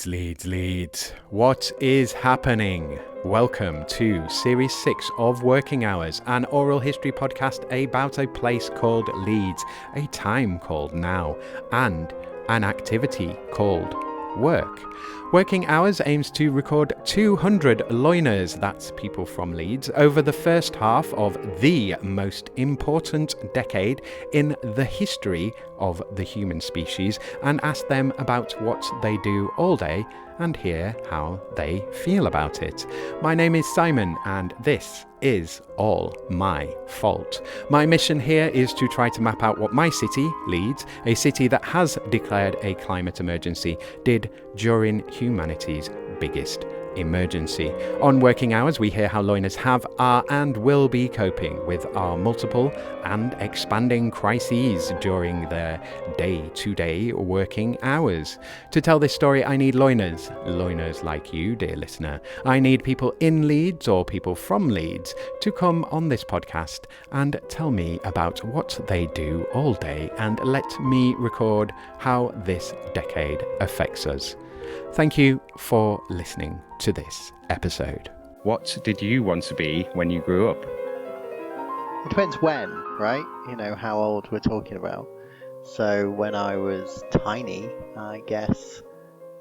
Leeds. What is happening? Welcome to Series 6 of Working Hours, an oral history podcast about a place called Leeds, a time called now, and an activity called work. Working Hours aims to record 200 loiners, that's people from Leeds, over the first half of the most important decade in the history of the human species, and ask them about what they do all day and hear how they feel about it. My name is Simon, and this is all my fault. My mission here is to try to map out what my city, Leeds, a city that has declared a climate emergency, did during humanity's biggest emergency. On Working Hours, we hear how loiners have, are, and will be coping with our multiple and expanding crises during their day-to-day working hours. To tell this story, I need loiners like you, dear listener. I need people in Leeds or people from Leeds to come on this podcast and tell me about what they do all day and let me record how this decade affects us. Thank you for listening to this episode. What did you want to be when you grew up? It depends when, right? You know, how old we're talking about. So when I was tiny, I guess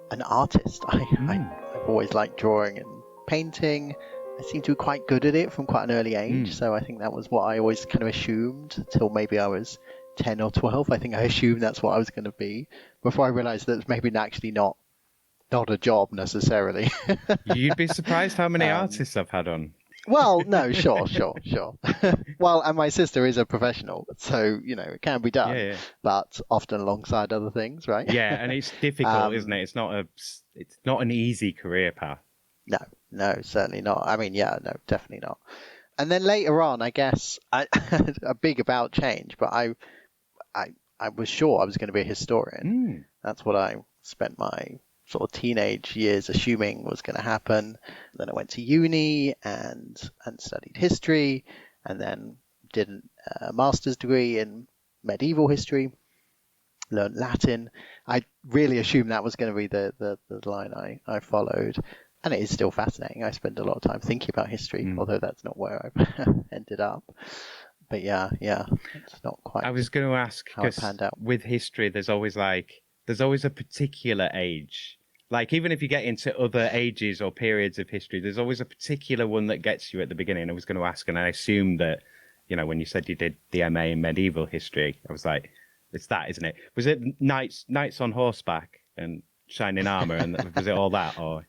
an artist. I've always liked drawing and painting. I seemed to be quite good at it from quite an early age. So I think that was what I always kind of assumed till maybe I was 10 or 12. I think I assumed that's what I was going to be before I realized that it's maybe actually not a job necessarily. You'd be surprised how many artists I've had on. Well, no, sure. Well, and my sister is a professional, so, you know, it can be done, but often alongside other things, right? Yeah, and it's difficult, isn't it? It's not an easy career path. No, certainly not. I mean, no, definitely not. And then later on, I guess, a big about change, but I was sure I was going to be a historian. That's what I spent my sort of teenage years assuming was going to happen. Then I went to uni and studied history, and then did a master's degree in medieval history, learned Latin. I really assumed that was going to be the line I followed, and it is still fascinating. I spend a lot of time thinking about history, although that's not where I've ended up. But yeah, it's not quite. I was going to ask, because with history, there's always a particular age. Like, even if you get into other ages or periods of history, there's always a particular one that gets you at the beginning. I was going to ask, and I assumed that, you know, when you said you did the MA in medieval history, I was like, it's that, isn't it? Was it knights on horseback and shining armour, and was it all that, or?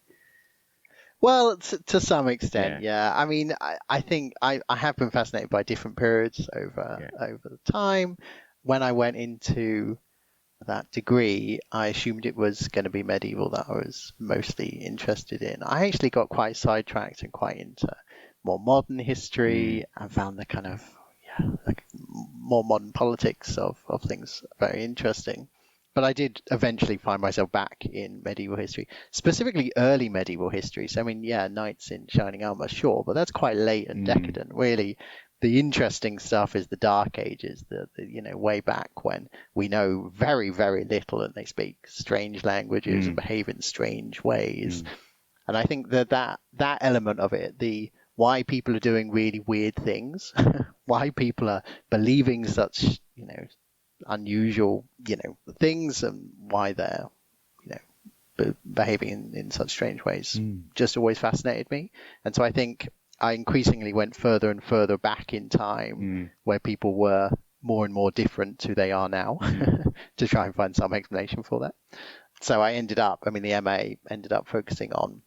Well, to some extent, yeah. I mean, I think I have been fascinated by different periods over the time. When I went into that degree, I assumed it was going to be medieval that I was mostly interested in. I actually got quite sidetracked and quite into more modern history and found the kind of like more modern politics of things very interesting. But I did eventually find myself back in medieval history, specifically early medieval history. So I mean, knights in shining armor, sure, but that's quite late and decadent, really. The interesting stuff is the Dark Ages, the way back when we know very, very little, and they speak strange languages and behave in strange ways. And I think that element of it, the why people are doing really weird things, why people are believing such, unusual, things, and why they're, behaving in such strange ways, just always fascinated me. And so I think I increasingly went further and further back in time where people were more and more different to who they are now to try and find some explanation for that. So I the MA ended up focusing on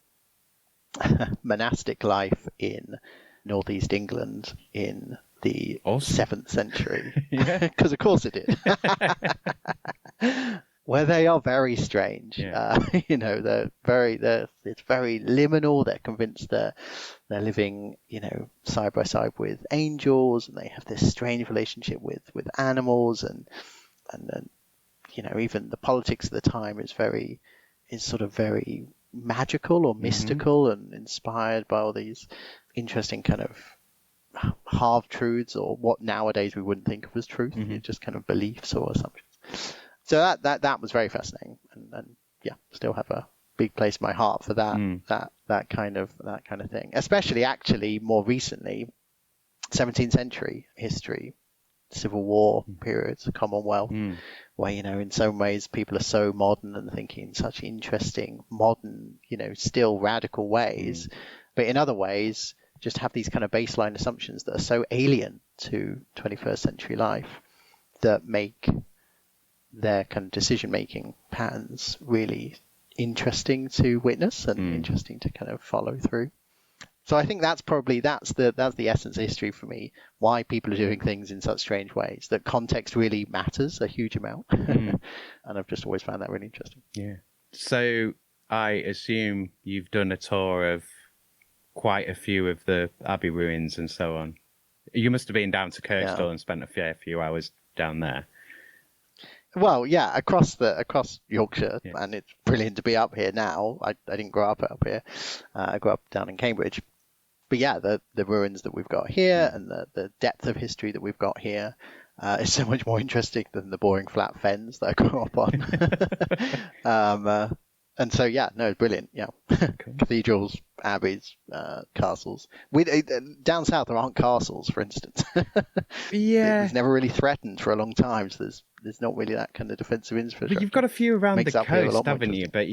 monastic life in northeast England in the 7th century. Because of course it did. Where they are very strange. It's very liminal. They're convinced they're living, side by side with angels, and they have this strange relationship with animals, and then, even the politics of the time is sort of very magical or mystical and inspired by all these interesting kind of half truths, or what nowadays we wouldn't think of as truth, just kind of beliefs or assumptions. So that was very fascinating, and still have a big place in my heart for that kind of thing. Especially, actually, more recently, 17th century history, Civil War periods, Commonwealth, where, in some ways people are so modern and thinking in such interesting, modern, still radical ways, but in other ways just have these kind of baseline assumptions that are so alien to 21st century life that make their kind of decision-making patterns really interesting to witness and interesting to kind of follow through. So I think that's the essence of history for me, why people are doing things in such strange ways, that context really matters a huge amount. And I've just always found that really interesting. Yeah. So I assume you've done a tour of quite a few of the Abbey ruins and so on. You must have been down to Kirkstall and spent a fair few hours down there. Well, yeah, across Yorkshire, and it's brilliant to be up here now. I didn't grow up here. I grew up down in Cambridge. But yeah, the ruins that we've got here and the depth of history that we've got here is so much more interesting than the boring flat fens that I grew up on. And so, yeah, no, brilliant. Yeah. Cool. Cathedrals, abbeys, castles. Down south, there aren't castles, for instance. Yeah. It's never really threatened for a long time. So there's not really that kind of defensive infrastructure. But you've got a few around the coast, haven't you? But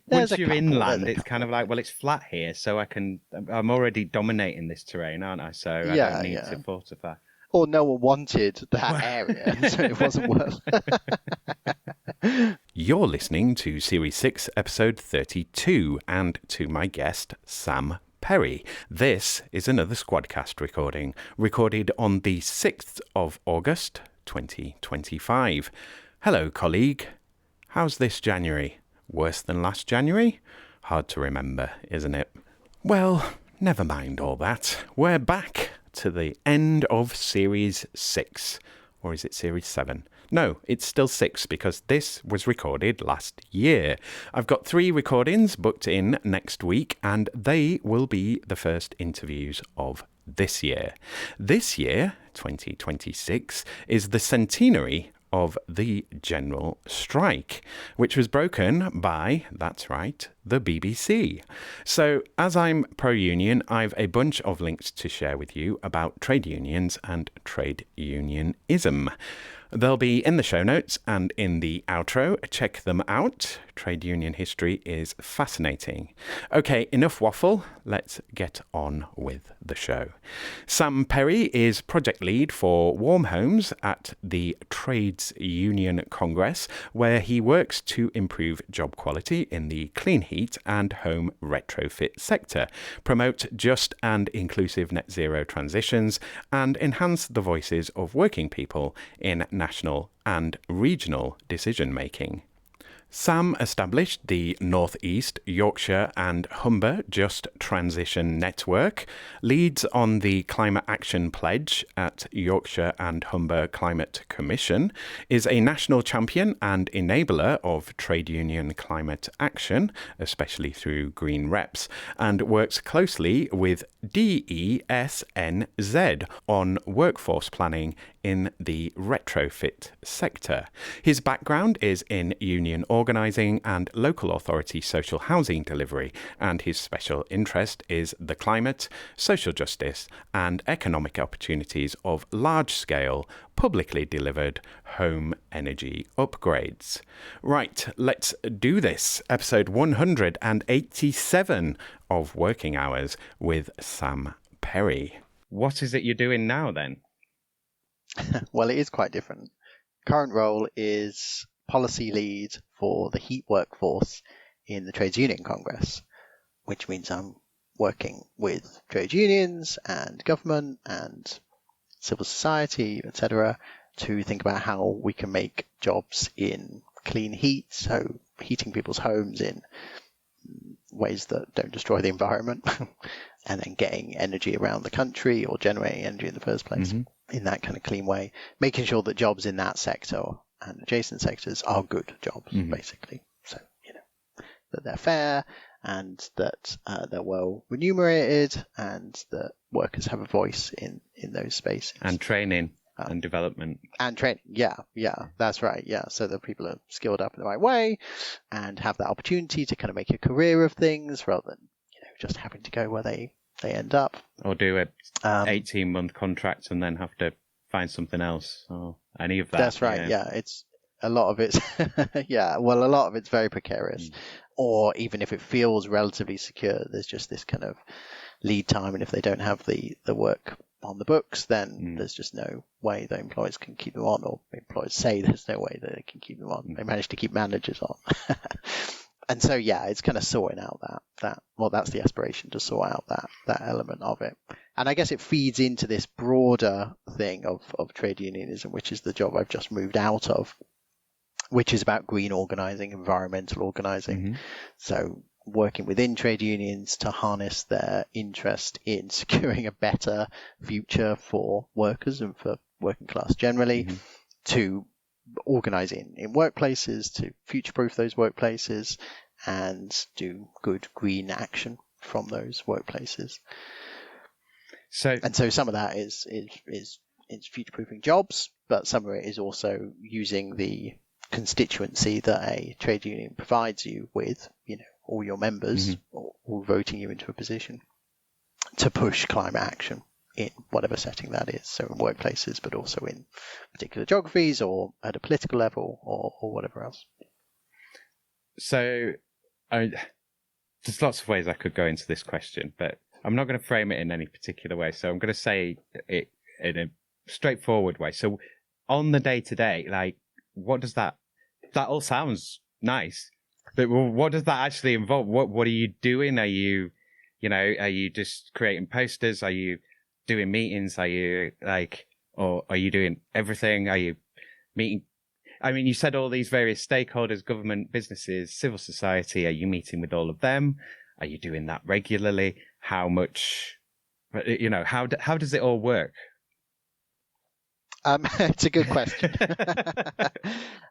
once you're inland, it's kind of like, well, it's flat here, so I'm already dominating this terrain, aren't I? So I don't need to fortify. Or no one wanted that area, so it wasn't worth. You're listening to Series 6, Episode 32, and to my guest, Sam Perry. This is another Squadcast recording, recorded on the 6th of August, 2025. Hello, colleague. How's this January? Worse than last January? Hard to remember, isn't it? Well, never mind all that. We're back to the end of Series 6. Or is it Series 7? No, it's still 6 because this was recorded last year. I've got 3 recordings booked in next week, and they will be the first interviews of this year. This year, 2026, is the centenary of the general strike, which was broken by, that's right, the BBC. So, as I'm pro-union, I've a bunch of links to share with you about trade unions and trade unionism. They'll be in the show notes and in the outro. Check them out. Trade union history is fascinating. Okay, enough waffle. Let's get on with the show. Sam Perry is project lead for Warm Homes at the Trades Union Congress, where he works to improve job quality in the clean heat and home retrofit sector, promote just and inclusive net zero transitions, and enhance the voices of working people in national and regional decision making. Sam established the North East, Yorkshire and Humber Just Transition Network, leads on the Climate Action Pledge at Yorkshire and Humber Climate Commission, is a national champion and enabler of trade union climate action, especially through Green Reps, and works closely with DESNZ on workforce planning in the retrofit sector. His background is in union organising and local authority social housing delivery, and his special interest is the climate, social justice and economic opportunities of large-scale, publicly delivered home energy upgrades. Right, let's do this. Episode 187 of Working Hours with Sam Perry. What is it you're doing now then? Well, it is quite different. Current role is policy lead for the heat workforce in the Trades Union Congress, which means I'm working with trade unions and government and civil society, etc., to think about how we can make jobs in clean heat, so heating people's homes in ways that don't destroy the environment, and then getting energy around the country or generating energy in the first place in that kind of clean way, making sure that jobs in that sector and adjacent sectors are good jobs, basically. So, that they're fair and that they're well remunerated and that workers have a voice in those spaces. And training. And development. And training. Yeah, that's right. Yeah. So that people are skilled up in the right way and have that opportunity to kind of make a career of things rather than, just having to go where they end up. Or do a 18-month contract and then have to find something else or any of that. That's right. Yeah. It's a lot of it's, a lot of it's very precarious. Or even if it feels relatively secure, there's just this kind of lead time. And if they don't have the work on the books, then there's just no way that employers can keep them on, or employers say there's no way that they can keep them on. They manage to keep managers on. And so, it's kind of sorting out that's the aspiration, to sort out that element of it. And I guess it feeds into this broader thing of trade unionism, which is the job I've just moved out of, which is about green organising, environmental organising. So working within trade unions to harness their interest in securing a better future for workers and for working class generally, to organise in workplaces, to future-proof those workplaces, and do good green action from those workplaces. So some of that is future-proofing jobs, but some of it is also using the constituency that a trade union provides you with, all your members, all voting you into a position to push climate action in whatever setting that is. So in workplaces, but also in particular geographies or at a political level or whatever else. So there's lots of ways I could go into this question, but I'm not going to frame it in any particular way. So I'm going to say it in a straightforward way. So on the day-to-day, like, what does that all sounds nice, but what does that actually involve? What are you doing? Are you just creating posters? Are you doing meetings? Are you or are you doing everything? Are you meeting? I mean, you said all these various stakeholders, government, businesses, civil society. Are you meeting with all of them? Are you doing that regularly? How much, how does it all work? It's a good question.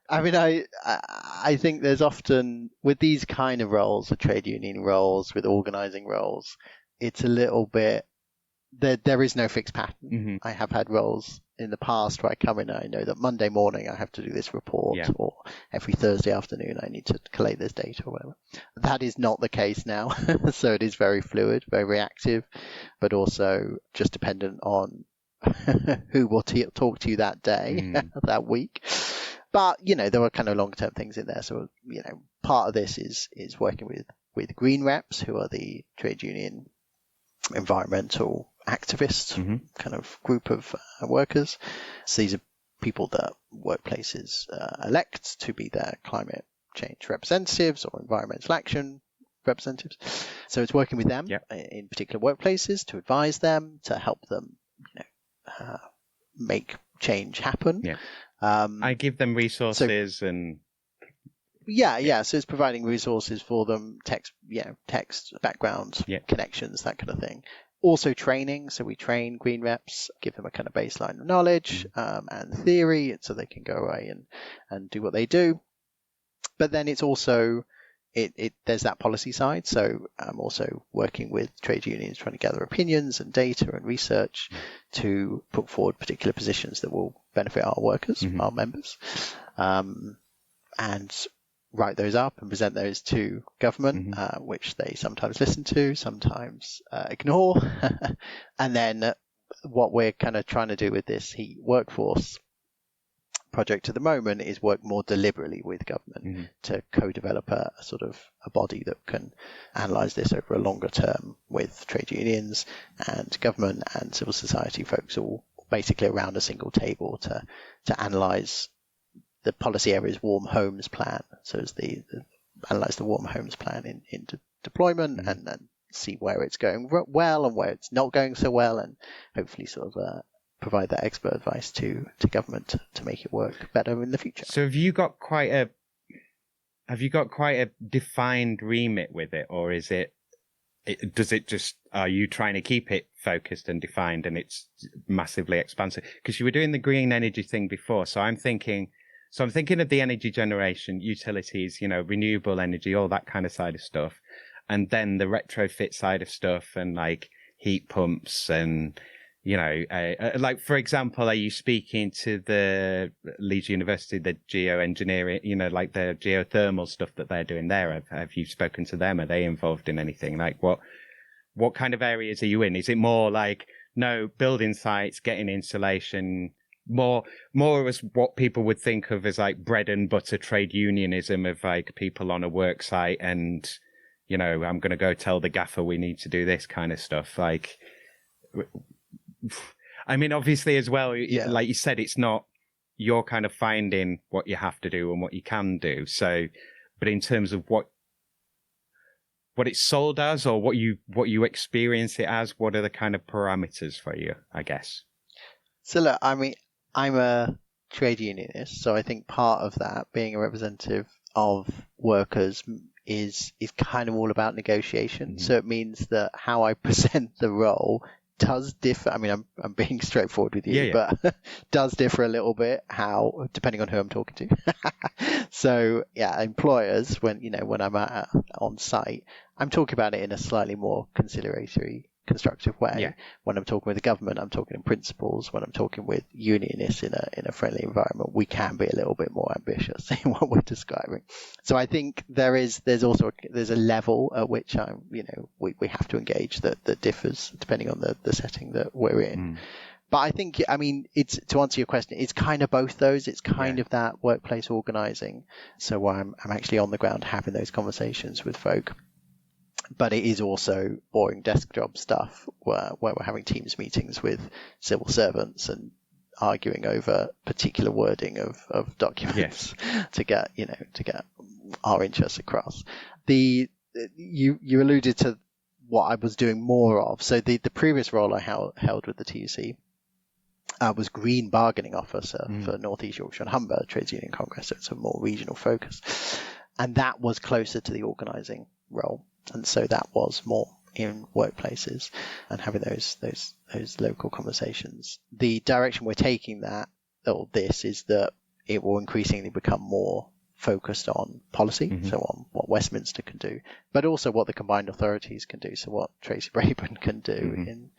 I mean, I think there's often, with these kind of roles, with trade union roles, with organising roles, it's a little bit, there is no fixed pattern. I have had roles in the past where I come in and I know that Monday morning I have to do this report, or every Thursday afternoon I need to collate this data or whatever. That is not the case now. So it is very fluid, very reactive, but also just dependent on who will talk to you that day, that week. But, there are kind of long-term things in there. So, part of this is working with green reps, who are the trade union environmental activists kind of group of workers. So these are people that workplaces elect to be their climate change representatives or environmental action representatives. So it's working with them in particular workplaces to advise them, to help them, make change happen. I give them resources So it's providing resources for them, text background, connections, that kind of thing. Also training. So we train green reps, give them a kind of baseline of knowledge and theory, so they can go away and do what they do. But then it's also there's that policy side. So I'm also working with trade unions, trying to gather opinions and data and research to put forward particular positions that will benefit our workers, our members, and write those up and present those to government, which they sometimes listen to, sometimes ignore. And then what we're kind of trying to do with this heat workforce project at the moment is work more deliberately with government to co-develop a sort of a body that can analyse this over a longer term with trade unions and government and civil society folks, all basically around a single table to analyse the policy area's warm homes plan. So as analyse the warm homes plan in deployment and then see where it's going well and where it's not going so well, and hopefully sort of provide that expert advice to government to make it work better in the future. So have you got quite a defined remit with it, or is are you trying to keep it focused and defined and it's massively expansive? Because you were doing the green energy thing before, so I'm thinking of the energy generation, utilities, renewable energy, all that kind of side of stuff, and then the retrofit side of stuff and like heat pumps and like, for example, are you speaking to the Leeds University, the geoengineering, like the geothermal stuff that they're doing there? Have you spoken to them? Are they involved in anything? Like, what kind of areas are you in? Is it more like, no, building sites, getting insulation, more as what people would think of as like bread and butter trade unionism of like people on a work site and, I'm going to go tell the gaffer we need to do this kind of stuff. Like, I mean, obviously as well, like you said, it's not, you're kind of finding what you have to do and what you can do. So, but in terms of what it's sold as or what you experience it as, what are the kind of parameters for you, I guess? So look, I mean, I'm a trade unionist, so I think part of that, being a representative of workers, is kind of all about negotiation. Mm-hmm. So it means that how I present the role does differ. I mean, I'm being straightforward with you, but does differ a little bit depending on who I'm talking to. So yeah, employers, when I'm on site, I'm talking about it in a slightly more conciliatory, constructive way. Yeah. When I'm talking with the government, I'm talking in principles. When I'm talking with unionists in a friendly environment, we can be a little bit more ambitious in what we're describing. So I think there's a level at which we have to engage that differs depending on the setting that we're in. Mm. But I think, I mean, it's, to answer your question, it's kind of both those. It's kind of that workplace organising. So I'm actually on the ground having those conversations with folk. But it is also boring desk job stuff where we're having Teams meetings with civil servants and arguing over particular wording of documents to get our interests across. You alluded to what I was doing more of. So the previous role I held with the TUC was Green Bargaining Officer for North East Yorkshire and Humber Trades Union Congress. So it's a more regional focus. And that was closer to the organising role. And so that was more in workplaces and having those local conversations. The direction we're taking this is that it will increasingly become more focused on policy, so on what Westminster can do, but also what the combined authorities can do. So what Tracy Braben can do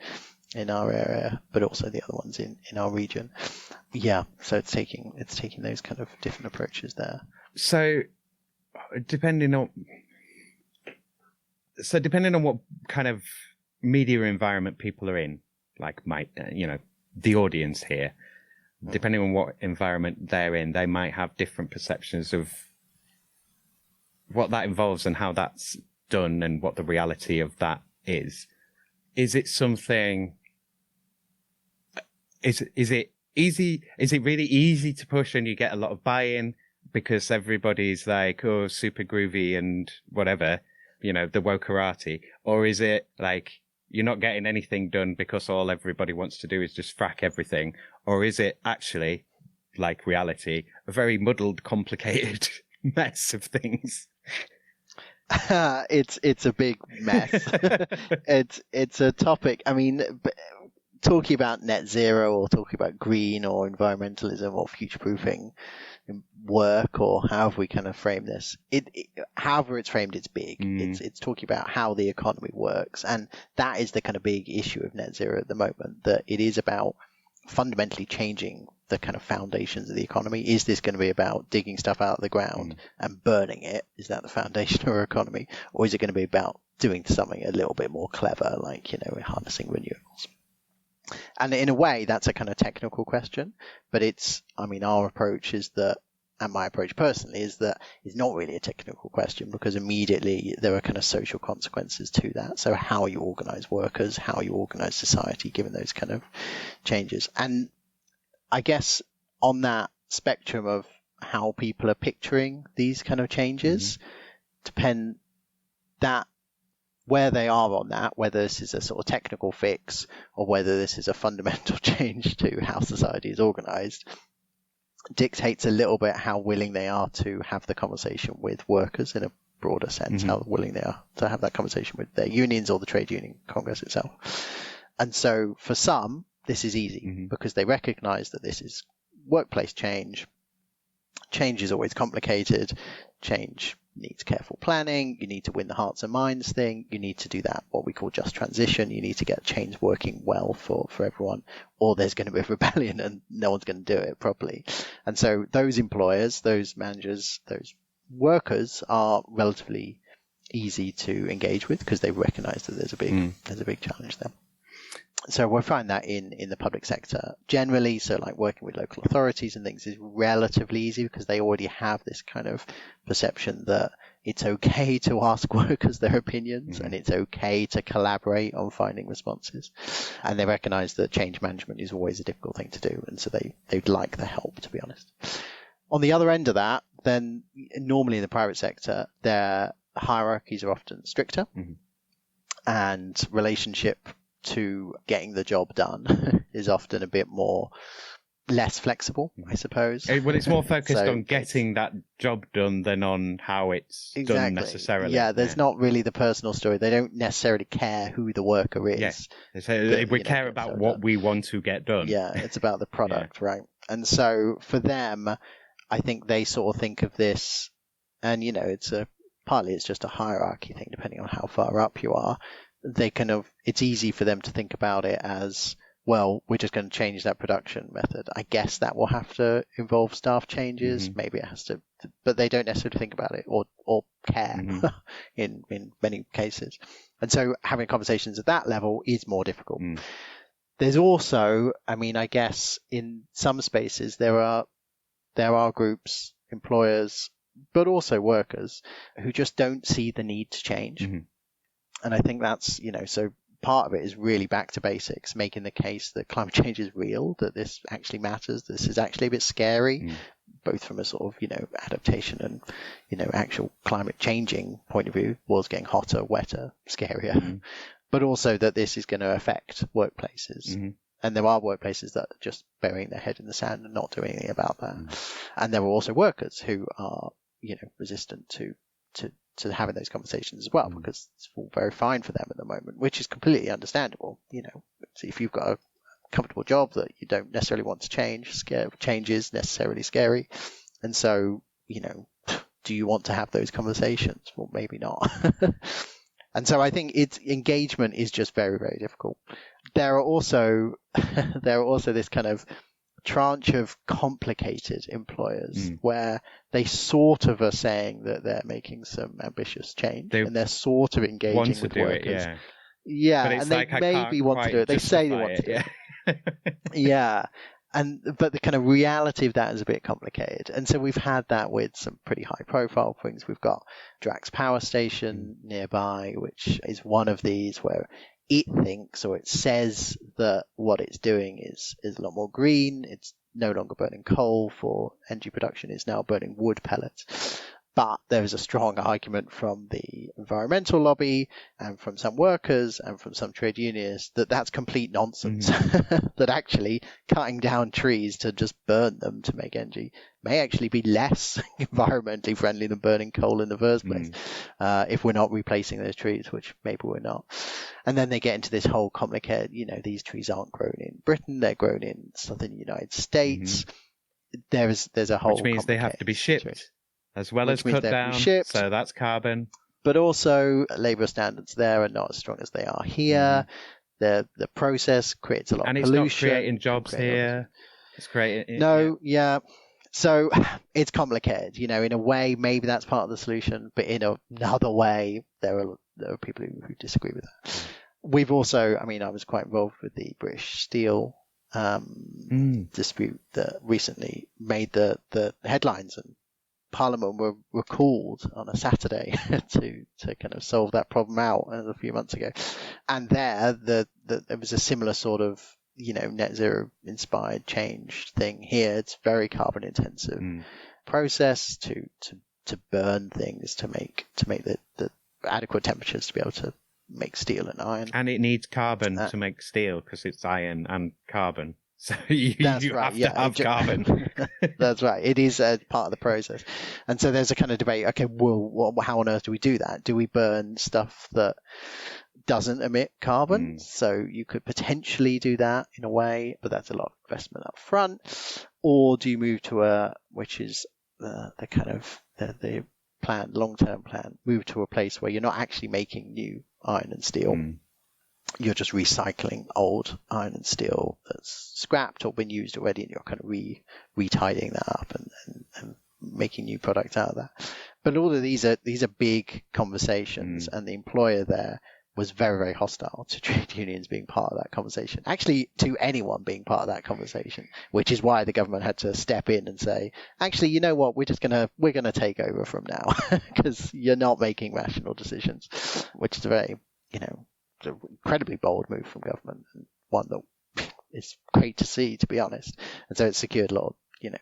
in our area, but also the other ones in our region. Yeah, so it's taking those kind of different approaches there. So depending on what kind of media environment people are in, like the audience here, depending on what environment they're in, they might have different perceptions of what that involves and how that's done and what the reality of that is. Is it something, is it easy? Is it really easy to push and you get a lot of buy-in because everybody's like, oh, super groovy and whatever, the wokerati? Or is it like you're not getting anything done because all everybody wants to do is just frack everything? Or is it actually, like reality, a very muddled, complicated mess of things? It's a big mess. It's a topic. I mean, talking about net zero or talking about green or environmentalism or future-proofing work, or however we kind of frame this, however it's framed, it's big. It's talking about how the economy works, and that is the kind of big issue of net zero at the moment, that it is about fundamentally changing the kind of foundations of the economy. Is this going to be about digging stuff out of the ground and burning it? Is that the foundation of our economy? Or is it going to be about doing something a little bit more clever, like, harnessing renewables? And in a way, that's a kind of technical question, but our approach is that, and my approach personally is that it's not really a technical question, because immediately there are kind of social consequences to that. So how you organize workers, how you organize society, given those kind of changes. And I guess on that spectrum of how people are picturing these kind of changes, depend that where they are on that, whether this is a sort of technical fix or whether this is a fundamental change to how society is organized, dictates a little bit how willing they are to have the conversation with workers in a broader sense, how willing they are to have that conversation with their unions or the trade union congress itself. And so for some, this is easy because they recognize that this is workplace change. Change is always complicated. Change needs careful planning. You need to win the hearts and minds thing. You need to do that, what we call just transition. You need to get change working well for everyone, or there's going to be a rebellion and no one's going to do it properly. And so those employers, those managers, those workers are relatively easy to engage with because they recognize that there's a big challenge there. So we'll find that in the public sector generally. So like working with local authorities and things is relatively easy because they already have this kind of perception that it's okay to ask workers their opinions and it's okay to collaborate on finding responses. And they recognize that change management is always a difficult thing to do. And so they'd like the help, to be honest. On the other end of that, then normally in the private sector, their hierarchies are often stricter and relationship to getting the job done is often a bit less flexible, I suppose. Well, it's more focused on getting that job done than on how it's done necessarily. Yeah, there's not really the personal story. They don't necessarily care who the worker is. Yeah. So we care about what we want to get done. Yeah, it's about the product, right? And so for them, I think they sort of think of this, and partly it's just a hierarchy thing, depending on how far up you are. It's easy for them to think about it as, well, we're just going to change that production method. I guess that will have to involve staff changes. Maybe it has to, but they don't necessarily think about it or care in many cases. And so having conversations at that level is more difficult. There's also, I guess in some spaces there are groups, employers, but also workers who just don't see the need to change. And I think that's, so part of it is really back to basics, making the case that climate change is real, that this actually matters, this is actually a bit scary, both from a sort of, adaptation and, actual climate changing point of view, world's getting hotter, wetter, scarier, but also that this is going to affect workplaces. And there are workplaces that are just burying their head in the sand and not doing anything about that. And there are also workers who are, resistant to having those conversations as well, because it's all very fine for them at the moment, which is completely understandable. So if you've got a comfortable job that you don't necessarily want to change, change is necessarily scary. And so, do you want to have those conversations? Well, maybe not. And so I think engagement is just very, very difficult. There are also this kind of tranche of complicated employers where they sort of are saying that they're making some ambitious change and they're sort of engaging with workers. And they maybe want to do it. They say they want to do it. But the kind of reality of that is a bit complicated. And so we've had that with some pretty high profile things. We've got Drax Power Station nearby, which is one of these where it thinks, or it says, that what it's doing is a lot more green. It's no longer burning coal for energy production. It's now burning wood pellets. But there is a strong argument from the environmental lobby and from some workers and from some trade unions that that's complete nonsense. That actually cutting down trees to just burn them to make energy may actually be less environmentally friendly than burning coal in the first place, if we're not replacing those trees, which maybe we're not. And then they get into this whole complicated, these trees aren't grown in Britain, they're grown in southern United States. There's a whole, which means they have to be shipped. Situation. As well as cut down, so that's carbon. But also, labour standards there are not as strong as they are here. The process creates a lot of pollution. And it's not creating jobs here. It's creating... So it's complicated. In a way, maybe that's part of the solution, but in another way, there are people who disagree with that. We've also, I was quite involved with the British Steel dispute that recently made the headlines, and Parliament were called on a Saturday to kind of solve that problem out a few months ago. And there was a similar sort of, net zero inspired change thing here. It's very carbon intensive process to burn things to make the adequate temperatures to be able to make steel and iron. And it needs carbon to make steel because it's iron and carbon. So you have to have carbon. That's right. It is a part of the process. And so there's a kind of debate, okay, well, how on earth do we do that? Do we burn stuff that doesn't emit carbon? So you could potentially do that in a way, but that's a lot of investment up front. Or do you move to which is the kind of the plan, long-term plan, move to a place where you're not actually making new iron and steel. You're just recycling old iron and steel that's scrapped or been used already, and you're kind of retidying that up and making new products out of that. But all of these are big conversations, and the employer there was very, very hostile to trade unions being part of that conversation. Actually, to anyone being part of that conversation, which is why the government had to step in and say, actually, you know what, we're gonna take over from now because you're not making rational decisions, which is a very, incredibly bold move from government, and one that is great to see, to be honest. And so it secured a lot of,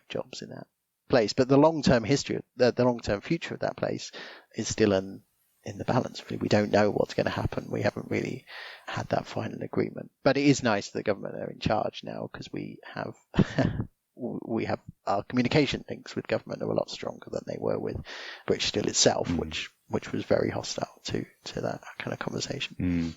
jobs in that place. But the long-term history, the long-term future of that place is still in the balance. Really, we don't know what's going to happen. We haven't really had that final agreement. But it is nice that the government are in charge now, because we have our communication links with government are a lot stronger than they were with British Steel itself, which was very hostile to that kind of conversation.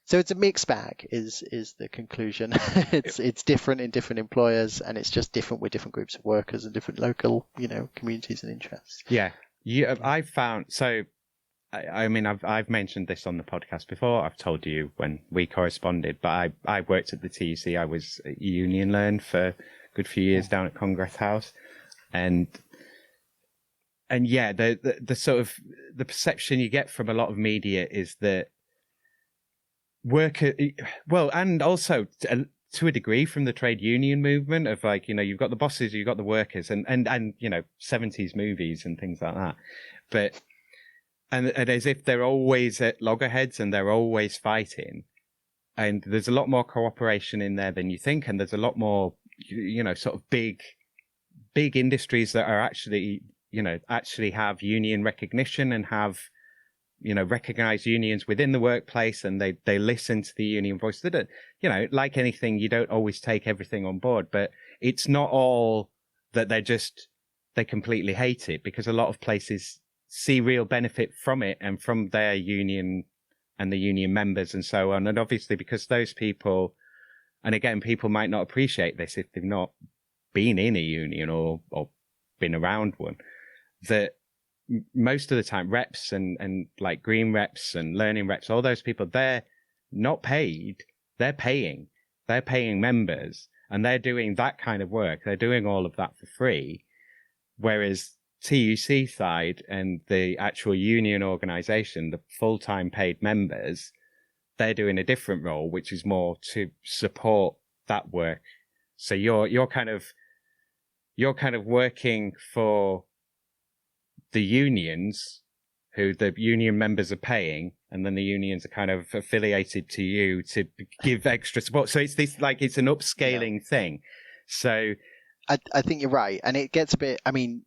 So it's a mixed bag is the conclusion. It's different in different employers, and it's just different with different groups of workers and different local, communities and interests. Yeah. I've found, so I mean, I've mentioned this on the podcast before. I've told you when we corresponded, but I worked at the TUC. I was union learned for a good few years down at Congress House, and yeah, the sort of the perception you get from a lot of media is that and also to a degree from the trade union movement of like, you've got the bosses, you've got the workers, and 70s movies and things like that, but. And as if they're always at loggerheads and they're always fighting. And there's a lot more cooperation in there than you think. And there's a lot more, sort of big industries that are actually, actually have union recognition and have, recognized unions within the workplace, and they listen to the union voice. They don't, like anything, you don't always take everything on board, but it's not all that they completely hate it, because a lot of places see real benefit from it and from their union and the union members and so on. And obviously, because those people, and again, people might not appreciate this if they've not been in a union or been around one, that most of the time reps and like green reps and learning reps, all those people, they're not paid, they're paying members, and they're doing that kind of work. They're doing all of that for free. Whereas TUC side and the actual union organization, the full-time paid members, they're doing a different role, which is more to support that work. So you're kind of working for the unions, who the union members are paying, and then the unions are kind of affiliated to you to give extra support. So it's this, like, it's an upscaling thing. So I think you're right, and it gets a bit. I mean,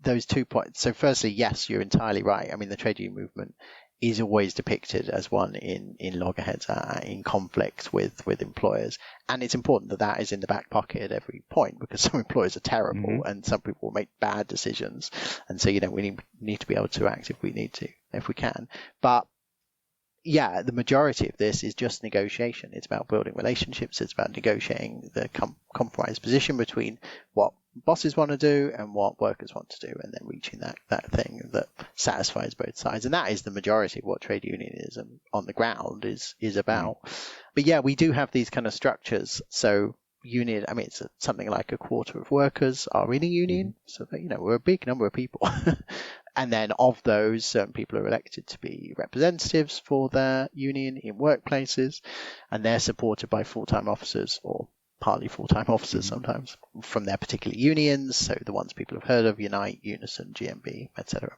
those 2 points. So firstly, yes, you're entirely right. I mean, the trade union movement is always depicted as one in loggerheads, in conflict with employers. And it's important that is in the back pocket at every point, because some employers are terrible and some people make bad decisions. And so, we need to be able to act if we can. But yeah, the majority of this is just negotiation. It's about building relationships. It's about negotiating the compromise position between what bosses want to do and what workers want to do, and then reaching that thing that satisfies both sides. And that is the majority of what trade unionism on the ground is about. But yeah, we do have these kind of structures. So union, I mean, it's something like a quarter of workers are in a union. So that, we're a big number of people. And then of those, certain people are elected to be representatives for their union in workplaces, and they're supported by full-time officers, or partly full-time officers sometimes, from their particular unions. So the ones people have heard of: Unite, Unison, GMB, etc.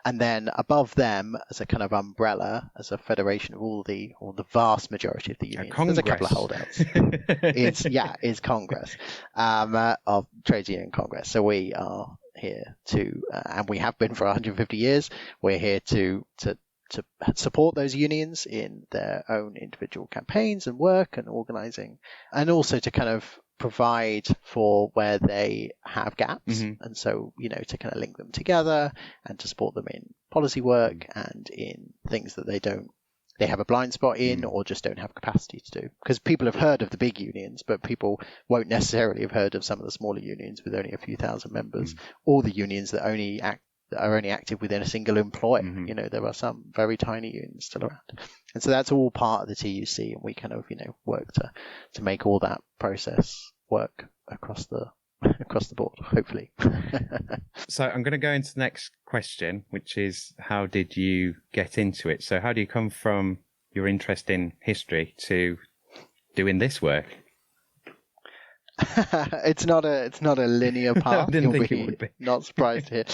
And then above them, as a kind of umbrella, as a federation of all the vast majority of the unions, there's a couple of holdouts. It's Congress, of Trades Union Congress. So we are here and we have been for 150 years. We're here to support those unions in their own individual campaigns and work and organizing, and also to kind of provide for where they have gaps. And so, to kind of link them together and to support them in policy work and in things that they have a blind spot in or just don't have capacity to do. Because people have heard of the big unions, but people won't necessarily have heard of some of the smaller unions with only a few thousand members, or the unions that only are only active within a single employer. There are some very tiny unions still around. And so that's all part of the TUC, and we kind of, work to make all that process work across the board, hopefully. So I'm going to go into the next question, which is, how did you get into it? So how do you come from your interest in history to doing this work? It's not a linear path. I didn't think it would be. Not surprised to hear.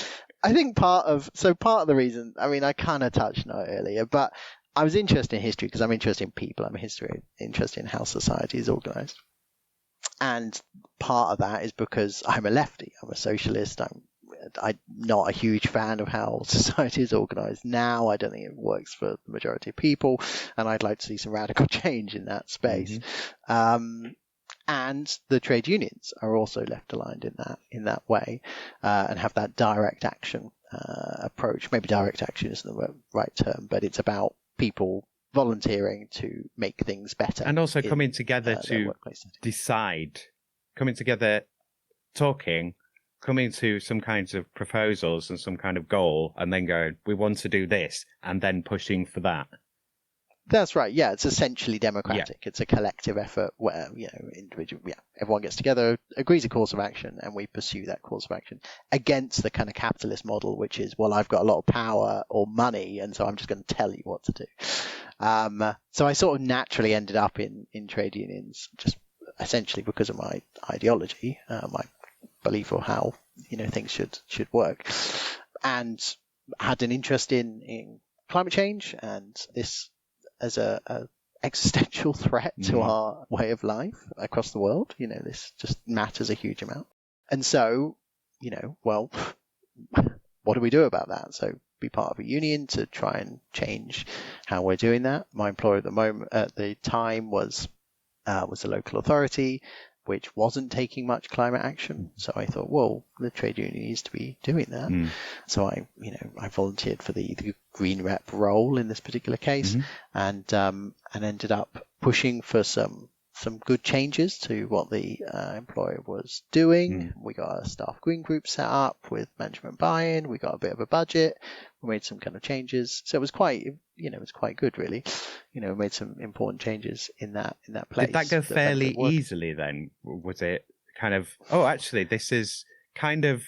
I think part of the reason, I kind of touched on it earlier, but I was interested in history because I'm interested in people. I'm interested in how society is organized. And part of that is because I'm a lefty. I'm a socialist. I'm not a huge fan of how society is organized now. I don't think it works for the majority of people, and I'd like to see some radical change in that space. And the trade unions are also left aligned in that way, and have that direct action approach. Maybe direct action isn't the right term, but it's about people volunteering to make things better. And also coming together to decide, coming together, talking, coming to some kinds of proposals and some kind of goal, and then going, we want to do this, and then pushing for that. That's right. Yeah, it's essentially democratic. Yeah. It's a collective effort where, everyone gets together, agrees a course of action, and we pursue that course of action against the kind of capitalist model, which is, well, I've got a lot of power or money, and so I'm just going to tell you what to do. So I sort of naturally ended up in trade unions, just essentially because of my ideology, my belief of how, things should work, and had an interest in climate change and this as a existential threat to our way of life across the world. This just matters a huge amount. And so, well, what do we do about that? So be part of a union to try and change how we're doing that. My employer at the time was a local authority, which wasn't taking much climate action. So I thought, well, the trade union needs to be doing that. So I volunteered for the green rep role in this particular case, and ended up pushing for some good changes to what the employer was doing. We got a staff green group set up with management buy-in. We got a bit of a budget. We made some kind of changes. So it was quite good, really. We made some important changes in that place. Did that go fairly easily then? Was it kind of, actually, this is kind of,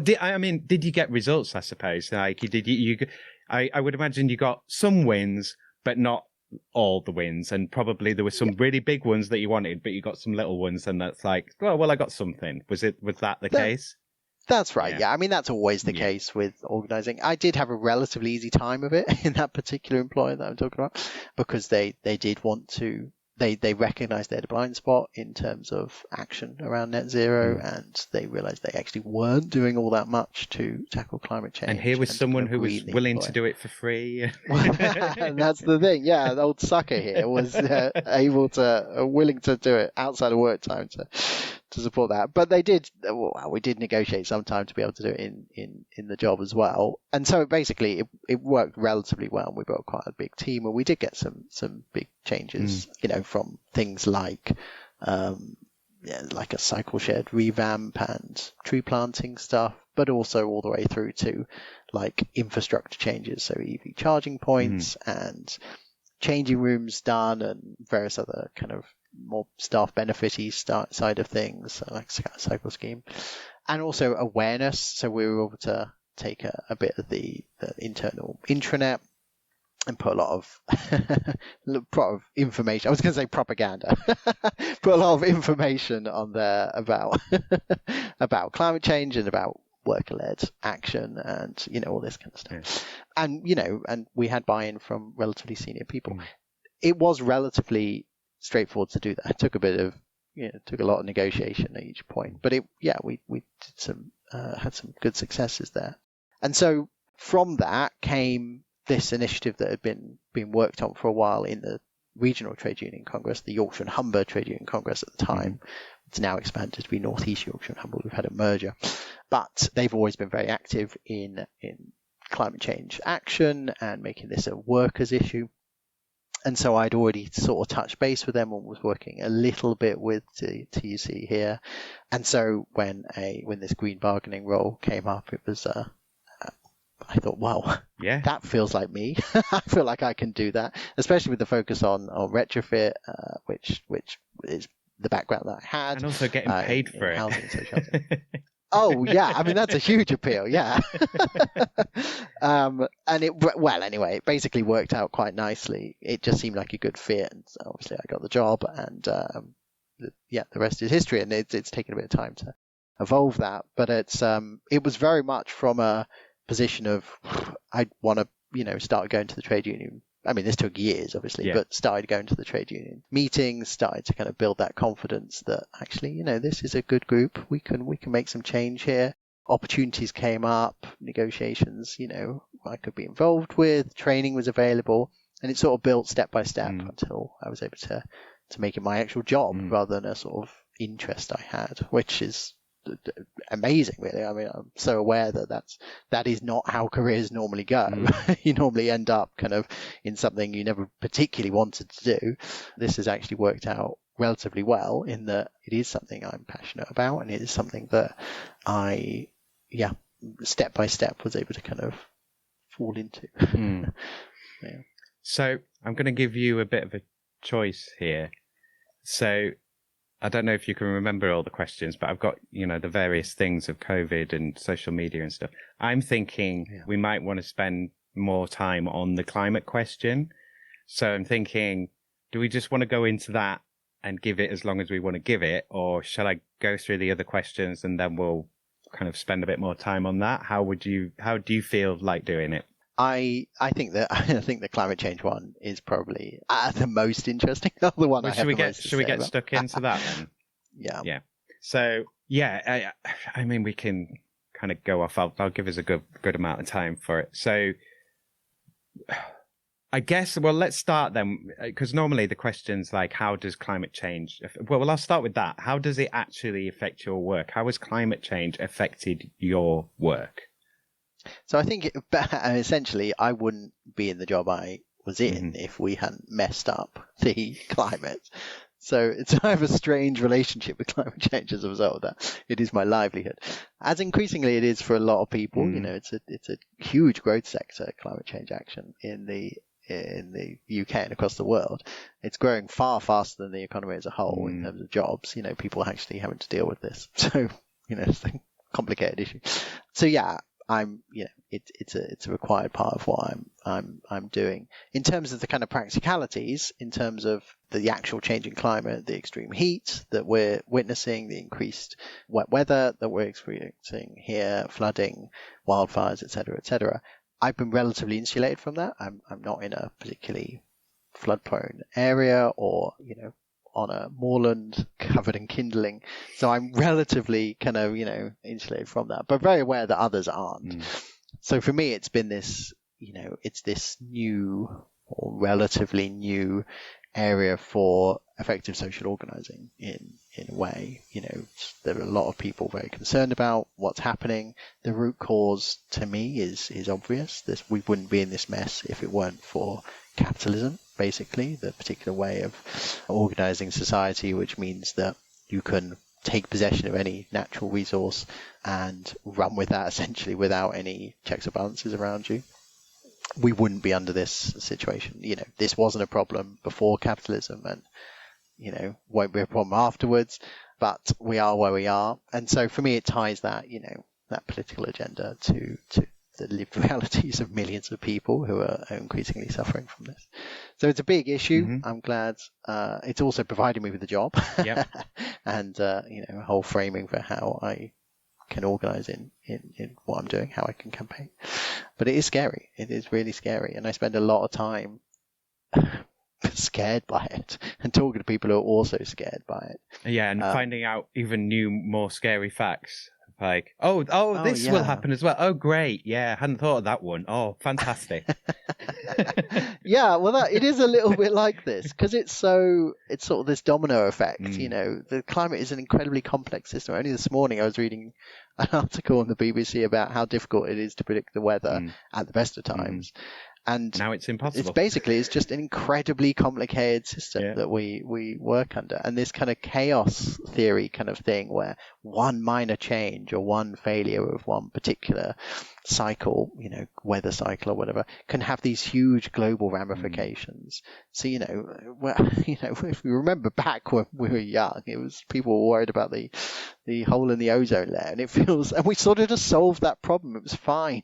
did you get results, I suppose? Like, I would imagine you got some wins, but not all the wins, and probably there were some really big ones that you wanted, but you got some little ones, and that's like, well, I got something. Was that the case? That's right. Yeah. That's always the case with organising. I did have a relatively easy time of it in that particular employer that I'm talking about, because they did want to, they recognised they had a blind spot in terms of action around net zero, and they realised they actually weren't doing all that much to tackle climate change. And here was someone who was willing to do it for free. And that's the thing. Yeah, the old sucker here was willing to do it outside of work time to support that. But they did. Well, we did negotiate some time to be able to do it in the job as well. And so basically, it worked relatively well. We built quite a big team, and we did get some big changes. From things like a cycle shed revamp and tree planting stuff, but also all the way through to like infrastructure changes, so EV charging points and changing rooms done, and various other kind of more staff benefity side of things, like cycle scheme, and also awareness. So we were able to take a bit of the internal intranet and put a lot of information. I was going to say propaganda. Put a lot of information on there about about climate change and about worker-led action and all this kind of stuff. And and we had buy-in from relatively senior people. It was relatively straightforward to do that. It took a bit of took a lot of negotiation at each point, but we did some had some good successes there. And so from that came this initiative that had been worked on for a while in the regional trade union congress, the Yorkshire and Humber Trade Union Congress at the time. It's now expanded to be North East Yorkshire and Humber. We've had a merger, but they've always been very active in climate change action and making this a workers' issue. And so I'd already sort of touched base with them and was working a little bit with the TUC here. And so when this green bargaining role came up, it was I thought, wow, yeah, that feels like me. I feel like I can do that, especially with the focus on retrofit, which is the background that I had. And also getting paid for it. Housing and social housing. Oh yeah, I mean that's a huge appeal, yeah. And anyway, it basically worked out quite nicely. It just seemed like a good fit, and so obviously I got the job, and the rest is history. And it's taken a bit of time to evolve that, but it was very much from a position of I want to start going to the trade union. I mean, this took years, obviously, but started going to the trade union meetings, started to kind of build that confidence that actually, this is a good group. We can make some change here. Opportunities came up, negotiations, I could be involved with, training was available, and it sort of built step by step until I was able to make it my actual job rather than a sort of interest I had, which is amazing, really. I mean, I'm so aware that is not how careers normally go. You normally end up kind of in something you never particularly wanted to do. This has actually worked out relatively well in that it is something I'm passionate about, and it is something that I, step by step was able to kind of fall into. Yeah. So I'm going to give you a bit of a choice here. So I don't know if you can remember all the questions, but I've got, the various things of COVID and social media and stuff. I'm thinking we might want to spend more time on the climate question. So I'm thinking, do we just want to go into that and give it as long as we want to give it? Or shall I go through the other questions and then we'll kind of spend a bit more time on that? How do you feel like doing it? I think the climate change one is probably the most interesting. The one should we get stuck into that then? Yeah. So I mean, we can kind of go off. I'll give us a good amount of time for it. So I guess let's start then, because normally the question's like, how does climate change? Well, I'll start with that. How does it actually affect your work? How has climate change affected your work? So I think essentially I wouldn't be in the job I was in if we hadn't messed up the climate. So I have a strange relationship with climate change as a result of that. It is my livelihood, as increasingly it is for a lot of people. It's a huge growth sector, climate change action in the UK and across the world. It's growing far faster than the economy as a whole in terms of jobs. People actually having to deal with this. So it's a complicated issue. So it's a required part of what I'm doing. In terms of the kind of practicalities, in terms of the actual changing climate, the extreme heat that we're witnessing, the increased wet weather that we're experiencing here, flooding, wildfires, etc., I've been relatively insulated from that. I'm not in a particularly flood-prone area or on a moorland covered in kindling. So I'm relatively kind of, insulated from that, but very aware that others aren't. So for me, it's been this, it's this new or relatively new area for effective social organising in a way. There are a lot of people very concerned about what's happening. The root cause to me is obvious. We wouldn't be in this mess if it weren't for capitalism, basically, the particular way of organising society, which means that you can take possession of any natural resource and run with that essentially without any checks or balances around you. We wouldn't be under this situation. This wasn't a problem before capitalism and, won't be a problem afterwards, but we are where we are. And so for me, it ties that, that political agenda to the lived realities of millions of people who are increasingly suffering from this. So it's a big issue. I'm glad it's also provided me with a job and a whole framing for how I can organise in what I'm doing, how I can campaign. But it is scary. It is really scary, and I spend a lot of time scared by it and talking to people who are also scared by it. Yeah, and finding out even new, more scary facts. Like, this will happen as well. Oh, great. Yeah, hadn't thought of that one. Oh, fantastic. Yeah, well, it is a little bit like this because it's sort of this domino effect. The climate is an incredibly complex system. Only this morning I was reading an article on the BBC about how difficult it is to predict the weather at the best of times. And now it's impossible. It's just an incredibly complicated system that we work under. And this kind of chaos theory kind of thing where one minor change or one failure of one particular cycle, weather cycle or whatever, can have these huge global ramifications. So, if we remember back when we were young, it was people were worried about the hole in the ozone layer, and we sort of just solved that problem. It was fine.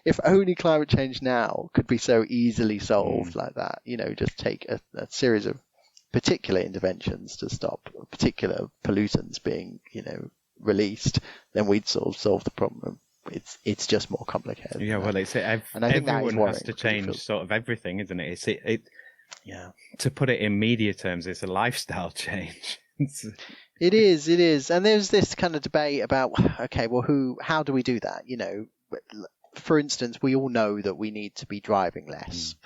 If only climate change now could be so easily solved like that, just take a series of particular interventions to stop particular pollutants being, released, then we'd sort of solve the problem. It's just more complicated. Yeah, well, and I think everyone has to change sort of everything, isn't it? To put it in media terms, it's a lifestyle change. It is. And there's this kind of debate about, okay, well, how do we do that? For instance, we all know that we need to be driving less.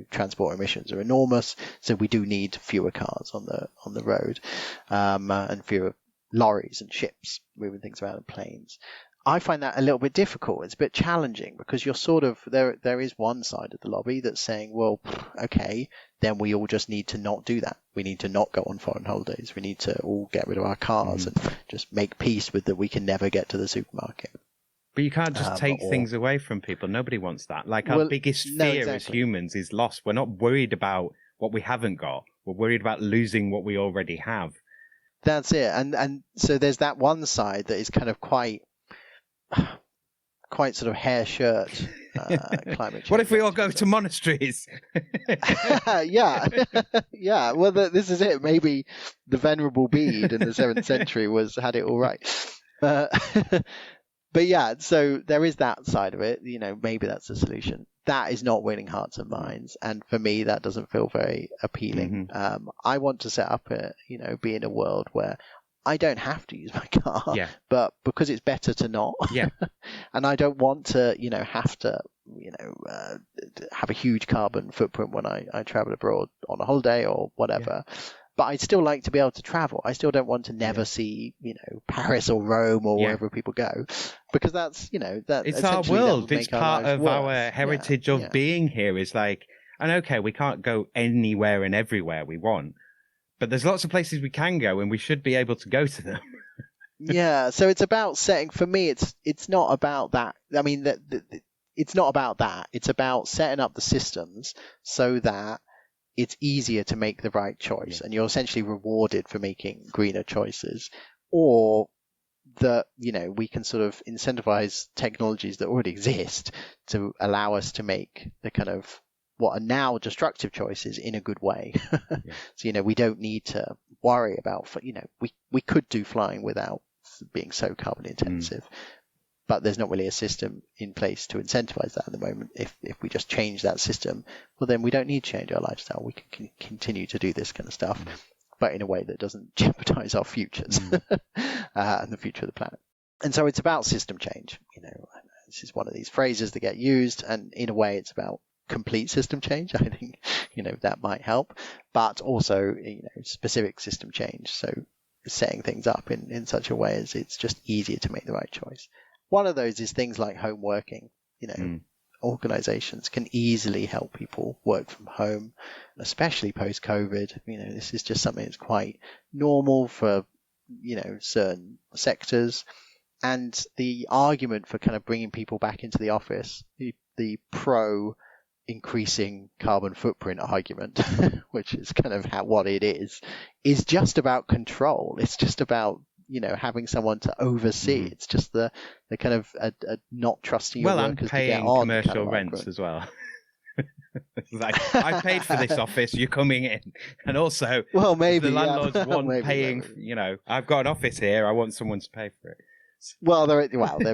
Transport emissions are enormous, so we do need fewer cars on the road, and fewer lorries and ships moving things around and planes. I find that a little bit difficult. It's a bit challenging because you're sort of there is one side of the lobby that's saying, well, okay, then we all just need to not do that. We need to not go on foreign holidays. We need to all get rid of our cars and just make peace with that we can never get to the supermarket. But you can't just take things away from people. Nobody wants that. Our biggest fear as humans is loss. We're not worried about what we haven't got. We're worried about losing what we already have. That's it. And so there's that one side that is kind of quite sort of hair shirt climate change. What if we all go to monasteries? Yeah. Yeah. Well, this is it. Maybe the Venerable Bede in the 7th century had it all right. But yeah, so there is that side of it. Maybe that's the solution. That is not winning hearts and minds. And for me, that doesn't feel very appealing. I want to set up be in a world where I don't have to use my car, but because it's better to not. Yeah. And I don't want to, have to, have a huge carbon footprint when I travel abroad on a holiday or whatever. Yeah. But I'd still like to be able to travel. I still don't want to never see, Paris or Rome or wherever people go, because that's, it's our world. It's part of our heritage of being here. Is like, and okay, we can't go anywhere and everywhere we want, but there's lots of places we can go, and we should be able to go to them. Yeah. So it's about setting. For me, it's not about that. I mean, it's not about that. It's about setting up the systems so that it's easier to make the right choice, and you're essentially rewarded for making greener choices, or that, we can sort of incentivize technologies that already exist to allow us to make the kind of what are now destructive choices in a good way. So, we don't need to worry about, we could do flying without being so carbon intensive. But there's not really a system in place to incentivize that at the moment. If we just change that system, well, then we don't need to change our lifestyle. We can continue to do this kind of stuff, but in a way that doesn't jeopardize our futures and the future of the planet. And so it's about system change. This is one of these phrases that get used, and in a way it's about complete system change. I think, that might help, but also, specific system change. So setting things up in such a way as it's just easier to make the right choice. One of those is things like home working. Organizations can easily help people work from home, especially post-COVID. This is just something that's quite normal for, certain sectors. And the argument for kind of bringing people back into the office, the pro increasing carbon footprint argument, which is kind of what it is just about control. It's just about having someone to oversee. It's just the kind of not trusting your workers to get on. Well, I'm paying commercial rents as well. It's like, I paid for this office, you're coming in. And also, well, maybe the landlords want paying, I've got an office here, I want someone to pay for it. Well, there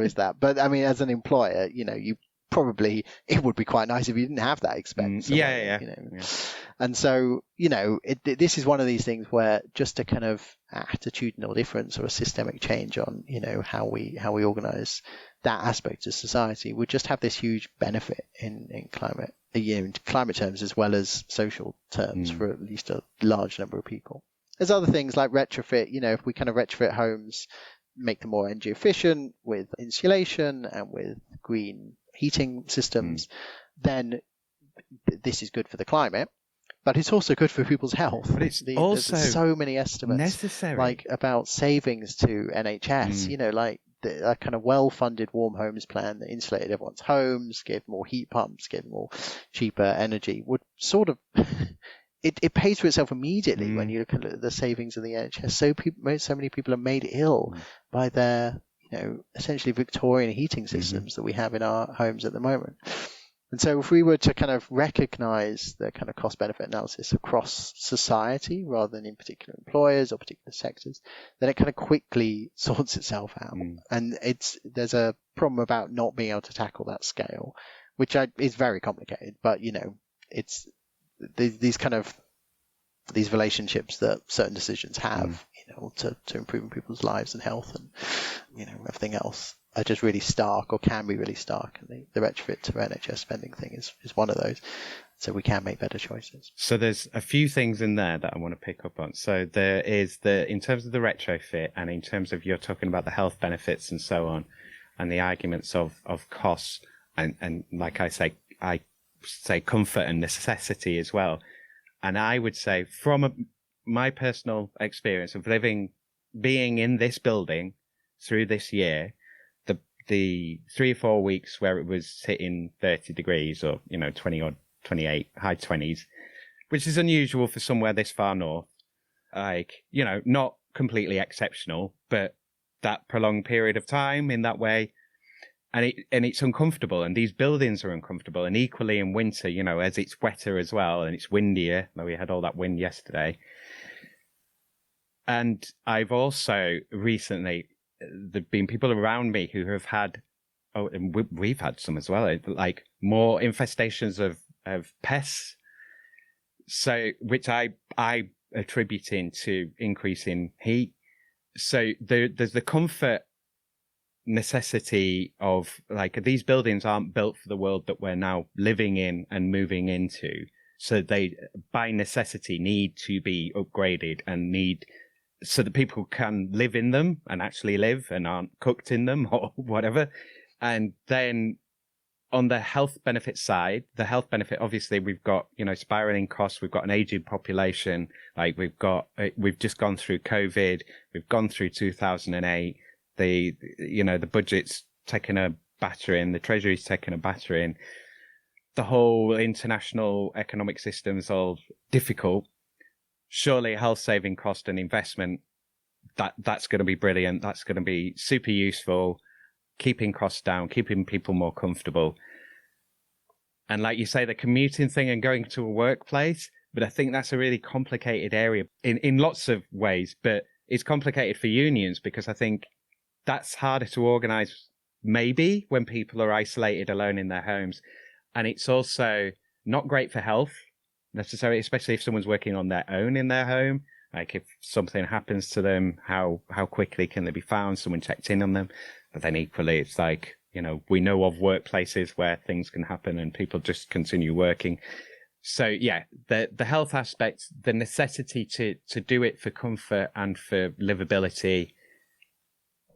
is that. But I mean, as an employer, you probably, it would be quite nice if you didn't have that expense. Yeah. And so, this is one of these things where just a kind of attitudinal difference or a systemic change on, how we organize that aspect of society would just have this huge benefit in climate, in climate terms as well as social terms for at least a large number of people. There's other things like retrofit. If we kind of retrofit homes, make them more energy efficient with insulation and with green heating systems, then this is good for the climate, but it's also good for people's health. But it's also there's so many estimates necessary, like about savings to NHS. You know, like a kind of well-funded warm homes plan that insulated everyone's homes, gave more heat pumps, gave more cheaper energy, would sort of it pays for itself immediately when you look at the savings of the NHS. So many people are made ill by their, essentially Victorian heating systems that we have in our homes at the moment. And so if we were to kind of recognize the kind of cost benefit analysis across society rather than in particular employers or particular sectors, then it kind of quickly sorts itself out. And there's a problem about not being able to tackle that scale, which is very complicated, but it's these relationships that certain decisions have, to improving people's lives and health and, everything else are just really stark, or can be really stark. And the retrofit to NHS spending thing is one of those. So we can make better choices. So there's a few things in there that I want to pick up on. So there is in terms of the retrofit, and in terms of you're talking about the health benefits and so on, and the arguments of costs, and like I say comfort and necessity as well. And I would say from my personal experience of being in this building through this year, the 3 or 4 weeks where it was hitting 30 degrees or, 20 or 28, high 20s, which is unusual for somewhere this far north, not completely exceptional, but that prolonged period of time in that way. And it's uncomfortable, and these buildings are uncomfortable, and equally in winter, as it's wetter as well, and it's windier, we had all that wind yesterday. And I've also recently, there've been people around me who have had, and we've had some as well, like more infestations of pests. So, which I attributing to increasing heat. So there's the comfort necessity of, like, these buildings aren't built for the world that we're now living in and moving into. So they, by necessity, need to be upgraded and so that people can live in them and actually live and aren't cooked in them or whatever. And then on the health benefit side, the health benefit, obviously we've got, spiraling costs. We've got an aging population. Like we've just gone through COVID. We've gone through 2008. The budget's taken a battering. The Treasury's taken a battering. The whole international economic system's all difficult. Surely health saving cost and investment, that's going to be brilliant. That's going to be super useful, keeping costs down, keeping people more comfortable. And like you say, the commuting thing and going to a workplace, but I think that's a really complicated area in lots of ways, but it's complicated for unions because I think that's harder to organise maybe when people are isolated alone in their homes. And it's also not great for health necessarily, especially if someone's working on their own in their home. Like if something happens to them, how quickly can they be found? Someone checked in on them. But then equally, it's like, we know of workplaces where things can happen and people just continue working. So yeah, the health aspect, the necessity to do it for comfort and for livability.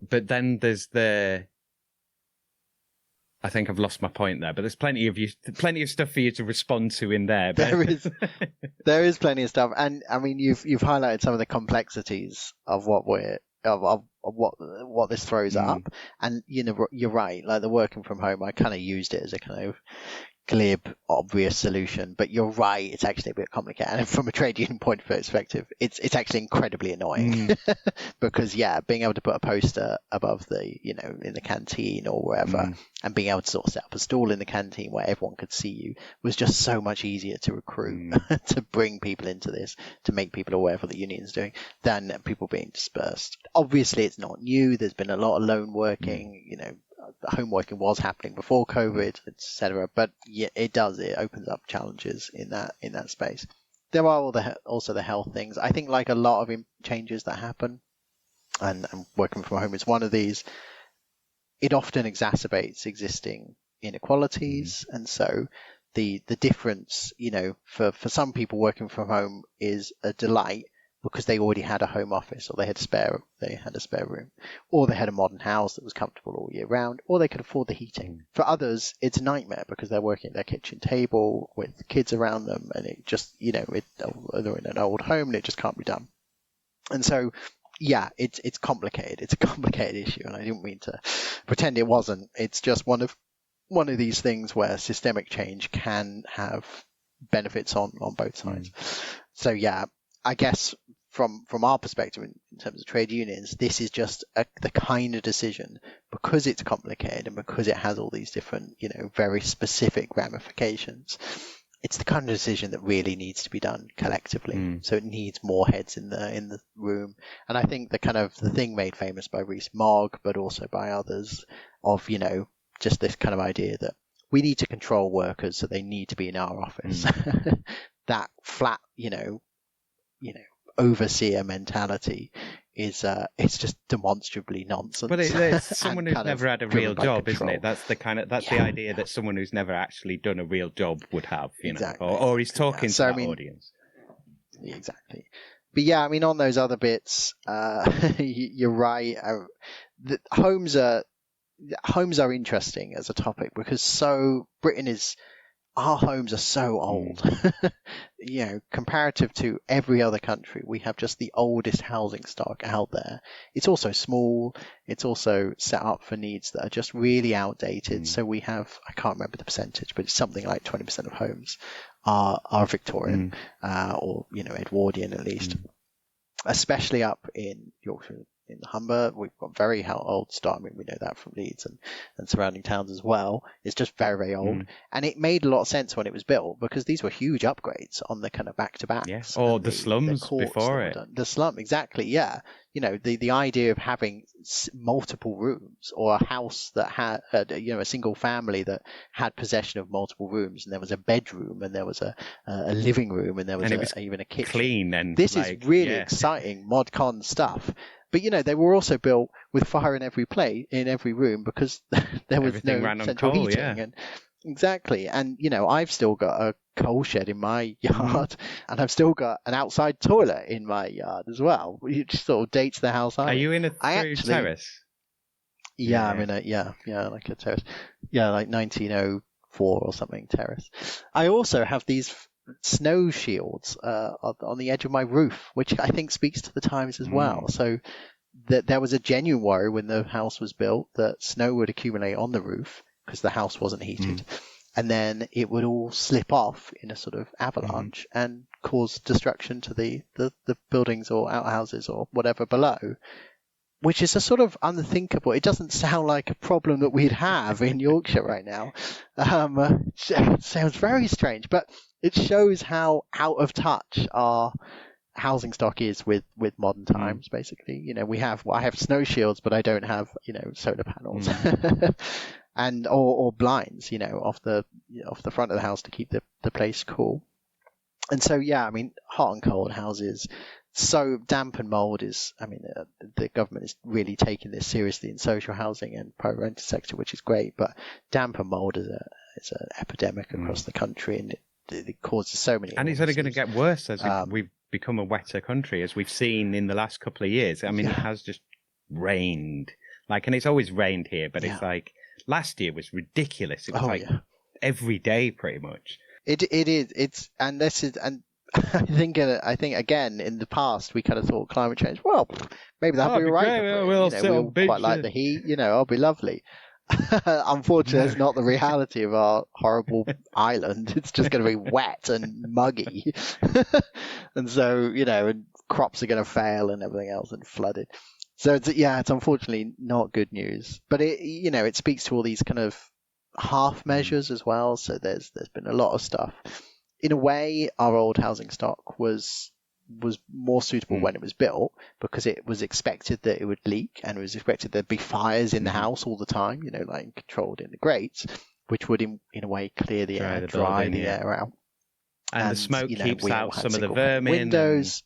But then there's I think I've lost my point there, but there's plenty of stuff for you to respond to in there. But... There is plenty of stuff, and I mean you've highlighted some of the complexities of what this throws up, and you're right. Like the working from home, I kind of used it as a kind of glib, obvious solution, but you're right, it's actually a bit complicated. And from a trade union point of perspective, it's actually incredibly annoying because being able to put a poster above the, in the canteen or wherever, and being able to sort of set up a stall in the canteen where everyone could see you was just so much easier to recruit, to bring people into this, to make people aware of what the union's doing, than people being dispersed. Obviously, it's not new. There's been a lot of lone working, home working was happening before COVID, etc. But yeah, it opens up challenges in that space. There are also the health things. I think like a lot of changes that happen, and working from home is one of these, it often exacerbates existing inequalities. And so the difference, for some people working from home is a delight, because they already had a home office, or they had a spare room, or they had a modern house that was comfortable all year round, or they could afford the heating. For others, it's a nightmare because they're working at their kitchen table with kids around them, and it just, they're in an old home and it just can't be done. And so, yeah, it's complicated. It's a complicated issue, and I didn't mean to pretend it wasn't. It's just one of these things where systemic change can have benefits on both sides. So yeah, I guess from our perspective in terms of trade unions, this is just the kind of decision, because it's complicated and because it has all these different, very specific ramifications. It's the kind of decision that really needs to be done collectively. So it needs more heads in the room. And I think the thing made famous by Rees-Mogg, but also by others, of, just this kind of idea that we need to control workers, so they need to be in our office. That flat, overseer mentality is it's just demonstrably nonsense. But it's someone who's never had a real job, isn't it? That's the the idea that someone who's never actually done a real job would have, exactly. or he's talking to that audience. Exactly. But yeah, on those other bits, you're right. Homes are interesting as a topic because our homes are so old. Comparative to every other country, we have just the oldest housing stock out there. It's also small. It's also set up for needs that are just really outdated. So we have, I can't remember the percentage, but it's something like 20% of homes are Victorian, or, Edwardian at least. Especially up in Yorkshire, in the Humber, we've got very old stock. We know that from Leeds and surrounding towns as well. It's just very, very old. And it made a lot of sense when it was built, because these were huge upgrades on the kind of back-to-backs. Yeah. Or the slums before it. The slum, exactly, yeah. The idea of having multiple rooms, or a house that had, a single family that had possession of multiple rooms, and there was a bedroom, and there was a living room, and there was even a kitchen. Clean, and this is really exciting mod con stuff. But they were also built with fire in every room, because there was everything no central heating. And exactly. And I've still got a coal shed in my yard, and I've still got an outside toilet in my yard as well, which sort of dates the house. Are you in a terrace? Yeah, I'm in like a terrace. Yeah, like 1904 or something terrace. I also have these snow shields on the edge of my roof, which I think speaks to the times as well. So that there was a genuine worry when the house was built that snow would accumulate on the roof because the house wasn't heated, and then it would all slip off in a sort of avalanche and cause destruction to the buildings or outhouses or whatever below, which is a sort of unthinkable. It doesn't sound like a problem that we'd have in Yorkshire right now. It sounds very strange, but it shows how out of touch our housing stock is with modern times, basically. I have snow shields, but I don't have, solar panels and, or blinds, off the front of the house to keep the place cool. And so, hot and cold houses. So damp and mold is, the government is really taking this seriously in social housing and private rented sector, which is great. But damp and mold is an epidemic across the country, and it causes so many. And it's only going to get worse as we've become a wetter country, as we've seen in the last couple of years. It has just rained, and it's always rained here, but it's like last year was ridiculous. It was every day pretty much. It is. I think again in the past we kind of thought climate change. Well, maybe that'll be right. We'll quite like the heat. It'll be lovely. Unfortunately, it's not the reality of our horrible island. It's just going to be wet and muggy, and so and crops are going to fail and everything else and flooded. So it's unfortunately not good news. But it speaks to all these kind of half measures as well. So there's been a lot of stuff. In a way, our old housing stock was more suitable when it was built, because it was expected that it would leak, and it was expected there'd be fires in the house all the time, controlled in the grates, which would in a way clear the air, dry the air out. And the smoke keeps out some of the vermin. Windows.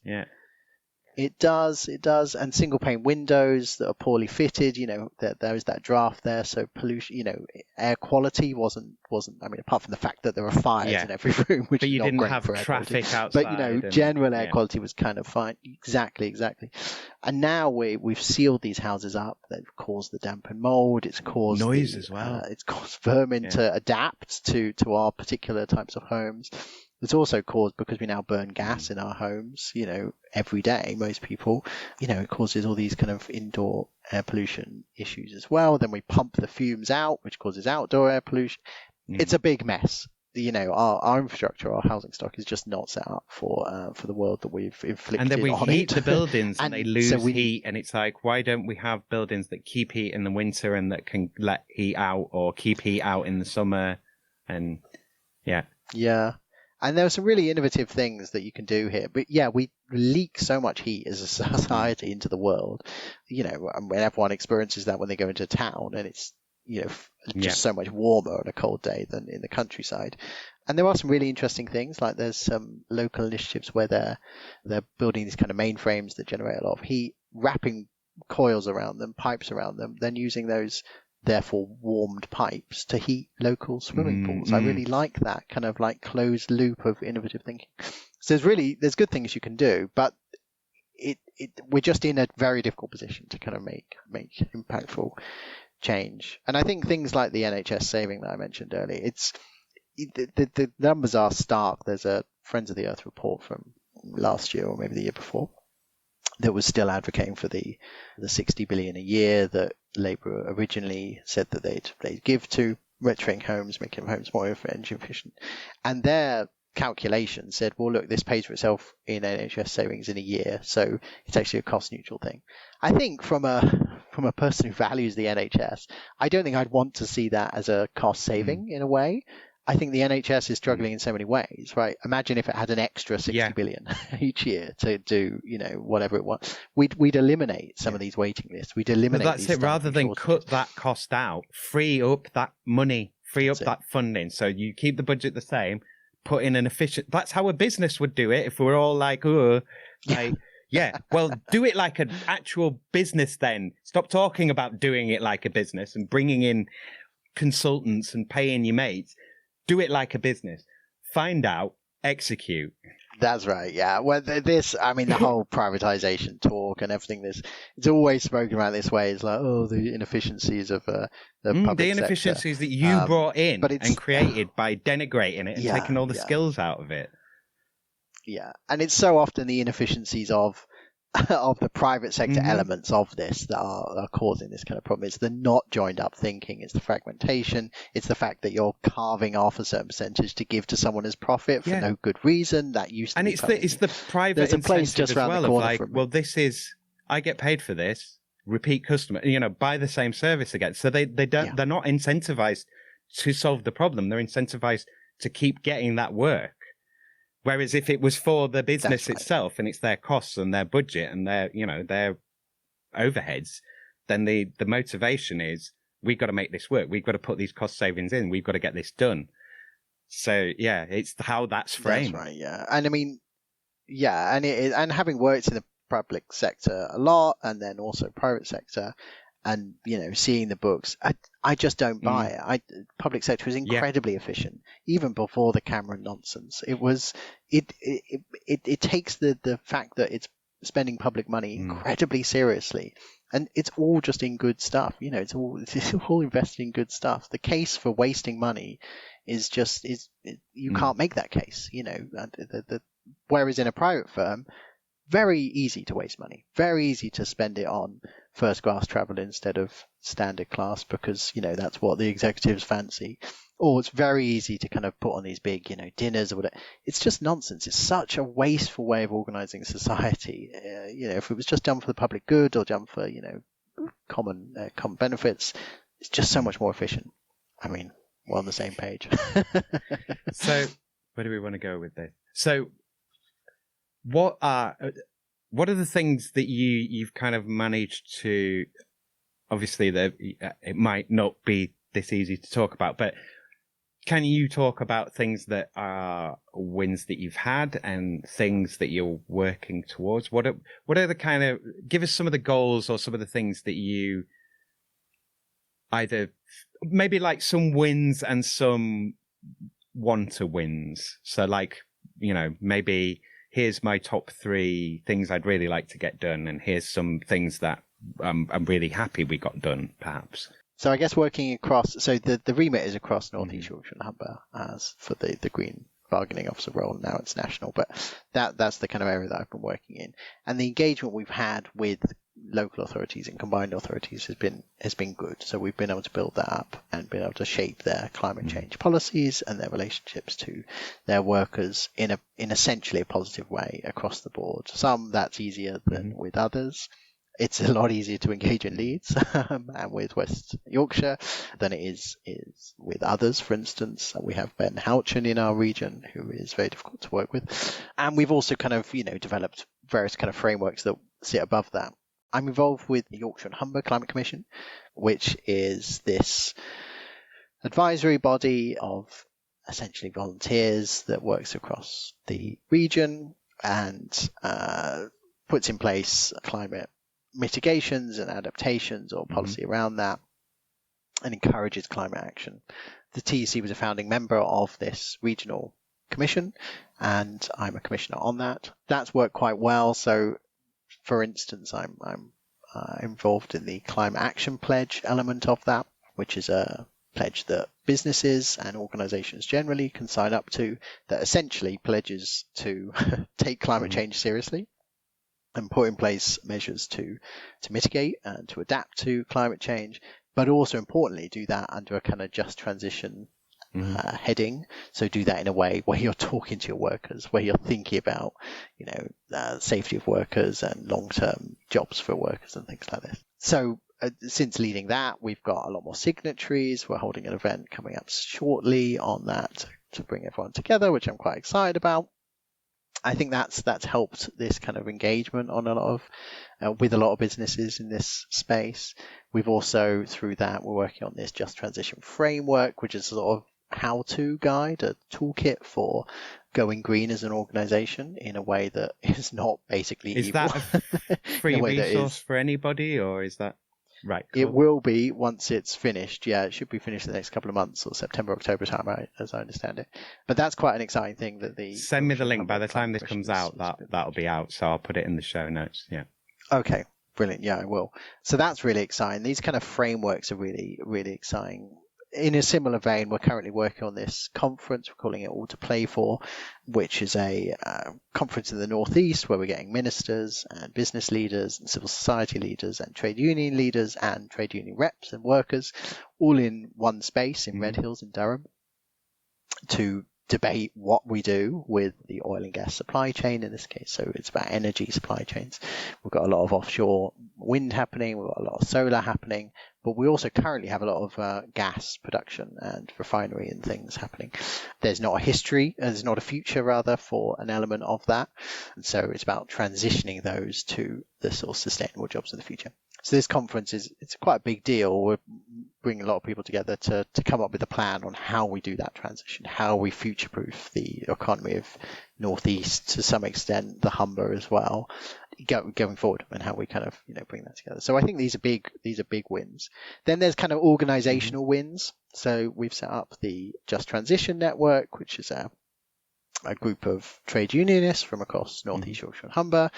It does, and single pane windows that are poorly fitted. There is that draft there, so pollution. Air quality wasn't. I mean, apart from the fact that there were fires in every room, which but you is not didn't great have for air traffic quality. outside. But general air quality was kind of fine. Exactly. And now we've sealed these houses up. They've caused the damp and mold. It's caused noise as well. It's caused vermin to adapt to our particular types of homes. It's also caused, because we now burn gas in our homes, every day, most people, it causes all these kind of indoor air pollution issues as well. Then we pump the fumes out, which causes outdoor air pollution. It's a big mess. Our infrastructure, our housing stock is just not set up for the world that we've inflicted on it. And then we heat the buildings and they lose heat. And it's like, why don't we have buildings that keep heat in the winter and that can let heat out, or keep heat out in the summer? And yeah. And there are some really innovative things that you can do here. But we leak so much heat as a society into the world. And everyone experiences that when they go into town, and it's, just so much warmer on a cold day than in the countryside. And there are some really interesting things, like there's some local initiatives where they're building these kind of mainframes that generate a lot of heat, wrapping coils around them, pipes around them, then using those therefore warmed pipes to heat local swimming pools. I really like that kind of like closed loop of innovative thinking. So there's good things you can do, but we're just in a very difficult position to kind of make impactful change. And I think things like the NHS saving that I mentioned earlier, the numbers are stark. There's a Friends of the Earth report from last year, or maybe the year before, that was still advocating for the 60 billion a year that Labour originally said that they'd give to retrofitting homes, making homes more energy efficient. And their calculation said, well, look, this pays for itself in NHS savings in a year, so it's actually a cost neutral thing. I think from a person who values the NHS, I don't think I'd want to see that as a cost saving in a way. I think the NHS is struggling in so many ways, right? Imagine if it had an extra 60 billion each year to do, whatever it wants. We'd eliminate some of these waiting lists. We'd eliminate that's it. Rather than cut that cost out, free up that money, free up that funding. So you keep the budget the same, put in an efficient. That's how a business would do it. If we're all like, well, do it like an actual business then. Stop talking about doing it like a business and bringing in consultants and paying your mates. Do it like a business. Find out, execute. That's right, yeah. Well, the whole privatization talk and everything, it's always spoken about this way. It's like, the inefficiencies of the public the inefficiencies sector that you brought in and created by denigrating it and taking all the skills out of it. Yeah, and it's so often the inefficiencies of the private sector elements of this that are causing this kind of problem. It's the not joined up thinking, it's the fragmentation, it's the fact that you're carving off a certain percentage to give to someone as profit for no good reason. That used to and be it's the private There's a place just as around well the corner of like, well, this is, I get paid for this, repeat customer, buy the same service again. So they're not incentivized to solve the problem. They're incentivized to keep getting that work. Whereas if it was for the business itself and it's their costs and their budget and their overheads, then the motivation is, we've got to make this work. We've got to put these cost savings in. We've got to get this done. So it's how that's framed. That's right. Yeah. And I mean, and having worked in the public sector a lot and then also private sector, and seeing the books, I just don't buy it. Public sector was incredibly efficient, even before the Cameron nonsense. It was it takes the fact that it's spending public money incredibly seriously, and it's all just in good stuff. It's all invested in good stuff. The case for wasting money is you can't make that case. Whereas in a private firm, very easy to waste money, very easy to spend it on first class travel instead of standard class because, that's what the executives fancy. Or it's very easy to kind of put on these big, dinners or whatever. It's just nonsense. It's such a wasteful way of organizing society. If it was just done for the public good or done for, common benefits, it's just so much more efficient. I mean, we're on the same page. So where do we want to go with this? So what are the things that you've kind of managed to, obviously it might not be this easy to talk about, but can you talk about things that are wins that you've had and things that you're working towards? What are the kind of, give us some of the goals or some of the things that you either, maybe like some wins and some want to wins. So like, maybe here's my top 3 things I'd really like to get done, and here's some things that I'm really happy we got done, perhaps. So I guess working across, so the remit is across North East Yorkshire and Humber as for the Green Bargaining Officer role. Now it's national, but that's the kind of area that I've been working in. And the engagement we've had with local authorities and combined authorities has been good. So we've been able to build that up and been able to shape their climate change policies and their relationships to their workers in essentially a positive way across the board. Some that's easier than with others. It's a lot easier to engage in Leeds and with West Yorkshire than it is with others. For instance, we have Ben Houchin in our region, who is very difficult to work with. And we've also kind of, developed various kind of frameworks that sit above that. I'm involved with the Yorkshire and Humber Climate Commission, which is this advisory body of essentially volunteers that works across the region and puts in place climate mitigations and adaptations or policy around that and encourages climate action. The TEC was a founding member of this regional commission, and I'm a commissioner on that. That's worked quite well. So, for instance, I'm involved in the climate action pledge element of that, which is a pledge that businesses and organisations generally can sign up to, that essentially pledges to take climate change seriously and put in place measures to mitigate and to adapt to climate change, but also importantly do that under a kind of just transition heading. So do that in a way where you're talking to your workers, where you're thinking about, safety of workers and long-term jobs for workers and things like this. So since leading that, we've got a lot more signatories. We're holding an event coming up shortly on that to bring everyone together, which I'm quite excited about. I think that's helped this kind of engagement on with a lot of businesses in this space. We've also, through that, we're working on this Just Transition framework, which is a sort of how-to guide, a toolkit for going green as an organisation in a way that is not basically evil. Is that a free resource for anybody, or is that right? Cool. It will be once it's finished. Yeah, it should be finished in the next couple of months, or September, October time, right, as I understand it. But that's quite an exciting thing that the... Send me the link. By the time this comes out, that'll be out, so I'll put it in the show notes. Yeah. Okay, brilliant. Yeah, I will. So that's really exciting. These kind of frameworks are really, really exciting. In a similar vein, we're currently working on this conference. We're calling it All to Play For, which is a conference in the Northeast where we're getting ministers and business leaders and civil society leaders and trade union leaders and trade union reps and workers all in one space in Red Hills in Durham to debate what we do with the oil and gas supply chain in this case. So it's about energy supply chains. We've got a lot of offshore wind happening. We've got a lot of solar happening, but we also currently have a lot of gas production and refinery and things happening. There's not a future rather for an element of that. And so it's about transitioning those to the sort of sustainable jobs of the future. So this conference it's quite a big deal. We're bringing a lot of people together to come up with a plan on how we do that transition, how we future-proof the economy of Northeast, to some extent the Humber as well, going forward, and how we kind of bring that together. So I think these are big wins. Then there's kind of organizational wins. So we've set up the Just Transition Network, which is a group of trade unionists from across North East Yorkshire and Humber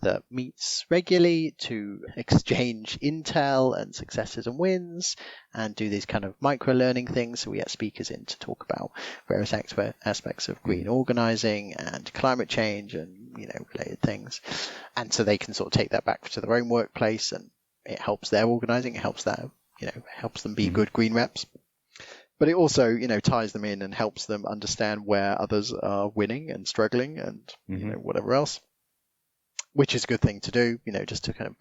that meets regularly to exchange intel and successes and wins and do these kind of micro-learning things. So we get speakers in to talk about various aspects of green organising and climate change and related things. And so they can sort of take that back to their own workplace, and it helps their organising, it helps that, helps them be good green reps. But it also, ties them in and helps them understand where others are winning and struggling and, whatever else, which is a good thing to do, just to kind of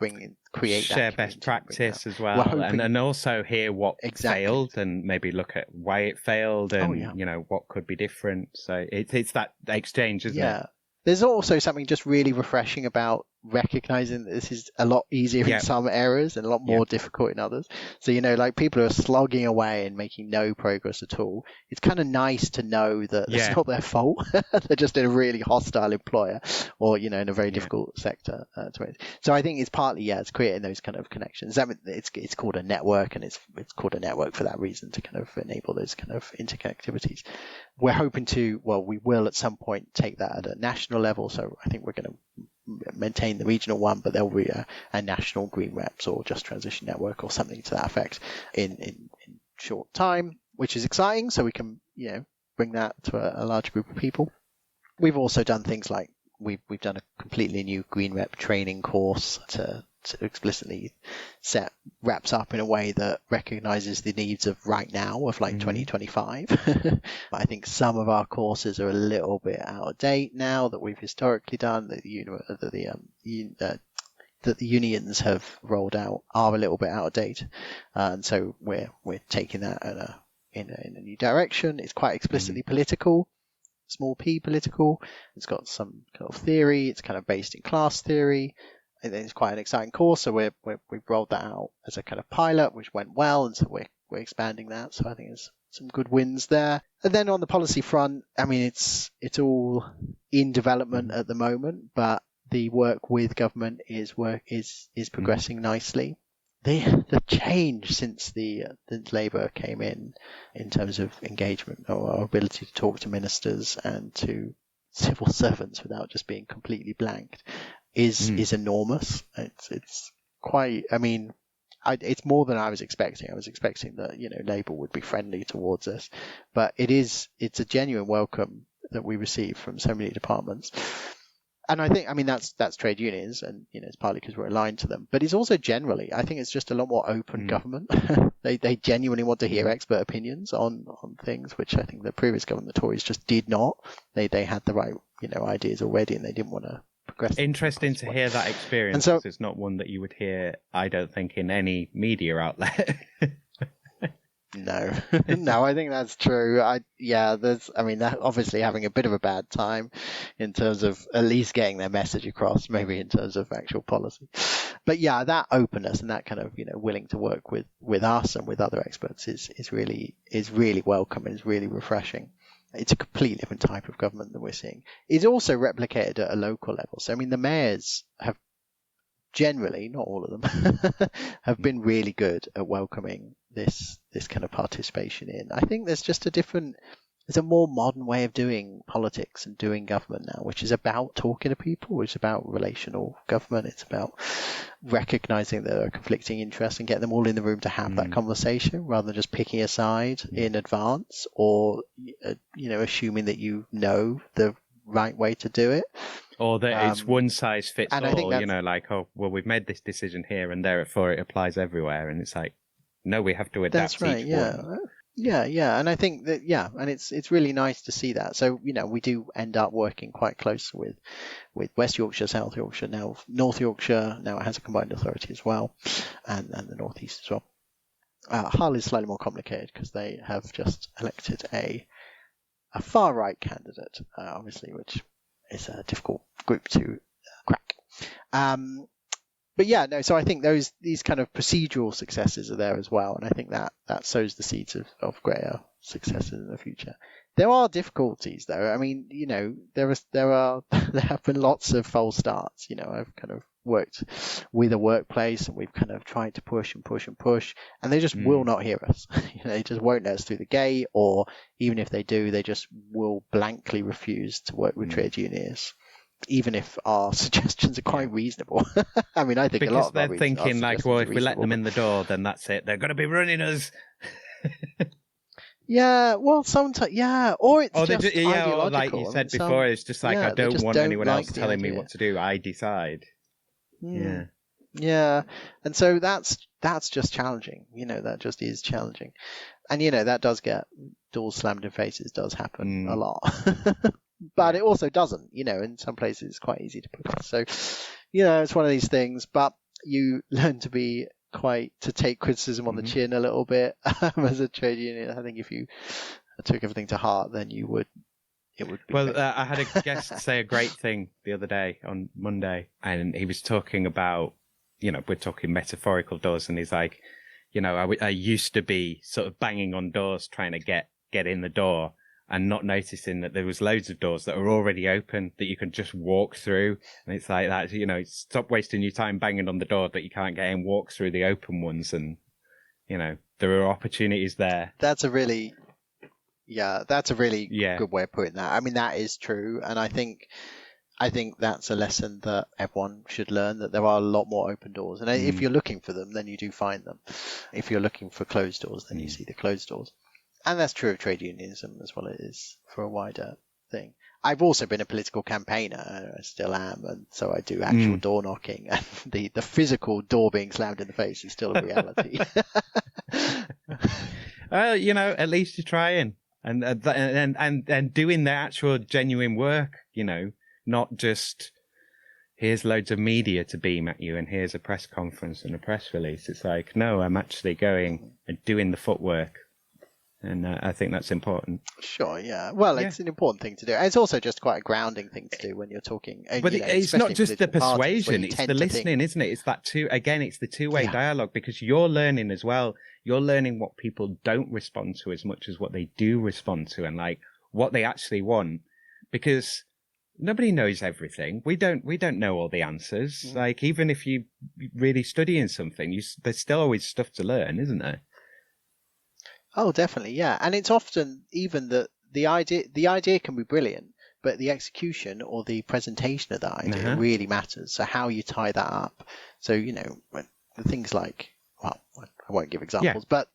create share that best practice as well. And also hear what failed and maybe look at why it failed and, what could be different. So it's that exchange, isn't it? There's also something just really refreshing about recognizing that this is a lot easier in some areas and a lot more difficult in others. So, like people who are slogging away and making no progress at all, it's kind of nice to know that it's not their fault. They're just in a really hostile employer or, in a very difficult sector. So I think it's partly, it's creating those kind of connections. I mean, it's called a network, and it's called a network for that reason, to kind of enable those kind of interconnectivities. We're hoping we will at some point take that at a national level. So I think we're going to maintain the regional one, but there will be a national Green Reps or Just Transition Network or something to that effect in short time, which is exciting. So we can, bring that to a large group of people. We've also done things like we've done a completely new Green Rep training course to explicitly set reps up in a way that recognizes the needs of right now, of 2025. I think some of our courses are a little bit out of date now that we've historically done, that the unions have rolled out are a little bit out of date. And so we're taking that in a new direction. It's quite explicitly political. Small p political. It's got some kind of theory. It's kind of based in class theory. I think it's quite an exciting course. So we've rolled that out as a kind of pilot, which went well, and so we're expanding that. So I think there's some good wins there. And then on the policy front, I mean, it's all in development at the moment, but the work with government is progressing nicely. The change since Labour came in terms of engagement, or our ability to talk to ministers and to civil servants without just being completely blanked, is enormous. It's quite. I mean, it's more than I was expecting. I was expecting that Labour would be friendly towards us, but it's a genuine welcome that we receive from so many departments. And I think, that's trade unions, and it's partly because we're aligned to them, but it's also generally, I think it's just a lot more open government. They genuinely want to hear expert opinions on things, which I think the previous government, the Tories, just did not. They had the right ideas already, and they didn't want to progress. Interesting to hear that experience. And so, it's not one that you would hear, I don't think, in any media outlet. No, I think that's true. They're obviously having a bit of a bad time in terms of at least getting their message across, maybe in terms of actual policy. But that openness and that kind of, willing to work with us and with other experts is really welcome and is really refreshing. It's a completely different type of government that we're seeing. It's also replicated at a local level. So, the mayors have generally, not all of them, have been really good at welcoming this kind of participation in. I think there's just there's a more modern way of doing politics and doing government now, which is about talking to people, which is about relational government. It's about recognizing there are conflicting interests and getting them all in the room to have that conversation, rather than just picking a side in advance or, assuming that the right way to do it. Or that it's one size fits all, we've made this decision here and therefore it applies everywhere. And it's like, no, we have to adapt. That's right, one. Yeah. And I think that, and it's really nice to see that. So, we do end up working quite close with West Yorkshire, South Yorkshire, now North Yorkshire. Now it has a combined authority as well, and the North East as well. Hull is slightly more complicated because they have just elected a far right candidate, obviously, which is a difficult group to crack. So I think these kind of procedural successes are there as well, and I think that sows the seeds of greater successes in the future. There are difficulties, though. I mean, there have been lots of false starts. I've kind of worked with a workplace, and we've kind of tried to push and push and push, and they just will not hear us. They just won't let us through the gate, or even if they do, they just will blankly refuse to work with trade unions, even if our suggestions are quite reasonable. I mean, I think because a lot of they're thinking like, well, if we let them in the door, then that's it. They're going to be running us. Yeah, well, sometimes, or it's just ideological. Or like you said before, it's just like, I don't want anyone else telling me what to do. I decide. Yeah, and so that's just challenging. That just is challenging, and that does get doors slammed in faces. Does happen a lot. But it also doesn't, in some places it's quite easy to put. So, it's one of these things, but you learn to take criticism on the chin a little bit as a trade union. I think if you took everything to heart, then you would it would be. Well, I had a guest say a great thing the other day on Monday, and he was talking about, we're talking metaphorical doors, and he's like, I used to be sort of banging on doors trying to get in the door and not noticing that there was loads of doors that are already open that you can just walk through. And it's like that, stop wasting your time banging on the door that you can't get in, walk through the open ones. And, there are opportunities there. That's a really good way of putting that. I mean, that is true. And I think that's a lesson that everyone should learn, that there are a lot more open doors. And if you're looking for them, then you do find them. If you're looking for closed doors, then you see the closed doors. And that's true of trade unionism as well as it is for a wider thing. I've also been a political campaigner, I still am, and so I do actual door knocking, and the physical door being slammed in the face is still a reality. Well, at least you're trying and doing the actual genuine work, not just here's loads of media to beam at you and here's a press conference and a press release. It's like, no, I'm actually going and doing the footwork. And I think that's important. Sure, yeah. Well, it's an important thing to do. And it's also just quite a grounding thing to do when you're talking. But it's not just the persuasion, it's the listening, isn't it? It's that it's the two-way dialogue, because you're learning as well. You're learning what people don't respond to as much as what they do respond to, and like what they actually want. Because nobody knows everything. We don't know all the answers. Like, even if you really studying something, there's still always stuff to learn, isn't there? Oh, definitely, yeah. And it's often even that the idea can be brilliant, but the execution or the presentation of that idea really matters. So how you tie that up. So, things like, well, I won't give examples, but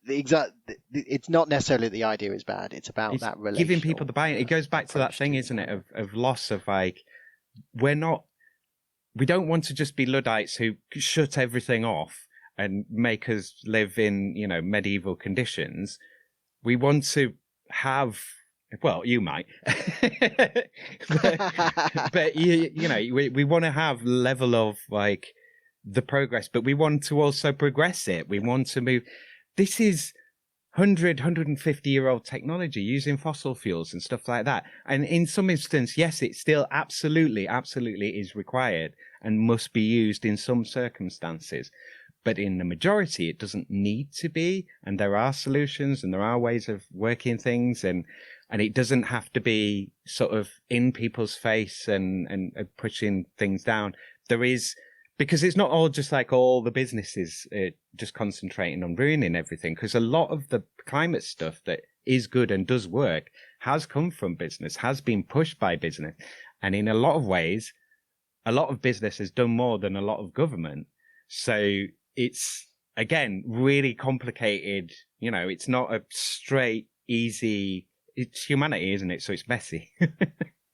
it's not necessarily the idea is bad. It's about that relationship. Giving people the buy-in. It goes back to that thing, isn't it, of loss of like, we don't want to just be Luddites who shut everything off and make us live in, medieval conditions. We want to have, well, you might, but we want to have level of like the progress, but we want to also progress it. We want to move. This is 150-year-old technology using fossil fuels and stuff like that. And in some instance, yes, it still absolutely is required and must be used in some circumstances. But in the majority, it doesn't need to be. And there are solutions and there are ways of working things. And it doesn't have to be sort of in people's face and pushing things down. There is, because it's not all just like all the businesses just concentrating on ruining everything. Because a lot of the climate stuff that is good and does work has come from business, has been pushed by business. And in a lot of ways, a lot of business has done more than a lot of government. So it's, again, really complicated. It's not a straight, easy, it's humanity, isn't it? So it's messy.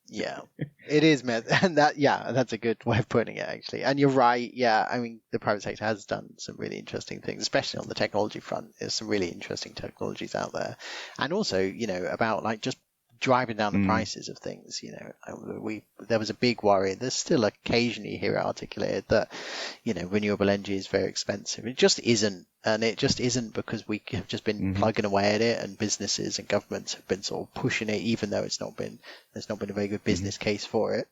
Yeah, it is messy. And that's a good way of putting it, actually. And you're right. Yeah. I mean, the private sector has done some really interesting things, especially on the technology front. There's some really interesting technologies out there. And also, about like just driving down the prices of things. There was a big worry. There's still occasionally you hear it articulated that, renewable energy is very expensive. It just isn't. And it just isn't, because we have just been plugging away at it, and businesses and governments have been sort of pushing it, even though there's not been a very good business case for it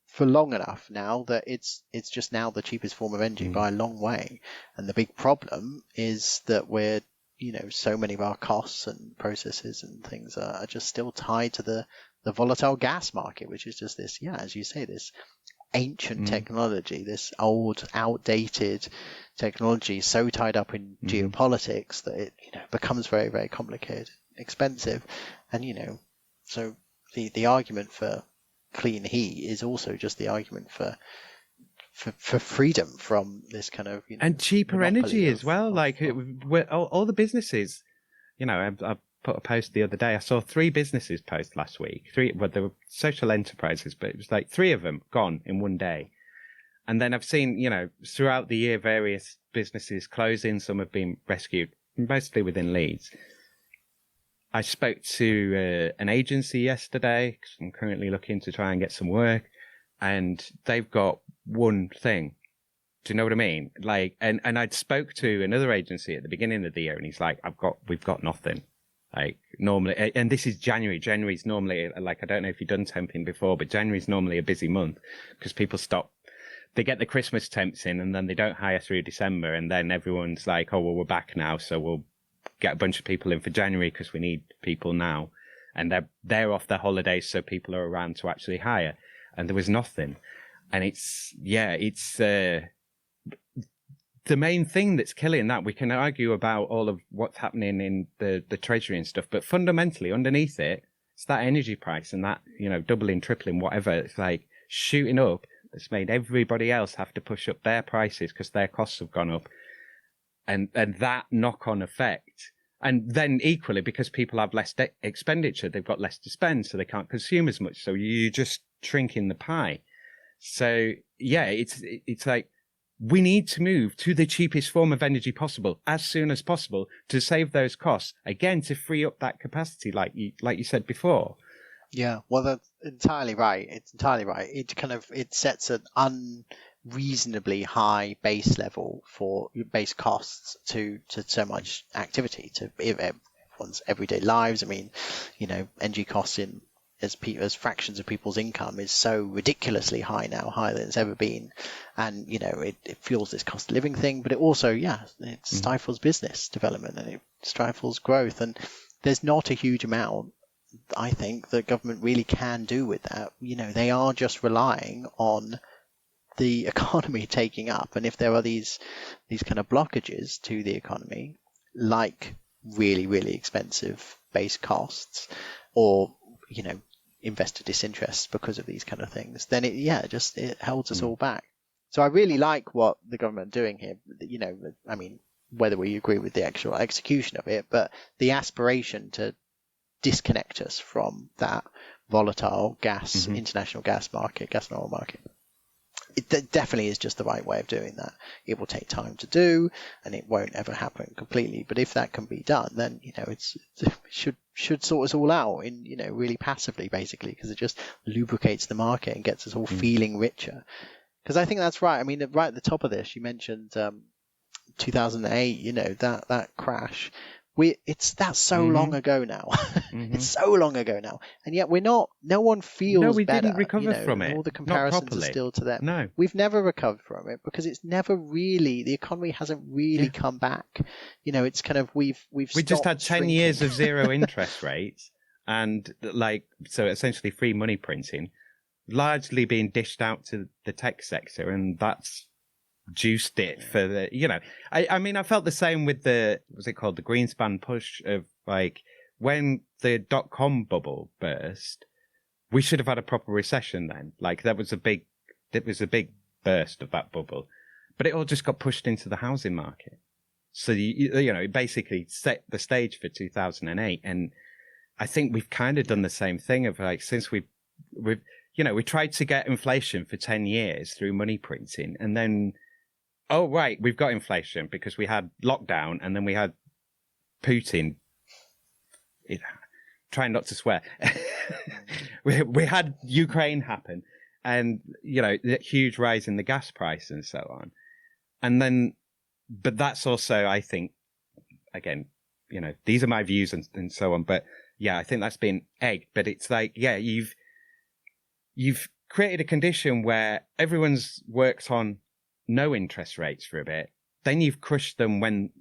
for long enough now that it's just now the cheapest form of energy by a long way. And the big problem is that we're, so many of our costs and processes and things are just still tied to the volatile gas market, which is just this, as you say, this ancient technology, this old, outdated technology, so tied up in geopolitics that it becomes very, very complicated, expensive. And so the argument for clean heat is also just the argument for freedom from this kind of and cheaper energy as well. Like all the businesses, I put a post the other day. I saw 3 businesses post last week. 3, well, they were social enterprises, but it was like 3 of them gone in one day. And then I've seen, throughout the year, various businesses closing. Some have been rescued, mostly within Leeds. I spoke to an agency yesterday, because I'm currently looking to try and get some work, and they've got one thing. Do you know what I mean? Like, and I'd spoke to another agency at the beginning of the year, and he's like, we've got nothing. Like normally, and this is January. January's normally, like, I don't know if you've done temping before, but January's normally a busy month because people stop. They get the Christmas temps in and then they don't hire through December. And then everyone's like, oh, well, we're back now. So we'll get a bunch of people in for January because we need people now. And they're off their holidays. So people are around to actually hire. And there was nothing. And it's the main thing that's killing that. We can argue about all of what's happening in the treasury and stuff, but fundamentally underneath it, it's that energy price and that, doubling, tripling, whatever. It's like shooting up. That's made everybody else have to push up their prices because their costs have gone up. And that knock-on effect. And then equally, because people have less expenditure, they've got less to spend, so they can't consume as much. So you're just shrinking the pie. So yeah, it's like, we need to move to the cheapest form of energy possible as soon as possible to save those costs, again, to free up that capacity, like you said before. Yeah, well, that's entirely right. It's entirely right. It sets an unreasonably high base level for base costs to so much activity, to everyone's everyday lives. I mean, energy costs as fractions of people's income is so ridiculously high now, higher than it's ever been. And, it fuels this cost of living thing, but it also, it stifles business development and it stifles growth. And there's not a huge amount, I think, that government really can do with that. They are just relying on the economy taking up. And if there are these kind of blockages to the economy, like really, really expensive base costs or, investor disinterest because of these kind of things, then it holds us all back. So I really like what the government are doing here. I mean, whether we agree with the actual execution of it, but the aspiration to disconnect us from that volatile gas, international gas market, gas and oil market. It definitely is just the right way of doing that. It will take time to do, and it won't ever happen completely. But if that can be done, then it should sort us all out in really passively, basically, because it just lubricates the market and gets us all feeling richer. Because I think that's right. I mean, right at the top of this, you mentioned 2008. That crash. That's so long ago now. It's so long ago now, and yet no one feels no, we better. Didn't recover from it. All the comparisons are still to them. No, we've never recovered from it because it's never really, the economy hasn't really come back. It's kind of we just had 10 years of zero interest rates, and so essentially free money printing, largely being dished out to the tech sector, and that's juiced it for the, I mean, I felt the same with what's it called? The Greenspan push of when the .com bubble burst, we should have had a proper recession then. It was a big burst of that bubble, but it all just got pushed into the housing market. So, it basically set the stage for 2008. And I think we've kind of done the same thing of since we tried to get inflation for 10 years through money printing, and then, oh, right, we've got inflation because we had lockdown and then we had Putin. Trying not to swear. we had Ukraine happen and, the huge rise in the gas price and so on. And then, but that's also, I think, again, these are my views and so on. But yeah, I think that's been egged. But it's you've created a condition where everyone's worked on no interest rates for a bit. Then you've crushed them when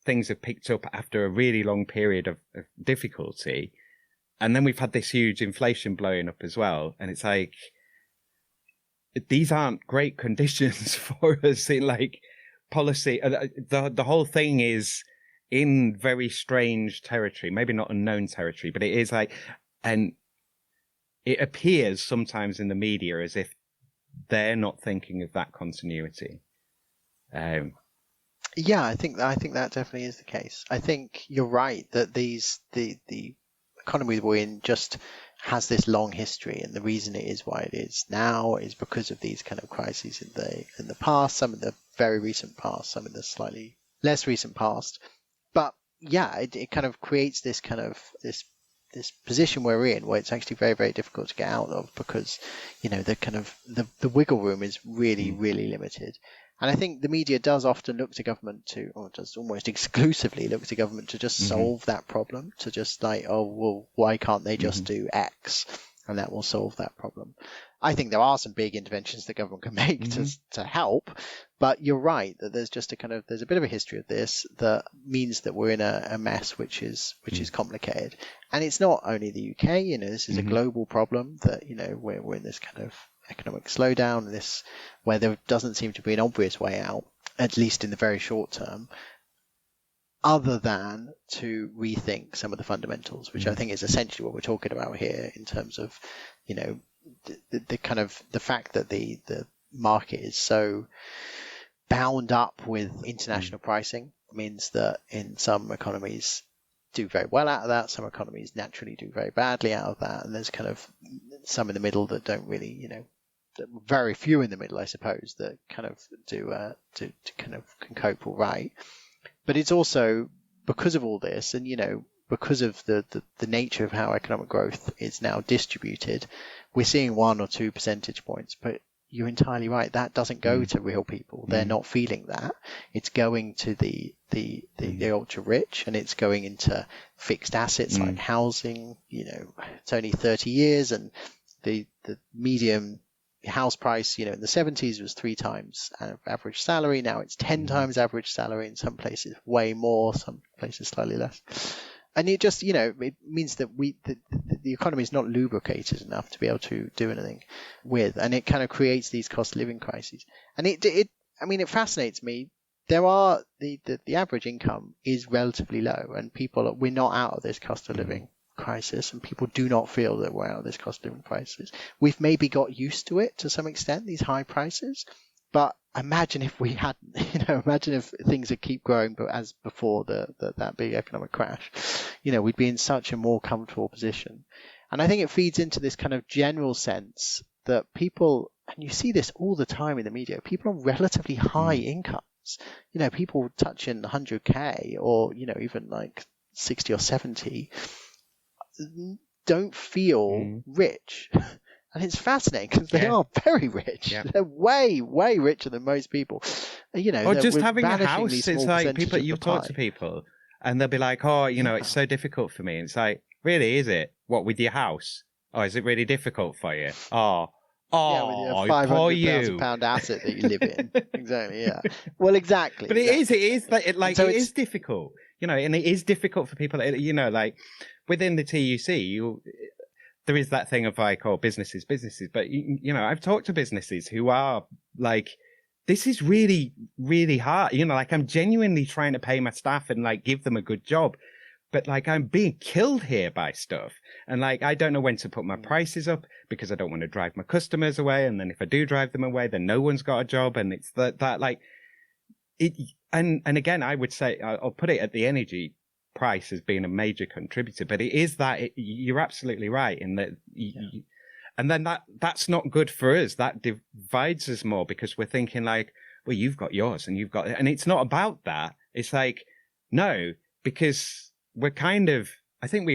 things have picked up after a really long period of difficulty. And then we've had this huge inflation blowing up as well. And it's these aren't great conditions for us in policy. The whole thing is in very strange territory, maybe not unknown territory, but it is and it appears sometimes in the media as if they're not thinking of that continuity. Yeah, I think that definitely is the case. I think you're right that the economy we're in just has this long history, and the reason it is why it is now is because of these kind of crises in the past, some in the very recent past, some in the slightly less recent past. But yeah, it kind of creates this kind of this position we're in where it's actually very, very difficult to get out of because, the kind of the wiggle room is really, really limited. And I think the media does often look to government or does almost exclusively look to government to just solve that problem, to just like, oh, well, why can't they just do X? And that will solve that problem. I think there are some big interventions the government can make to help, but you're right that there's just there's a bit of a history of this that means that we're in a mess which is complicated. And it's not only the UK, this is a global problem that, we're in this kind of economic slowdown, where there doesn't seem to be an obvious way out, at least in the very short term, other than to rethink some of the fundamentals, which I think is essentially what we're talking about here in terms of, the fact that the market is so bound up with international pricing means that in some economies do very well out of that, some economies naturally do very badly out of that, and there's some in the middle that don't really, very few in the middle, I suppose, that can cope all right. But it's also because of all this, and because of the nature of how economic growth is now distributed, we're seeing 1 or 2 percentage points. But you're entirely right; that doesn't go to real people. They're not feeling that. It's going to the ultra rich, and it's going into fixed assets like housing. It's only 30 years, and the median house price, in the 70s was 3 times average salary. Now it's 10 times average salary. In some places, way more. Some places slightly less. And it just, it means that the economy is not lubricated enough to be able to do anything with, and it kind of creates these cost of living crises. And it fascinates me. There are the average income is relatively low, and we're not out of this cost of living crisis, and people do not feel that we're out of this cost of living crisis. We've maybe got used to it to some extent, these high prices, but imagine if we hadn't, imagine if things would keep growing, but as before that big economic crash, we'd be in such a more comfortable position. And I think it feeds into this kind of general sense that people, and you see this all the time in the media, people on relatively high incomes, people touching 100K or, even like 60 or 70, don't feel rich. And it's fascinating because they are very rich. Yeah. They're way, way richer than most people. Or just having a house. It's like people, you talk to people and they'll be like, oh, it's so difficult for me. And it's like, really, is it? What, with your house? Oh, is it really difficult for you? Oh, with your £500,000 asset that you live in. Exactly, yeah. Well, exactly. But it is difficult, and it is difficult for people, like within the TUC, there is that thing of like, oh, businesses, but I've talked to businesses who are like, this is really, really hard. Like I'm genuinely trying to pay my staff and like give them a good job, but like I'm being killed here by stuff. And like, I don't know when to put my prices up because I don't want to drive my customers away. And then if I do drive them away, then no one's got a job. And it's that like it. And again, I would say, I'll put it at the energy price as being a major contributor, but it is that you're absolutely right in that. And then that's not good for us. That divides us more because we're thinking like, well, you've got yours and you've got it. And it's not about that. It's like, no, because we're I think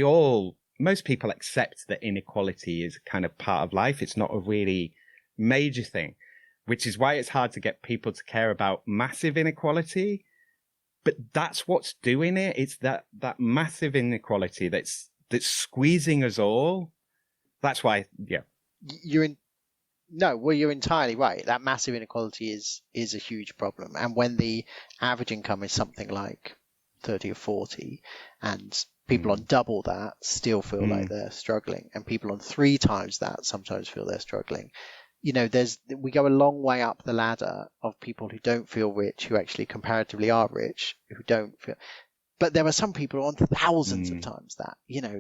most people accept that inequality is kind of part of life. It's not a really major thing, which is why it's hard to get people to care about massive inequality. But that's what's doing it. It's that massive inequality that's squeezing us all. That's why, yeah. You're entirely right. That massive inequality is a huge problem. And when the average income is something like 30 or 40, and people on double that still feel like they're struggling, and people on 3 times that sometimes feel they're struggling. We go a long way up the ladder of people who don't feel rich, who actually comparatively are rich, who don't feel. But there are some people on thousands of times that,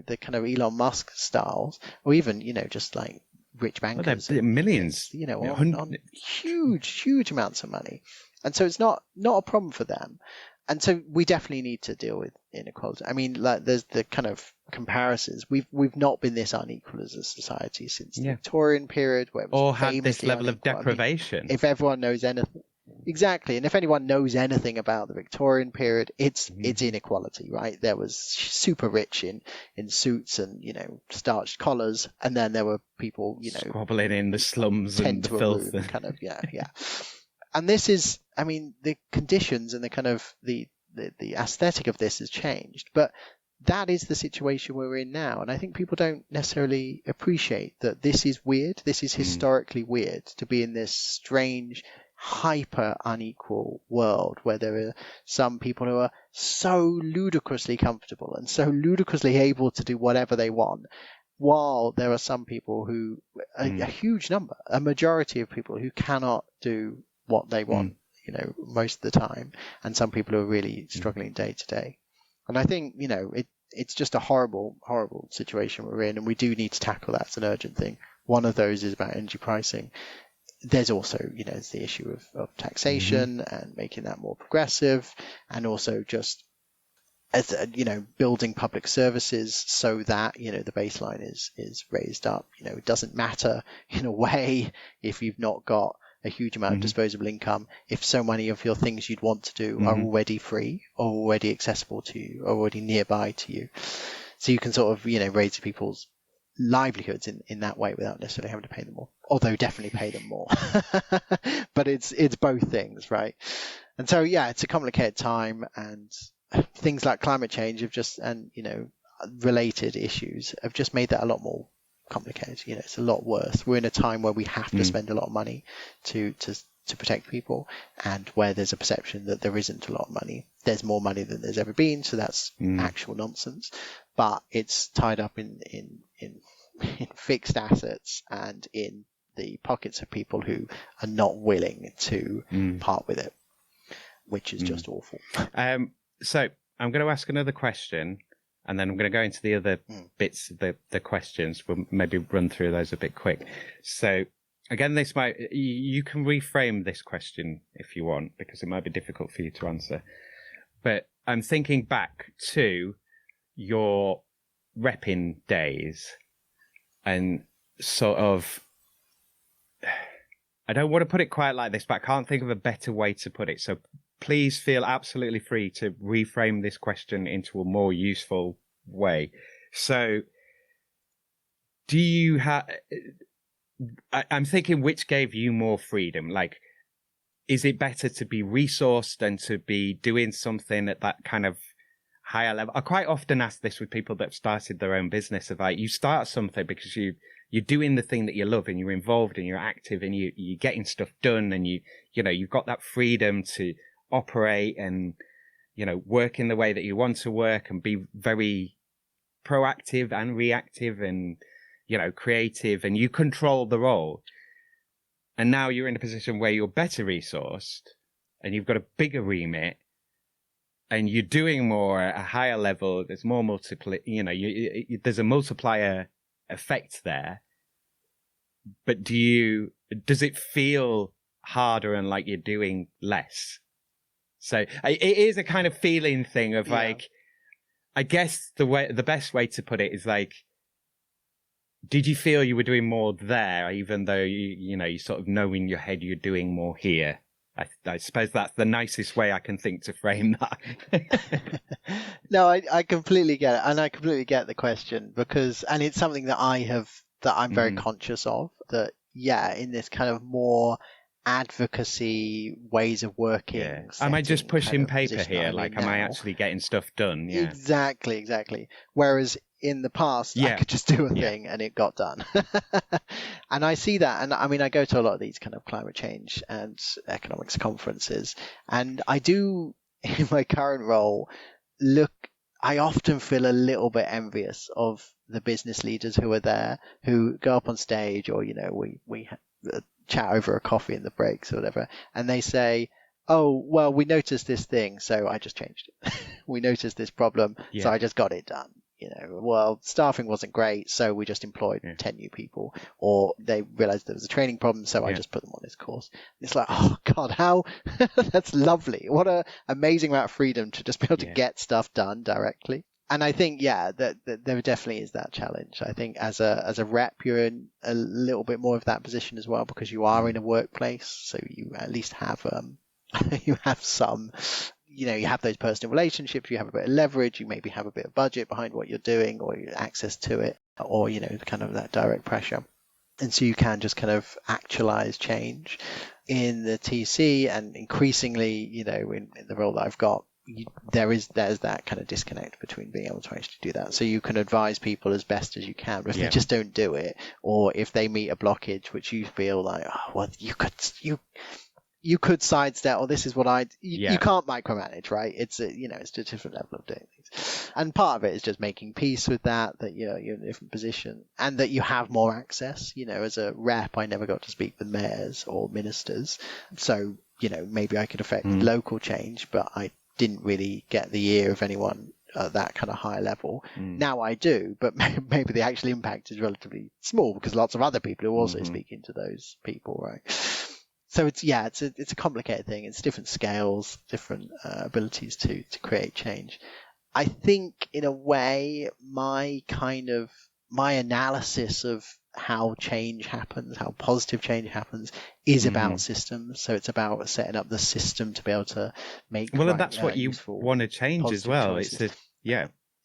the kind of Elon Musk styles, or even, just like rich bankers. Well, millions. On huge amounts of money. And so it's not a problem for them. And so we definitely need to deal with inequality. I mean, like there's the kind of comparisons. We've not been this unequal as a society since the Victorian period, where it was or had this level of deprivation. I mean, if everyone knows anything, exactly, and if anyone knows anything about the Victorian period, it's inequality, right? There was super rich in suits and starched collars, and then there were people squabbling in the slums and the filth, kind of yeah. And this is, I mean, the conditions and the kind of the aesthetic of this has changed, but that is the situation we're in now. And I think people don't necessarily appreciate that this is weird. This is historically weird to be in this strange, hyper unequal world where there are some people who are so ludicrously comfortable and so ludicrously able to do whatever they want, while there are some people who, a huge number, a majority of people who cannot do what they want, most of the time. And some people who are really struggling day to day. And I think, it's just a horrible, horrible situation we're in, and we do need to tackle that as an urgent thing. One of those is about energy pricing. There's also, it's the issue of taxation and making that more progressive, and also just, as building public services so that, the baseline is raised up. It doesn't matter in a way if you've not got a huge amount of disposable income, if so many of your things you'd want to do are already free or already accessible to you, or already nearby to you. So you can sort of, raise people's livelihoods in that way without necessarily having to pay them more, although definitely pay them more. But it's both things, right? And so, yeah, it's a complicated time, and things like climate change have just, and, related issues have just made that a lot more complicated. It's a lot worse. We're in a time where we have to spend a lot of money to protect people, and where there's a perception that there isn't a lot of money. There's more money than there's ever been, so that's actual nonsense. But it's tied up in fixed assets and in the pockets of people who are not willing to part with it, which is just awful. So I'm going to ask another question, and then I'm going to go into the other bits of the questions. We'll maybe run through those a bit quick. So again, you can reframe this question if you want, because it might be difficult for you to answer. But I'm thinking back to your repping days, and sort of, I don't want to put it quite like this, but I can't think of a better way to put it. So please feel absolutely free to reframe this question into a more useful way. So, do you have... I'm thinking, which gave you more freedom? Like, is it better to be resourced than to be doing something at that kind of higher level? I quite often ask this with people that have started their own business, of like, you start something because you're doing the thing that you love, and you're involved, and you're active, and you're getting stuff done, and you've got that freedom to operate and, work in the way that you want to work, and be very proactive and reactive and, creative, and you control the role. And now you're in a position where you're better resourced, and you've got a bigger remit, and you're doing more at a higher level. There's more there's a multiplier effect there. But does it feel harder and like you're doing less? So it is a kind of feeling thing of like, I guess the best way to put it is like, did you feel you were doing more there, even though you sort of know in your head you're doing more here? I suppose that's the nicest way I can think to frame that. No, I completely get it, and I completely get the question, and it's something that I'm very conscious of, that in this kind of more advocacy ways of working. Yeah. Am I just pushing paper here? Like, am I actually getting stuff done? Yeah. Exactly. Whereas in the past, I could just do a thing and it got done. And I see that. And I mean, I go to a lot of these kind of climate change and economics conferences, and I do, in my current role, I often feel a little bit envious of the business leaders who are there, who go up on stage, or, we chat over a coffee in the breaks or whatever, and they say, oh, well, we noticed this thing, so I just changed it. We noticed this problem, so I just got it done. Well, staffing wasn't great, so we just employed 10 new people, or they realized there was a training problem, so I just put them on this course. It's like, oh God, how that's lovely. What a amazing amount of freedom to just be able to get stuff done directly. And I think, that there definitely is that challenge. I think as a rep, you're in a little bit more of that position as well, because you are in a workplace, so you at least have you have some, you have those personal relationships, you have a bit of leverage, you maybe have a bit of budget behind what you're doing, or access to it, or, kind of that direct pressure. And so you can just kind of actualize change in the TC, and increasingly, in the role that I've got, there's that kind of disconnect between being able to actually do that. So you can advise people as best as you can, but if they just don't do it, or if they meet a blockage which you feel like, oh, well, you could sidestep, or this is what you can't micromanage, right? It's it's a different level of doing things. And part of it is just making peace with that you're in a different position, and that you have more access. As a rep, I never got to speak with mayors or ministers. So, maybe I could affect local change, but I didn't really get the ear of anyone at that kind of high level. Now I do, but maybe the actual impact is relatively small because lots of other people are also speaking to those people, right? So it's a complicated thing. It's different scales, different abilities to create change. I think in a way, my analysis of how change happens, how positive change happens, is about systems. So it's about setting up the system to be able to make. Well, and that's what you want to change as well. Choices.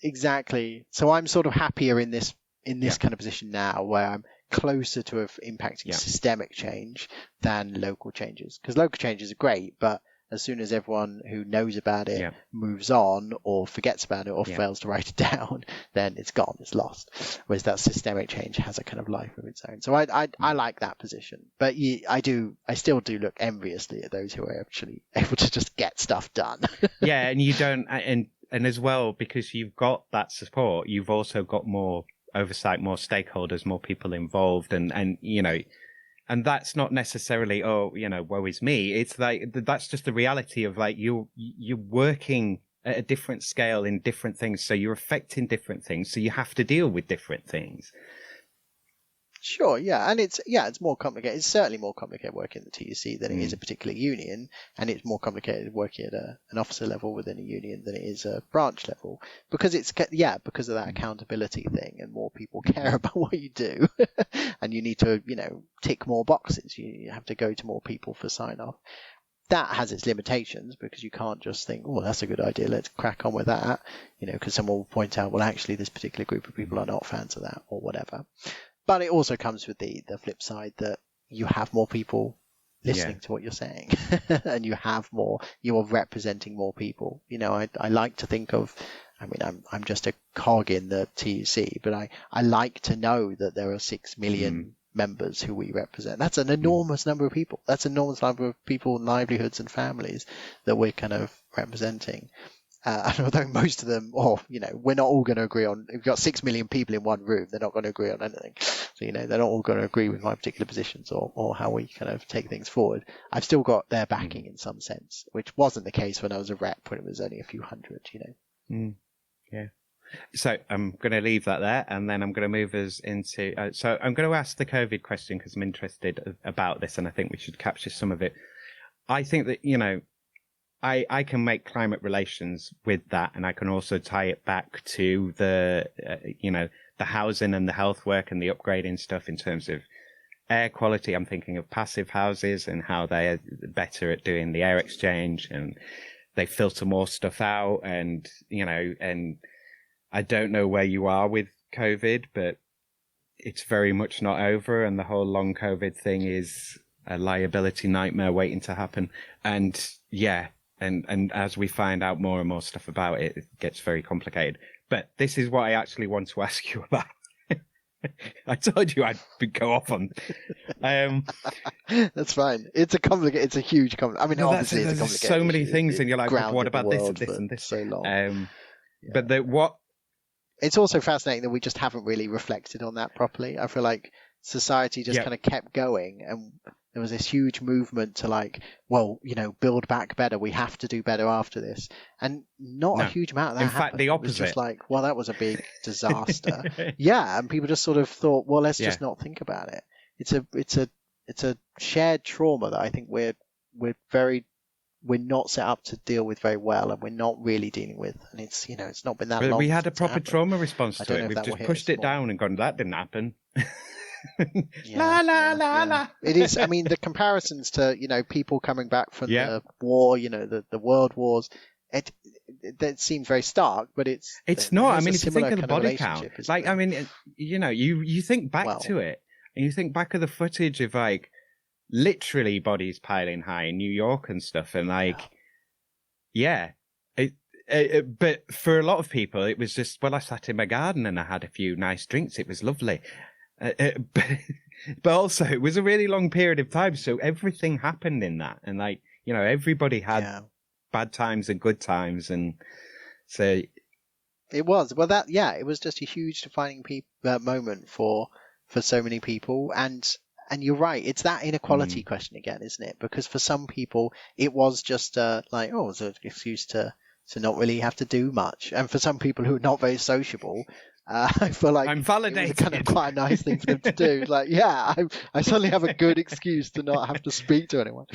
Exactly. So I'm sort of happier in this kind of position now, where I'm closer to impacting systemic change than local changes, because local changes are great, but as soon as everyone who knows about it moves on or forgets about it or fails to write it down, then it's gone, it's lost. Whereas that systemic change has a kind of life of its own. So I like that position, but I still do look enviously at those who are actually able to just get stuff done. And you don't, and as well, because you've got that support, you've also got more oversight, more stakeholders, more people involved, and and that's not necessarily woe is me. It's like that's just the reality of like you're working at a different scale in different things, so you're affecting different things, so you have to deal with different things. Sure, and it's more complicated. It's certainly more complicated working at the TUC than it is a particular union, and it's more complicated working at an officer level within a union than it is a branch level, because because of that accountability thing, and more people care about what you do, and you need to tick more boxes. You have to go to more people for sign off. That has its limitations, because you can't just think, oh, that's a good idea, let's crack on with that, because someone will point out, well, actually this particular group of people are not fans of that, or whatever. But it also comes with the flip side that you have more people listening to what you're saying, and you are representing more people. I like to think of, I'm just a cog in the TUC, but I like to know that there are 6 million members who we represent. That's an enormous number of people. That's an enormous number of people, livelihoods and families that we're kind of representing. And although most of them, we're not all going to agree on, if you've got 6 million people in one room, they're not going to agree on anything. So, they're not all going to agree with my particular positions or how we kind of take things forward. I've still got their backing in some sense, which wasn't the case when I was a rep, when it was only a few hundred, So I'm going to leave that there, and then I'm going to move us into, so I'm going to ask the COVID question because I'm interested about this, and I think we should capture some of it. I think that, I can make climate relations with that, and I can also tie it back to the, the housing and the health work and the upgrading stuff in terms of air quality. I'm thinking of passive houses and how they're better at doing the air exchange, and they filter more stuff out, and, and I don't know where you are with COVID, but it's very much not over, and the whole long COVID thing is a liability nightmare waiting to happen. And And as we find out more and more stuff about it, it gets very complicated. But this is what I actually want to ask you about. I told you I'd go off on. That's fine. It's a huge complicated. Obviously, it's a complicated. So many things, and you're like, what about this and this and this? So long. But what? It's also fascinating that we just haven't really reflected on that properly. I feel like society just kind of kept going, and there was this huge movement to build back better. We have to do better after this. And not a huge amount of that happened. In fact, the opposite. It was just that was a big disaster. And people just sort of thought, well, let's just not think about it. It's a shared trauma that I think we're not set up to deal with very well, and we're not really dealing with. And it's not been that long. We had a proper trauma response to it. We've just pushed it down and gone, that didn't happen. La. It is. The comparisons to people coming back from the war, the world wars. It seems very stark, but it's not. If you think of the body count, you think back to it. And you think back of the footage of like literally bodies piling high in New York and stuff, and like, but for a lot of people, it was just, well, I sat in my garden and I had a few nice drinks. It was lovely. But also, it was a really long period of time, so everything happened in that, and like, you know, everybody had bad times and good times, and so it was it was just a huge defining moment for so many people, and you're right, it's that inequality question again, isn't it? Because for some people, it was just like, oh, it's an excuse to not really have to do much, and for some people who are not very sociable. I feel like I'm validated. It was kind of quite a nice thing for them to do. Like, I suddenly have a good excuse to not have to speak to anyone.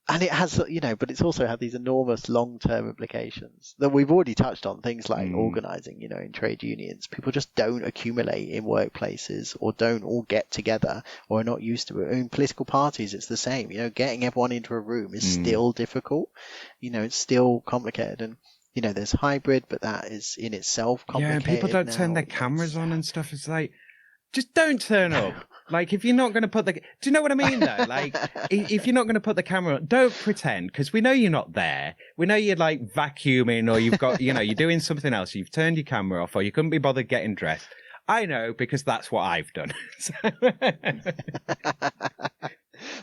And it has, you know, but it's also had these enormous long-term implications that we've already touched on. Things like organising, you know, in trade unions. People just don't accumulate in workplaces, or don't all get together, or are not used to it. In political parties, it's the same. You know, getting everyone into a room is still difficult. You know, it's still complicated. And, you know, there's hybrid, but that is in itself complicated. Yeah, and people don't turn their cameras on and stuff. It's like, just don't turn up. Like, if you're not going to put do you know what I mean, though? Like, if you're not going to put the camera on, don't pretend, because we know you're not there. We know you're, like, vacuuming, or you've got, you know, you're doing something else. You've turned your camera off, or you couldn't be bothered getting dressed. I know, because that's what I've done.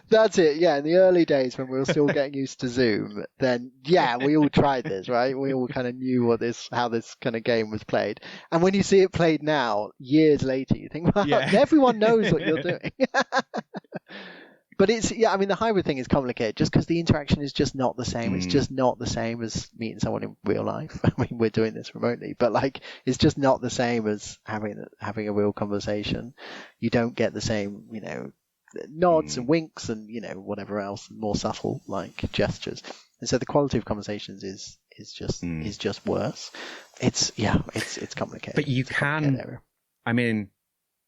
That's it. Yeah, in the early days when we were still getting used to Zoom, then we all tried this, right? We all kind of knew how this kind of game was played. And when you see it played now, years later, you think, well, everyone knows what you're doing. But it's, I mean, the hybrid thing is complicated just because the interaction is just not the same. It's just not the same as meeting someone in real life. I mean, we're doing this remotely, but like, it's just not the same as having a real conversation. You don't get the same, you know, nods and winks and, you know, whatever else, more subtle like gestures. And so the quality of conversations is just worse. It's complicated. But you can, I mean,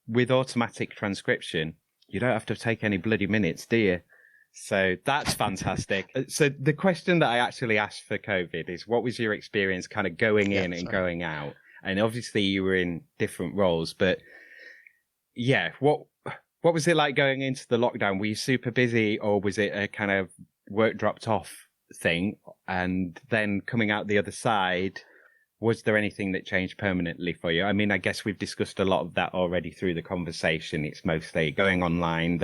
with automatic transcription, you don't have to take any bloody minutes, do you? So that's fantastic. So the question that I actually asked for COVID is, what was your experience kind of going in and going out? And obviously you were in different roles, but what was it like going into the lockdown? Were you super busy, or was it a kind of work dropped off thing? And then coming out the other side, was there anything that changed permanently for you? I mean, I guess we've discussed a lot of that already through the conversation. It's mostly going online,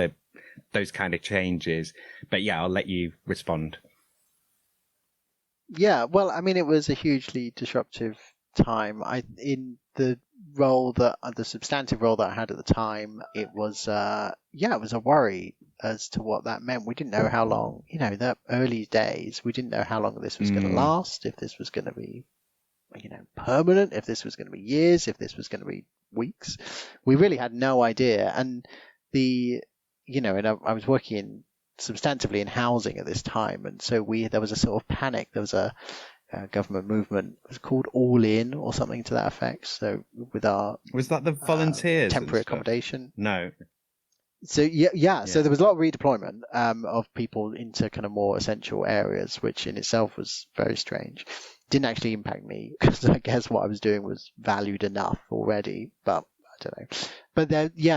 those kind of changes. But yeah, I'll let you respond. Yeah, well, I mean, it was a hugely disruptive time. In the substantive role that I had at the time, it was it was a worry as to what that meant. We didn't know how long, you know, the early days, we didn't know how long this was going to last, if this was going to be, you know, permanent, if this was going to be years, if this was going to be weeks. We really had no idea. And I was working substantively in housing at this time, and so there was a sort of panic. There was a government movement. It was called All In or something to that effect. So was that the volunteers temporary accommodation? No. So so there was a lot of redeployment of people into kind of more essential areas, which in itself was very strange. Didn't actually impact me because I guess what I was doing was valued enough already, but I don't know. But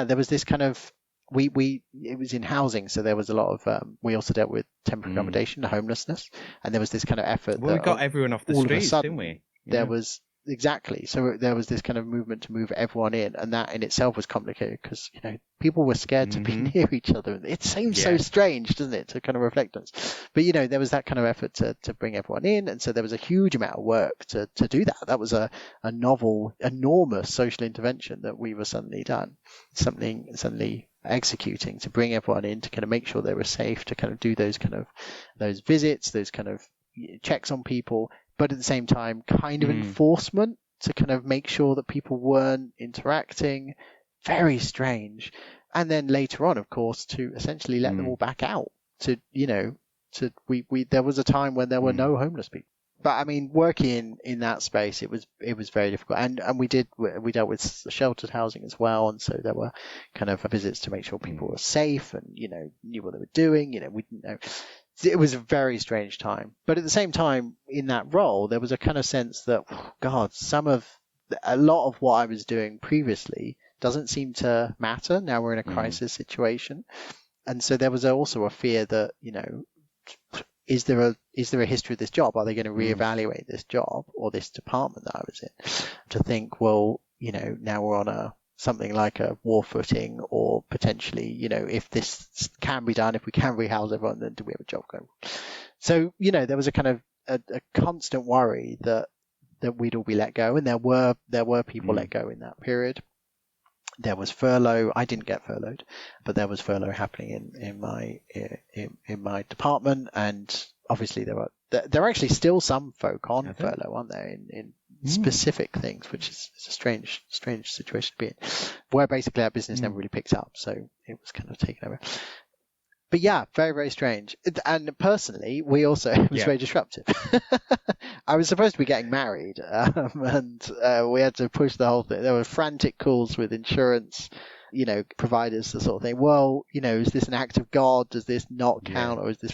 there was this kind of it was in housing, so there was a lot of we also dealt with temporary accommodation, homelessness, and there was this kind of effort. Well, we got everyone off the streets, didn't we? There was exactly. So there was this kind of movement to move everyone in, and that in itself was complicated because, you know, people were scared to be near each other. It seems so strange, doesn't it, to kind of reflect on this? But, you know, there was that kind of effort to bring everyone in, and so there was a huge amount of work to do that. That was a novel, enormous social intervention that we were suddenly executing to bring everyone in, to kind of make sure they were safe, to kind of do those visits, those kind of checks on people, but at the same time kind of enforcement to kind of make sure that people weren't interacting. Very strange. And then later on, of course, to essentially let them all back out, to, you know, there was a time when there were no homeless people. But I mean, working in that space, it was very difficult, and we dealt with sheltered housing as well, and so there were kind of visits to make sure people were safe and, you know, knew what they were doing. You know, we didn't know. It was a very strange time, but at the same time, in that role, there was a kind of sense that, oh God, a lot of what I was doing previously doesn't seem to matter. Now we're in a crisis situation. And so there was also a fear that, is there a history of this job? Are they going to reevaluate this job or this department that I was in? To think, well, now we're on something like a war footing, or potentially, if this can be done, if we can rehouse everyone, then do we have a job going? So, there was a kind of a constant worry that we'd all be let go, and there were people let go in that period. There was furlough. I didn't get furloughed, but there was furlough happening in my department, and obviously there are actually still some folk on furlough, aren't there, in specific things, which is a strange situation to be in, where basically our business never really picked up, so it was kind of taken over. But yeah, very, very strange. And personally, it was very disruptive. I was supposed to be getting married, and we had to push the whole thing. There were frantic calls with insurance, providers, the sort of thing. Well, is this an act of God? Does this not count? Or is this...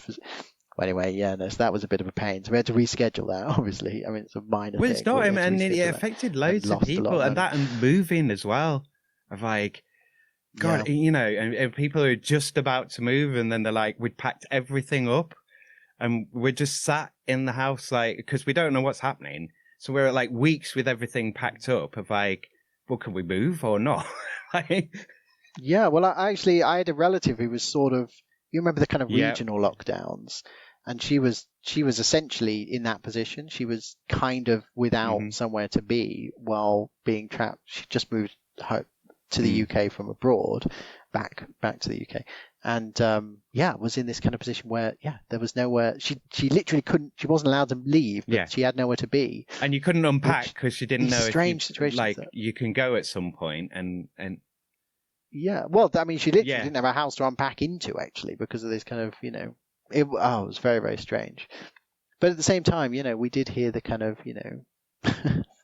Well, anyway, so that was a bit of a pain. So we had to reschedule that, obviously. I mean, it's a minor thing. Well, it's not, and it affected loads of people, and moving as well. Of like... God, and people are just about to move, and then they're like, we'd packed everything up, and we're just sat in the house, like, because we don't know what's happening. So we're like weeks with everything packed up of like, well, can we move or not? Yeah, well, I had a relative who was sort of, you remember the kind of regional lockdowns, and she was essentially in that position. She was kind of without somewhere to be while being trapped. She just moved home to the UK from abroad, back to the UK, and was in this kind of position where there was nowhere. She literally couldn't. She wasn't allowed to leave, but she had nowhere to be, and you couldn't unpack because she didn't know. Strange situation. Like you can go at some point, and well, I mean, she literally didn't have a house to unpack into actually because of this kind of it was very, very strange. But at the same time, we did hear the kind of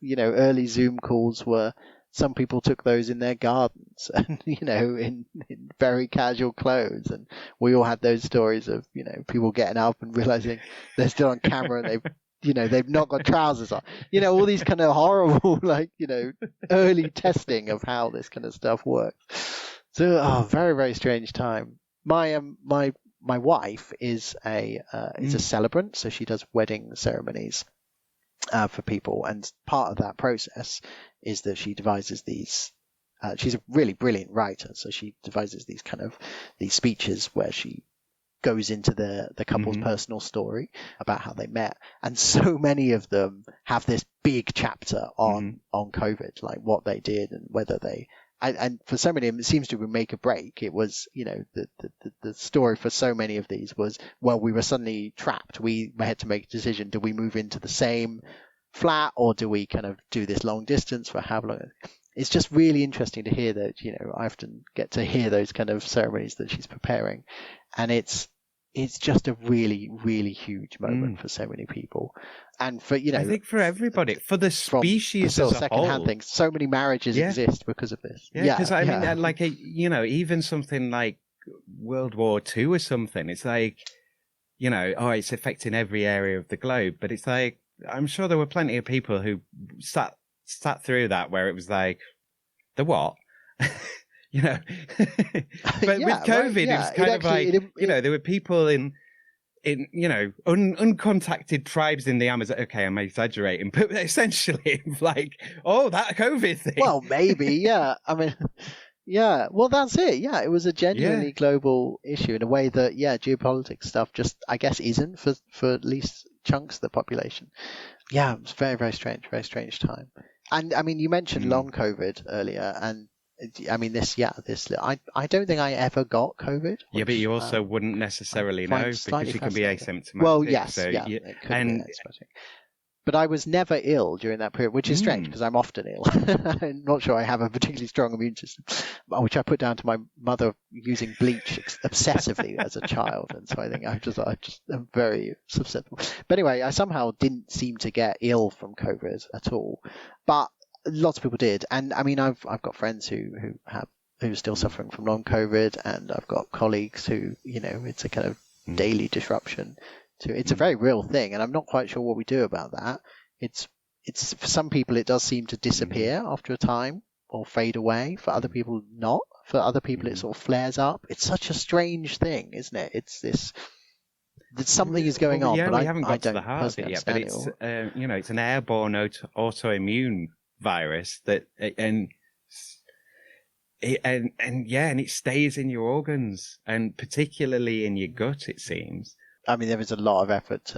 early Zoom calls were. Some people took those in their gardens and, in very casual clothes. And we all had those stories of, people getting up and realizing they're still on camera and they've not got trousers on. All these kind of horrible, early testing of how this kind of stuff works. So, very, very strange time. My wife is a celebrant, so she does wedding ceremonies. For people, and part of that process is that she devises these. She's a really brilliant writer, so she devises these speeches where she goes into the couple's personal story about how they met, and so many of them have this big chapter on COVID, like what they did and whether they. And for so many of them, it seems to be make or break. It was, the story for so many of these was, well, we were suddenly trapped. We had to make a decision. Do we move into the same flat or do we kind of do this long distance for how long? It's just really interesting to hear that, I often get to hear those kind of ceremonies that she's preparing. And it's just a really, really huge moment for so many people. And for, I think for everybody, for the species as a secondhand whole. Things. So many marriages exist because of this. Yeah, because I mean, like, even something like World War II or something, it's like, it's affecting every area of the globe. But it's like, I'm sure there were plenty of people who sat through that where it was like, the what? But with COVID, it was kind of like, there were people in uncontacted tribes in the Amazon. Okay, I'm exaggerating, but essentially, like, that COVID thing. Well, maybe, yeah. I mean, yeah. Well, that's it. Yeah, it was a genuinely global issue in a way that, geopolitics stuff just, I guess, isn't for at least chunks of the population. Yeah, it was very, very strange time. And I mean, you mentioned long COVID earlier, and I mean, I don't think I ever got COVID. But you also wouldn't necessarily know because you can be asymptomatic. Well, yes, it could be asymptomatic. But I was never ill during that period, which is strange because I'm often ill. I'm not sure I have a particularly strong immune system, which I put down to my mother using bleach obsessively as a child. And so I think I just am very susceptible. But anyway, I somehow didn't seem to get ill from COVID at all. But lots of people did. And I mean, I've got friends who are still suffering from long COVID, and I've got colleagues who, it's a kind of daily disruption. It's a very real thing, and I'm not quite sure what we do about that. It's for some people it does seem to disappear after a time, or fade away. For other people, not. For other people, it sort of flares up. It's such a strange thing, isn't it? It's this. Something is going on, but we haven't got to the don't heart of it yet. But it's it's an airborne autoimmune virus that and it stays in your organs, and particularly in your gut, it seems. I mean, there is a lot of effort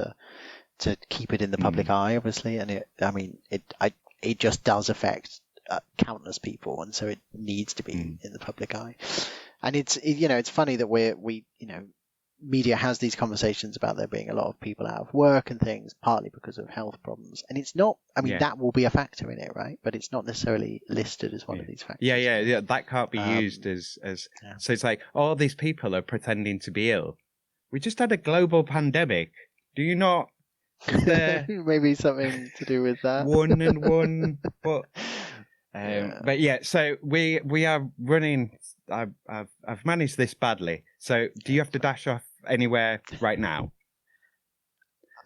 to keep it in the public eye, obviously, and it just does affect countless people, and so it needs to be in the public eye. And it's funny that we media has these conversations about there being a lot of people out of work and things, partly because of health problems. And it's not, that will be a factor in it, right? But it's not necessarily listed as one of these factors. Yeah. That can't be used as so it's like, all these people are pretending to be ill. We just had a global pandemic. Do you not? Maybe something to do with that. One, but but yeah. So we are running. I've managed this badly. So do you have to dash off anywhere right now?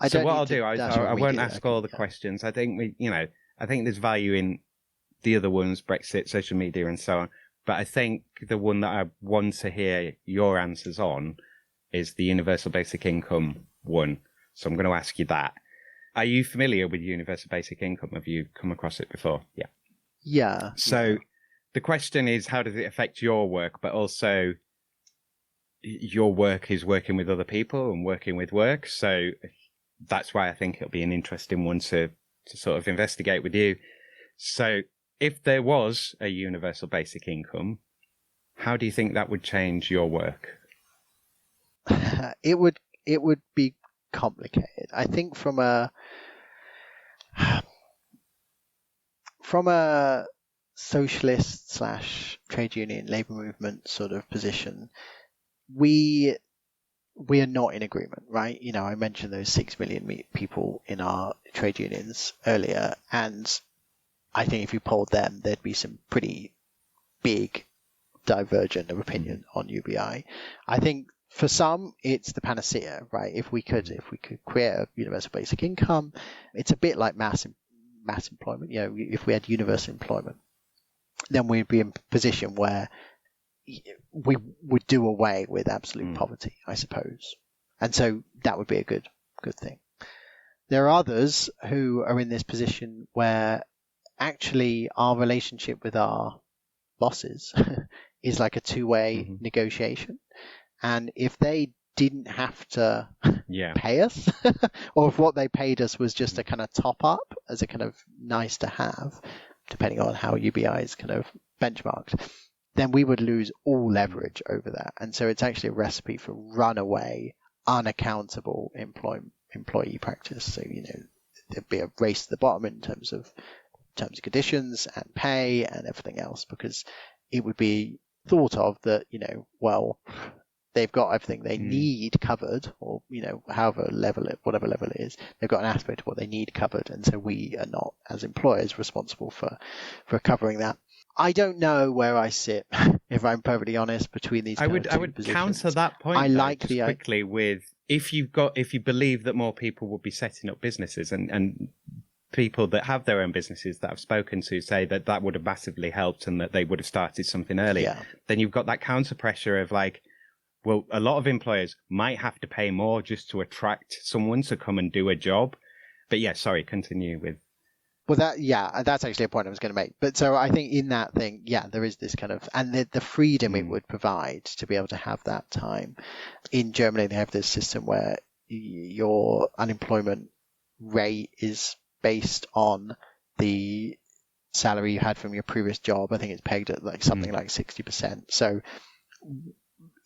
So what I'll do, I won't ask all the questions. I think I think there's value in the other ones, Brexit, social media, and so on. But I think the one that I want to hear your answers on is the universal basic income one. So I'm going to ask you that. Are you familiar with universal basic income? Have you come across it before? Yeah. Yeah. So the question is, how does it affect your work? But also, your work is working with other people and working with work. So that's why I think it'll be an interesting one to sort of investigate with you. So if there was a universal basic income, how do you think that would change your work? It would be complicated. I think from a socialist / trade union labour movement sort of position, we are not in agreement, right? I mentioned those 6 million people in our trade unions earlier, and I think if you polled them, there'd be some pretty big divergent of opinion on UBI. I think for some, it's the panacea, right? If we could create a universal basic income, it's a bit like mass employment. If we had universal employment, then we'd be in a position where we would do away with absolute poverty, I suppose. And so that would be a good thing. There are others who are in this position where actually our relationship with our bosses is like a two-way negotiation. And if they didn't have to pay us, or if what they paid us was just a kind of top up as a kind of nice to have, depending on how UBI is kind of benchmarked, then we would lose all leverage over that. And so it's actually a recipe for runaway, unaccountable employee practice. So, there'd be a race to the bottom in terms of conditions and pay and everything else, because it would be thought of that, they've got everything they need covered, or, whatever level it is, they've got an aspect of what they need covered. And so we are not, as employers, responsible for covering that. I don't know where I sit, if I'm perfectly honest, between these. I would counter that point. I like the quickly with if you believe that more people would be setting up businesses, and people that have their own businesses that I've spoken to say that would have massively helped and that they would have started something earlier. Yeah. Then you've got that counter pressure of like, well, a lot of employers might have to pay more just to attract someone to come and do a job. But yeah, sorry, continue with. Well, that's actually a point I was going to make. But so I think in that thing, there is this kind of, and the freedom it would provide to be able to have that time. In Germany, they have this system where your unemployment rate is based on the salary you had from your previous job. I think it's pegged at like something like 60%. So,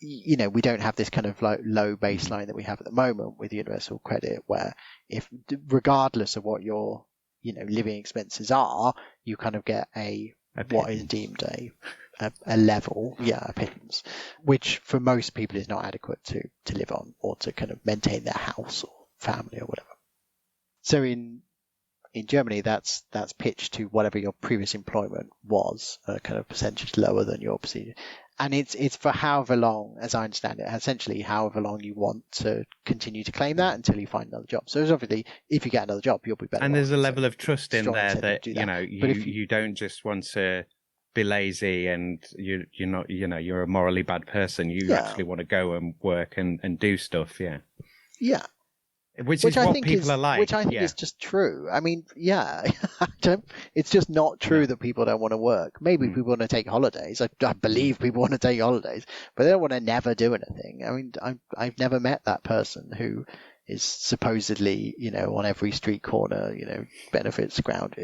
we don't have this kind of low baseline that we have at the moment with universal credit, where if regardless of what your living expenses are, you kind of get what is deemed a level, a pittance, which for most people is not adequate to live on or to kind of maintain their house or family or whatever. So in Germany, that's pitched to whatever your previous employment was, a kind of percentage lower than your procedure. And it's for however long, as I understand it, essentially however long you want to continue to claim that until you find another job. So it's obviously, if you get another job, you'll be better. And there's a level of trust in there that, you don't just want to be lazy and you're not, you're a morally bad person. You actually want to go and work and do stuff. Yeah. Yeah. Which is what people are like. Which I think is just true. I mean, yeah, it's just not true that people don't want to work. Maybe people want to take holidays. I believe people want to take holidays, but they don't want to never do anything. I mean, I've never met that person who is supposedly, on every street corner, benefits ground.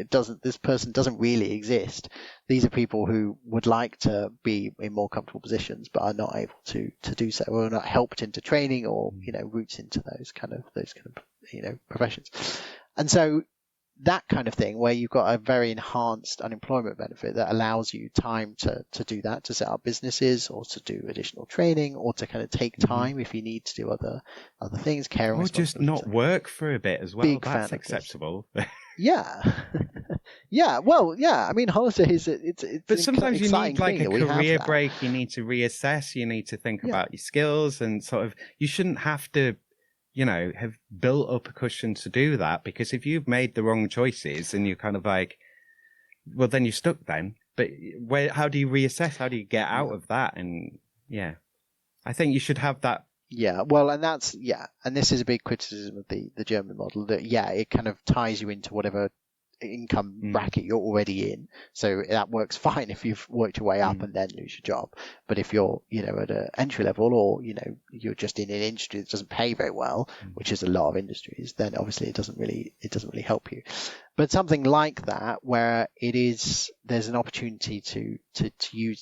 This person doesn't really exist. These are people who would like to be in more comfortable positions, but are not able to do so, or are not helped into training or, routes into those kind of, professions. And so that kind of thing, where you've got a very enhanced unemployment benefit that allows you time to do that, to set up businesses or to do additional training or to kind of take time if you need to do other things, care and or just not work for a bit as well. That's acceptable. Yeah. Yeah. Well, yeah. I mean, holidays, but sometimes you need like a career break. You need to reassess. You need to think about your skills and sort of, you shouldn't have to, have built up a cushion to do that, because if you've made the wrong choices and you're kind of like, well, then you're stuck then. But how do you reassess? How do you get out of that? And I think you should have that. Yeah, well, and this is a big criticism of the German model, that, it kind of ties you into whatever income bracket you're already in. So that works fine if you've worked your way up and then lose your job. But if you're, at an entry level, or, you're just in an industry that doesn't pay very well, which is a lot of industries, then obviously it doesn't really help you. But something like that, where there's an opportunity to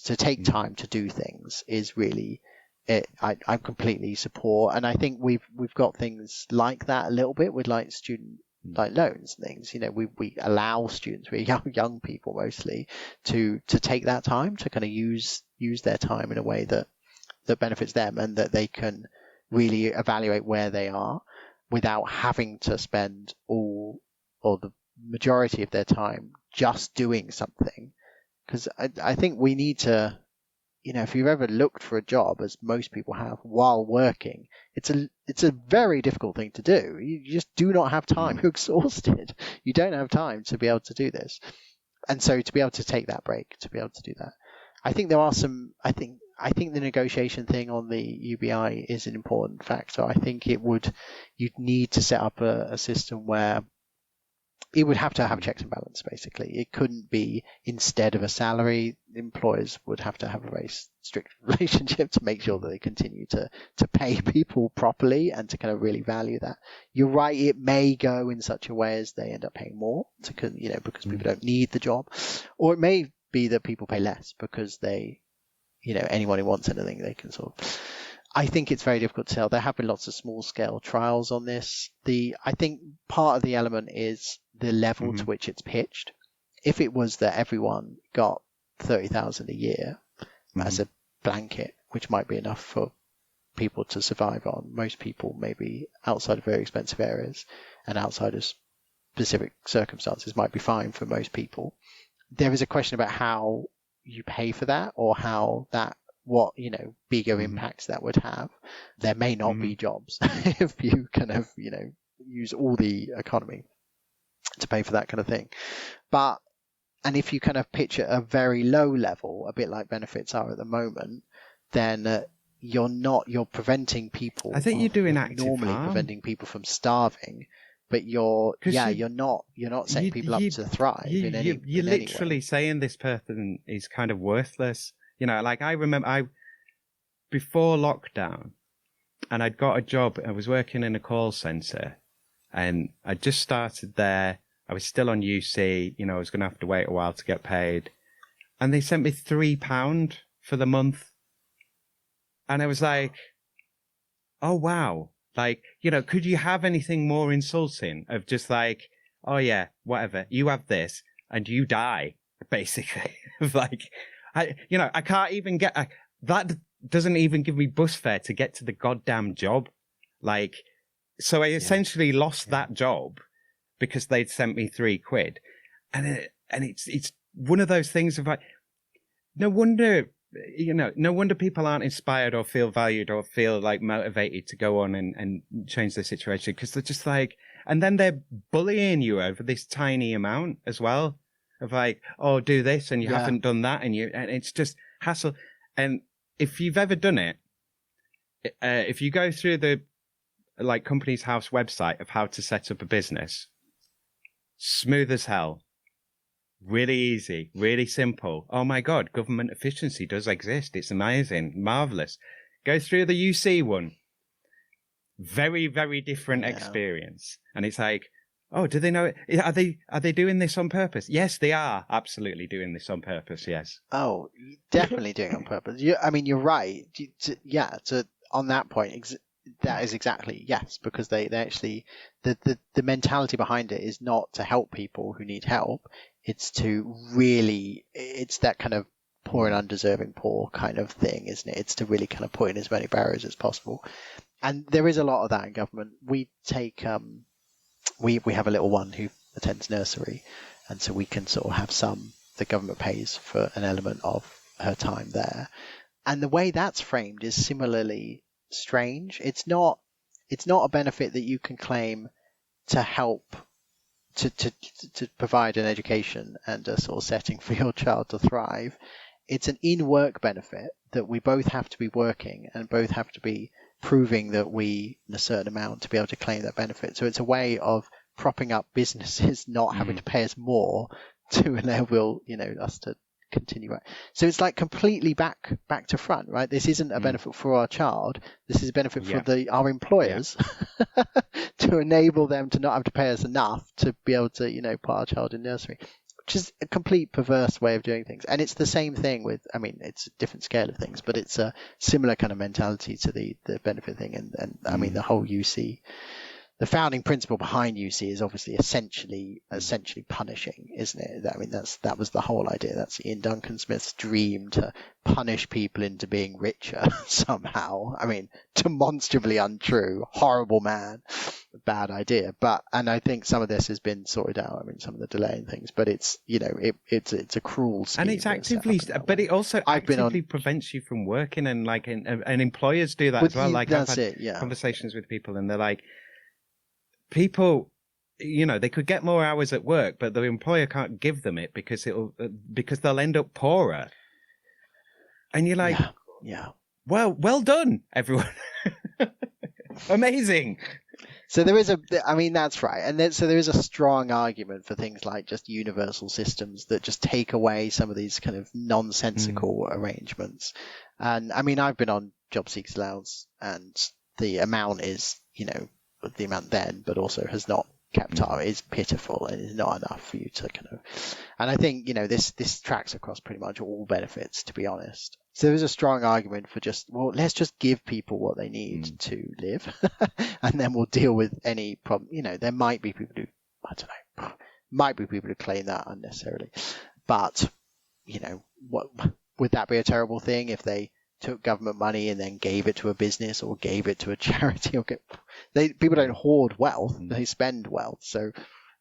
take time to do things, is really, I completely support. And I think we've got things like that a little bit with like student loans and things. We allow students, we're young people mostly, to take that time to kind of use their time in a way that benefits them, and that they can really evaluate where they are without having to spend all or the majority of their time just doing something. Because I think we need to, if you've ever looked for a job, as most people have, while working, it's a very difficult thing to do. You just do not have time. You're exhausted. You don't have time to be able to do this. And so to be able to take that break, to be able to do that, I think there are some, I think the negotiation thing on the UBI is an important factor. I think you'd need to set up a system where it would have to have checks and balance, basically. It couldn't be, instead of a salary, employers would have to have a very strict relationship to make sure that they continue to pay people properly and to kind of really value that. You're right, it may go in such a way as they end up paying more because people don't need the job. Or it may be that people pay less because they, anyone who wants anything, they can sort of... I think it's very difficult to tell. There have been lots of small scale trials on this. I think part of the element is the level to which it's pitched. If it was that everyone got 30,000 a year as a blanket, which might be enough for people to survive on, most people maybe outside of very expensive areas and outside of specific circumstances might be fine for most people. There is a question about how you pay for that, or how that, what, bigger impacts that would have. There may not be jobs if you kind of, use all the economy to pay for that kind of thing. And if you kind of pitch at a very low level, a bit like benefits are at the moment, then you're preventing people. I think you're doing active normally harm. Preventing people from starving, but you're not setting people up to thrive you're literally saying this person is kind of worthless. Like I remember before lockdown, and I'd got a job. I was working in a call center, and I just started there. I was still on UC. I was going to have to wait a while to get paid, and they sent me £3 for the month, and I was like, "Oh wow!" Like, could you have anything more insulting? Of just like, "Oh yeah, whatever. You have this, and you die." Basically, like. I can't even get that. Doesn't even give me bus fare to get to the goddamn job. Like, so I essentially lost that job because they'd sent me £3, and it's one of those things of like, no wonder people aren't inspired or feel valued or feel like motivated to go on and change their situation, because they're just like, and then they're bullying you over this tiny amount as well. of like, oh, do this and you haven't done that, and it's just hassle. And if you've ever done it, if you go through the like Companies House website of how to set up a business, smooth as hell, really easy, really simple. Oh my God, government efficiency does exist. It's amazing, marvelous. Go through the UC one. Very, very different experience. And it's like, oh, do they know it? Are they doing this on purpose? Yes, they are absolutely doing this on purpose. Yes. Oh, definitely doing it on purpose. You're right. On that point, that is exactly yes, because they actually the mentality behind it is not to help people who need help. It's that kind of poor and undeserving poor kind of thing, isn't it? It's to really kind of put in as many barriers as possible. And there is a lot of that in government. We take we have a little one who attends nursery, and so we can sort of have the government pays for an element of her time there. And the way that's framed is similarly strange. It's not a benefit that you can claim to help to provide an education and a sort of setting for your child to thrive. It's an in-work benefit that we both have to be working and both have to be proving that we in a certain amount to be able to claim that benefit. So it's a way of propping up businesses not having to pay us more to enable us to continue. So it's like completely back to front, right? This isn't a benefit for our child. This is a benefit for our employers to enable them to not have to pay us enough to be able to put our child in nursery, which is a complete perverse way of doing things. And it's the same thing with, it's a different scale of things, but it's a similar kind of mentality to the benefit thing. And the whole UC, the founding principle behind UC is obviously essentially punishing, isn't it? That was the whole idea. That's Ian Duncan Smith's dream, to punish people into being richer somehow. Demonstrably untrue, horrible man, bad idea. And I think some of this has been sorted out. Some of the delay and things, but it's it's a cruel scheme. And it's actively, but it also actively prevents you from working, and and employers do that as well. Like I've had conversations with people, and they're like, people, they could get more hours at work, but the employer can't give them it because they'll end up poorer. And you're like, well done, everyone. Amazing. So there is that's right. And so there is a strong argument for things like just universal systems that just take away some of these kind of nonsensical arrangements. And I've been on job seekers allowance, and the amount is, the amount then, but also has not kept up, is pitiful and is not enough for you to kind of, and I think, this tracks across pretty much all benefits, to be honest. So there's a strong argument for let's just give people what they need to live, and then we'll deal with any problem. There might be people who claim that unnecessarily, but, what would that be a terrible thing if they took government money and then gave it to a business or gave it to a charity? People don't hoard wealth, they spend wealth. So,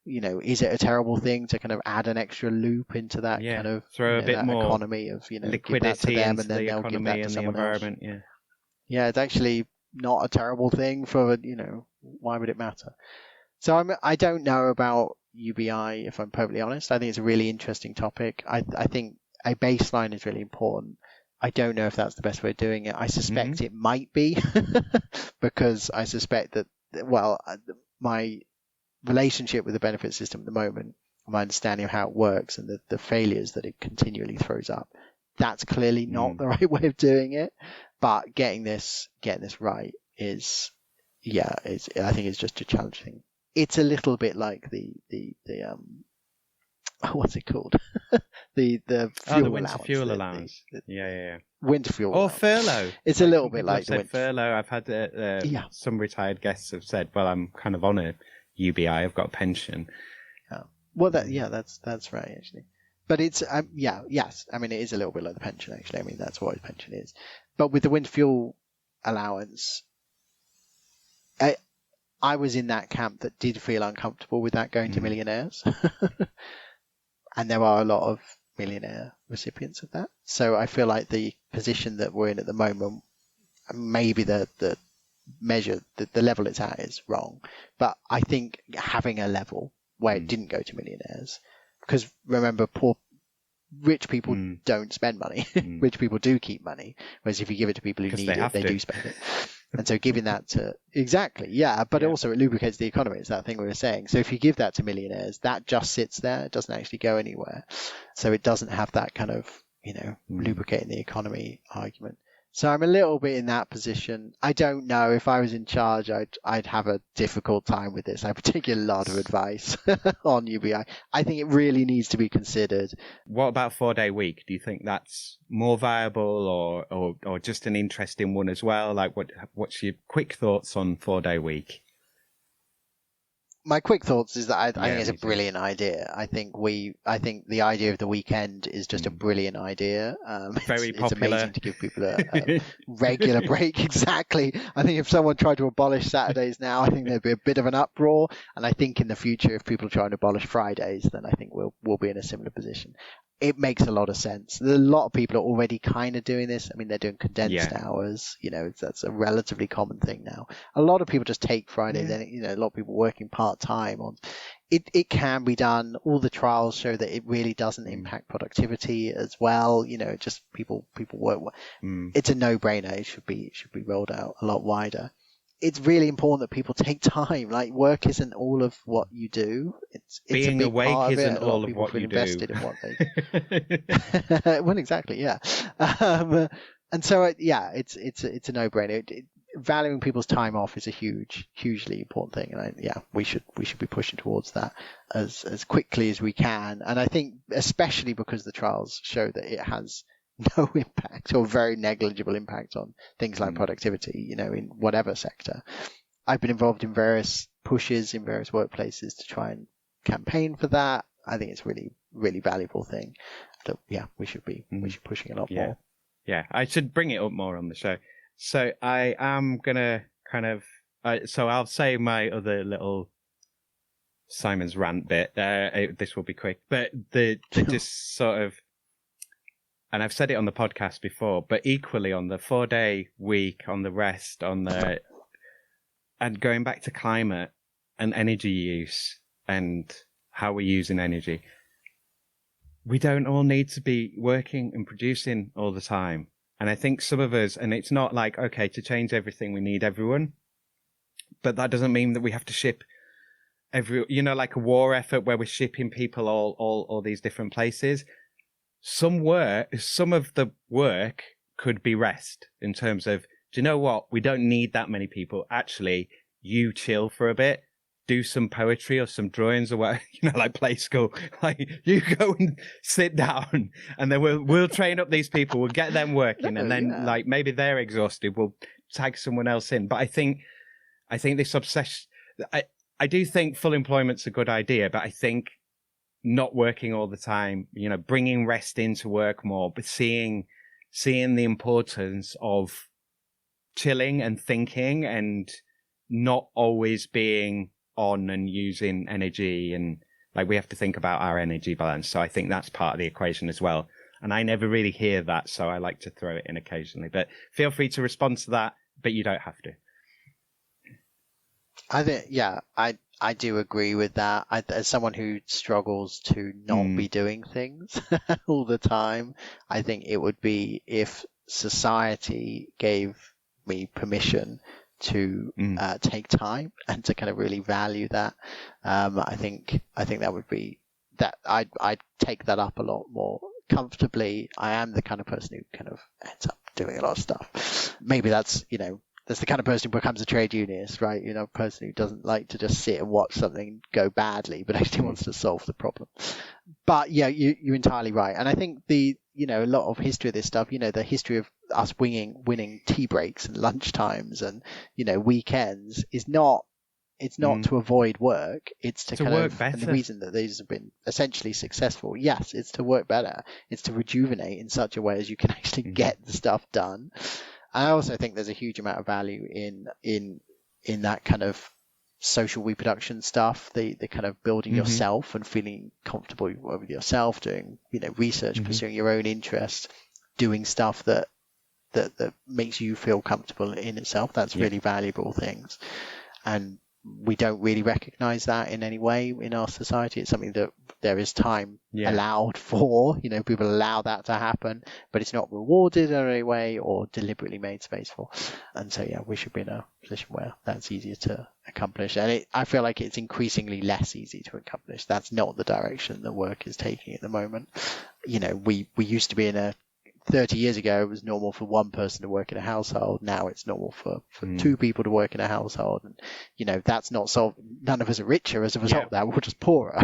is it a terrible thing to kind of add an extra loop into that kind of throw a bit more economy of liquidity give that to them into and then the they'll give that economy to and the someone environment? else? It's actually not a terrible thing for why would it matter? So I don't know about UBI, if I'm perfectly honest. I think it's a really interesting topic. I think a baseline is really important. I don't know if that's the best way of doing it. I suspect it might be because I suspect that, my relationship with the benefit system at the moment, my understanding of how it works and the failures that it continually throws up, that's clearly not the right way of doing it. But getting this right is, I think it's just a challenge thing. It's a little bit like the what's it called? the fuel winter allowance. Fuel allowance. Winter fuel. Or furlough. It's a little bit like the furlough. I've had some retired guests have said, well, I'm kind of on a UBI. I've got a pension. Well, that's right, actually. But it's yes. It is a little bit like the pension, actually. That's what a pension is. But with the winter fuel allowance, I was in that camp that did feel uncomfortable with that going to millionaires. And there are a lot of millionaire recipients of that. So I feel like the position that we're in at the moment, maybe the measure, the level it's at is wrong. But I think having a level where it didn't go to millionaires because remember, rich people don't spend money. Rich people do keep money. Whereas if you give it to people who need it, they do spend it. And so giving that to, but also it lubricates the economy. It's that thing we were saying. So if you give that to millionaires, that just sits there. It doesn't actually go anywhere. So it doesn't have that kind of, lubricating the economy argument. So I'm a little bit in that position. I don't know if I was in charge, I'd have a difficult time with this. I would take a lot of advice on UBI. I think it really needs to be considered. What about 4-day week? Do you think that's more viable or just an interesting one as well? Like what's your quick thoughts on 4-day week? My quick thoughts is that I think it's a brilliant idea. I think the idea of the weekend is just a brilliant idea. Very popular. It's amazing to give people a regular break. Exactly. I think if someone tried to abolish Saturdays now, I think there'd be a bit of an uproar. And I think in the future, if people try to abolish Fridays, then I think we'll be in a similar position. It makes a lot of sense. A lot of people are already kind of doing this. I mean, they're doing condensed hours. That's a relatively common thing now. A lot of people just take Fridays. A lot of people working part-time on it. It can be done. All the trials show that it really doesn't impact productivity as well. Just people work. It's a no-brainer. It should be rolled out a lot wider. It's really important that people take time. Like, work isn't all of what you do. It's being a big awake part of isn't it. all of what you invested do. In what they do. Well, exactly, yeah. And so, it's a no-brainer. Valuing people's time off is a hugely important thing, and we should be pushing towards that as quickly as we can. And I think, especially because the trials show that it has no impact or very negligible impact on things like productivity, in whatever sector. I've been involved in various pushes in various workplaces to try and campaign for that. I think it's really, really valuable thing that, we should be pushing a lot more. Yeah, I should bring it up more on the show. So I am going to kind of, so I'll say my other little Simon's rant bit. This will be quick, but the just sort of, and I've said it on the podcast before, but equally on the 4-day week, on the rest, and going back to climate and energy use and how we're using energy, we don't all need to be working and producing all the time. And I think some of us, and it's not like, okay, to change everything, we need everyone, but that doesn't mean that we have to ship like a war effort where we're shipping people all these different places. Some of the work could be rest in terms of, do you know what? We don't need that many people. Actually, you chill for a bit, do some poetry or some drawings or what, like play school. Like, you go and sit down, and then we'll train up these people. We'll get them working, and then like maybe they're exhausted. We'll tag someone else in. But I think this obsession. I do think full employment's a good idea, but I think not working all the time, bringing rest into work more, but seeing the importance of chilling and thinking and not always being on and using energy, and like we have to think about our energy balance. So I think that's part of the equation as well. And I never really hear that, so I like to throw it in occasionally. But feel free to respond to that, but you don't have to. I think, I do agree with that. As someone who struggles to not be doing things all the time, I think it would be if society gave me permission to take time and to kind of really value that. I think that would be that I'd take that up a lot more comfortably. I am the kind of person who kind of ends up doing a lot of stuff. Maybe that's the kind of person who becomes a trade unionist, right? A person who doesn't like to just sit and watch something go badly, but actually wants to solve the problem. But you're entirely right. And I think a lot of history of this stuff, the history of us winning tea breaks and lunch times and, weekends is not, it's not to avoid work. It's to kind work of, better. And the reason that these have been essentially successful, yes, it's to work better. It's to rejuvenate in such a way as you can actually get the stuff done. I also think there's a huge amount of value in that kind of social reproduction stuff, the kind of building yourself and feeling comfortable with yourself, doing research, pursuing your own interests, doing stuff that makes you feel comfortable in itself. That's really valuable things. And we don't really recognize that in any way in our society. It's something that there is time allowed for, people allow that to happen, but it's not rewarded in any way or deliberately made space for. And so, we should be in a position where that's easier to accomplish. And I feel like it's increasingly less easy to accomplish. That's not the direction the work is taking at the moment. We used to be in a 30 years ago, it was normal for one person to work in a household. Now it's normal for two people to work in a household. And, that's not solved. None of us are richer as a result of that. We're just poorer.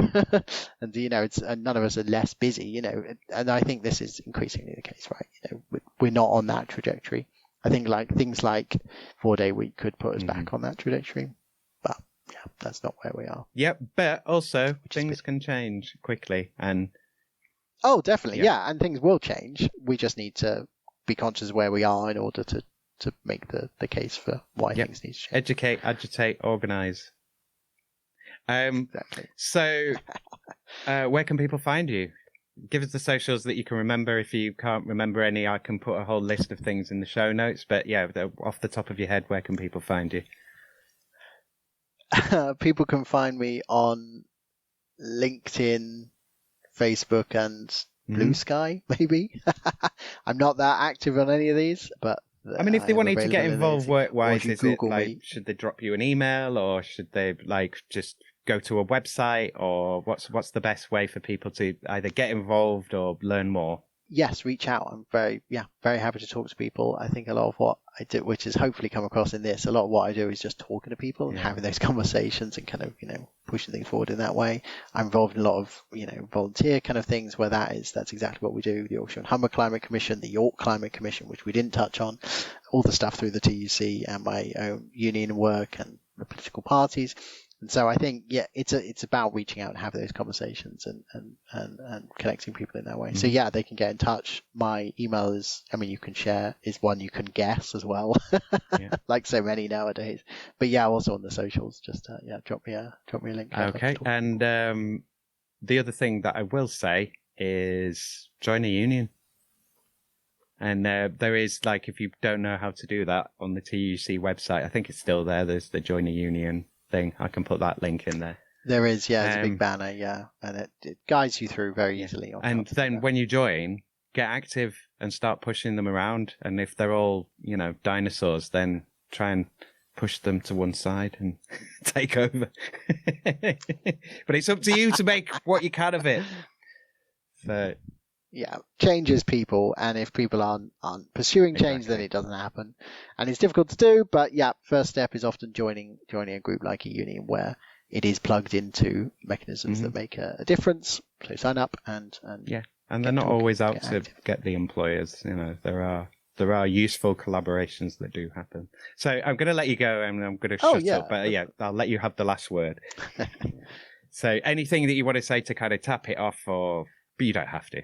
And, and none of us are less busy, and I think this is increasingly the case, right? We're not on that trajectory. I think things like 4-day week could put us back on that trajectory. But that's not where we are. Yep. But also things can change quickly and oh, definitely. Yeah. And things will change. We just need to be conscious of where we are in order to make the case for why things need to change. Educate, agitate, organise. Exactly. So, where can people find you? Give us the socials that you can remember. If you can't remember any, I can put a whole list of things in the show notes. But off the top of your head, where can people find you? People can find me on LinkedIn, Facebook, and Blue Sky, maybe. I'm not that active on any of these, but I mean, if they wanted to get involved work-wise, is it me. Should they drop you an email, or should they just go to a website, or what's the best way for people to either get involved or learn more? Yes, reach out. I'm very happy to talk to people. I think a lot of what I do, which has hopefully come across in this, a lot of what I do is just talking to people and having those conversations and kind of, pushing things forward in that way. I'm involved in a lot of, volunteer kind of things where that's exactly what we do. The Yorkshire and Humber Climate Commission, the York Climate Commission, which we didn't touch on, all the stuff through the TUC and my own union work and the political parties. And so I think, it's about reaching out and having those conversations and connecting people in that way. So they can get in touch. My email is one you can guess as well, like so many nowadays. But also on the socials, just drop me a link. Okay. And the other thing that I will say is join a union. And there is, if you don't know how to do that, on the TUC website, I think it's still there. There's the join a union thing. I can put that link in there. There is, it's a big banner, and it guides you through very easily. And then when you join, get active and start pushing them around. And if they're all, dinosaurs, then try and push them to one side and take over. But it's up to you to make what you can of it. So, changes people, and if people aren't pursuing change, then it doesn't happen, and it's difficult to do. But first step is often joining a group like a union where it is plugged into mechanisms that make a difference. So sign up and they're not always out to get the employers. There are useful collaborations that do happen. So I'm going to let you go, and I'm going to shut up. But I'll let you have the last word. So anything that you want to say to kind of tap it off, but you don't have to,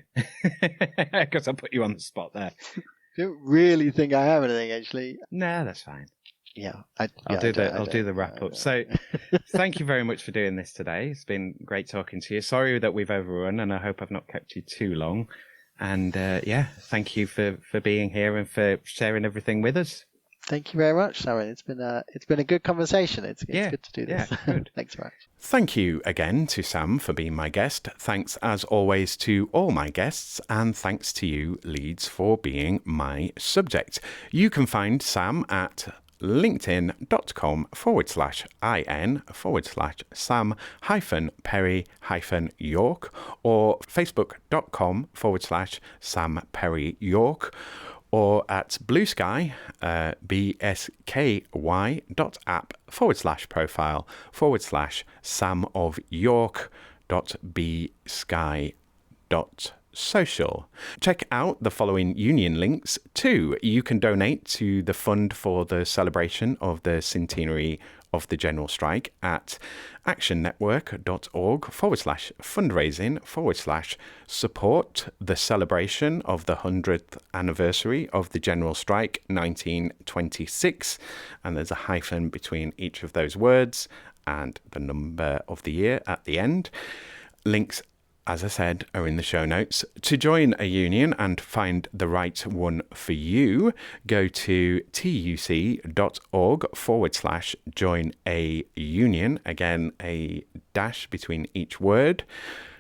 because I put you on the spot there. I don't really think I have anything, actually. No, that's fine. I'll do the wrap up. So thank you very much for doing this today. It's been great talking to you. Sorry that we've overrun, and I hope I've not kept you too long. And thank you for being here and for sharing everything with us. Thank you very much, Simon. It's been a good conversation. It's good to do this. Yeah, good. Thanks very much. Thank you again to Sam for being my guest. Thanks as always to all my guests, and thanks to you, Leeds, for being my subject. You can find Sam at linkedin.com/IN/Sam-Perry-York or facebook.com/Sam Perry York. Or at Blue Sky, bsky.app/profile/Sam of York.bsky.social. Check out the following union links too. You can donate to the fund for the celebration of the centenary of the general strike at actionnetwork.org/fundraising/support the celebration of the 100th anniversary of the general strike 1926, and there's a hyphen between each of those words and the number of the year at the end. Links as I said, are in the show notes. To join a union and find the right one for you, go to tuc.org/join a union. Again, a dash between each word.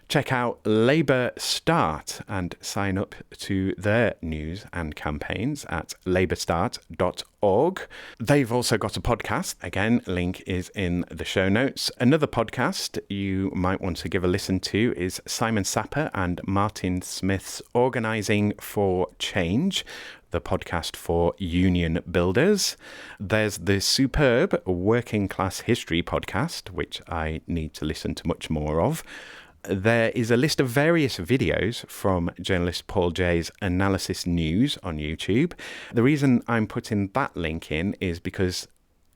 Check out Labour Start and sign up to their news and campaigns at labourstart.org. They've also got a podcast. Again, link is in the show notes. Another podcast you might want to give a listen to is Simon Sapper and Martin Smith's Organising for Change, the podcast for union builders. There's the superb Working Class History podcast, which I need to listen to much more of. There is a list of various videos from journalist Paul Jay's Analysis News on YouTube. The reason I'm putting that link in is because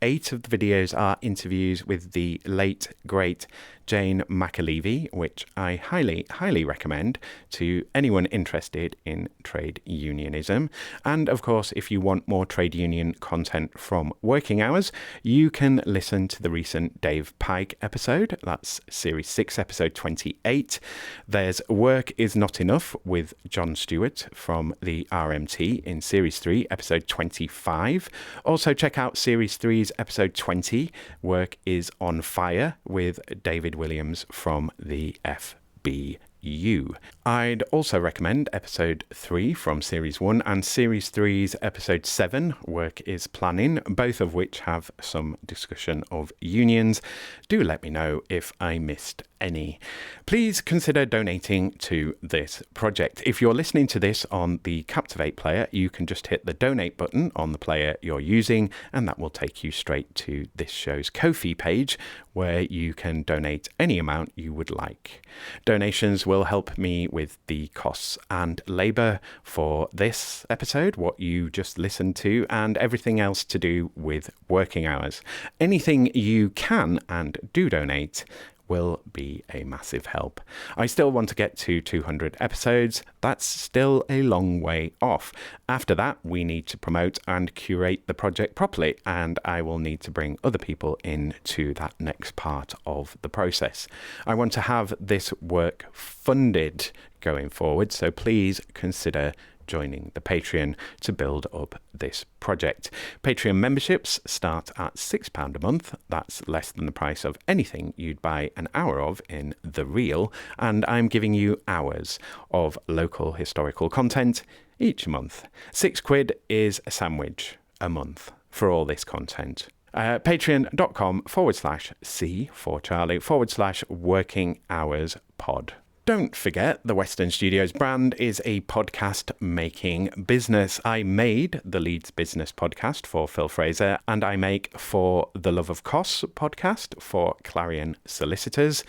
8 of the videos are interviews with the late, great Jane McAlevey, which I highly, highly recommend to anyone interested in trade unionism. And of course, if you want more trade union content from Working Hours, you can listen to the recent Dave Pike episode. That's Series 6, Episode 28. There's Work Is Not Enough with John Stewart from the RMT in Series 3, Episode 25. Also check out Series 3's Episode 20, Work Is on Fire with David Williams from the FBU. I'd also recommend Episode 3 from Series 1 and Series 3's Episode 7, Work is Planning, both of which have some discussion of unions. Do let me know if I missed any. Please consider donating to this project. If you're listening to this on the Captivate player, you can just hit the donate button on the player you're using, and that will take you straight to this show's Ko-fi page, where you can donate any amount you would like. Donations will help me with the costs and labour for this episode, what you just listened to, and everything else to do with Working Hours. Anything you can and do donate will be a massive help. I still want to get to 200 episodes. That's still a long way off. After that, we need to promote and curate the project properly, and I will need to bring other people in to that next part of the process. I want to have this work funded going forward, so please consider joining the Patreon to build up this project. Patreon memberships start at £6 a month. That's less than the price of anything you'd buy an hour of in The Real, and I'm giving you hours of local historical content each month. £6 is a sandwich a month for all this content. Patreon.com/C for Charlie /Working Hours Pod. Don't forget, the Western Studios brand is a podcast-making business. I made the Leeds Business podcast for Phil Fraser, and I make For the Love of Costs podcast for Clarion Solicitors.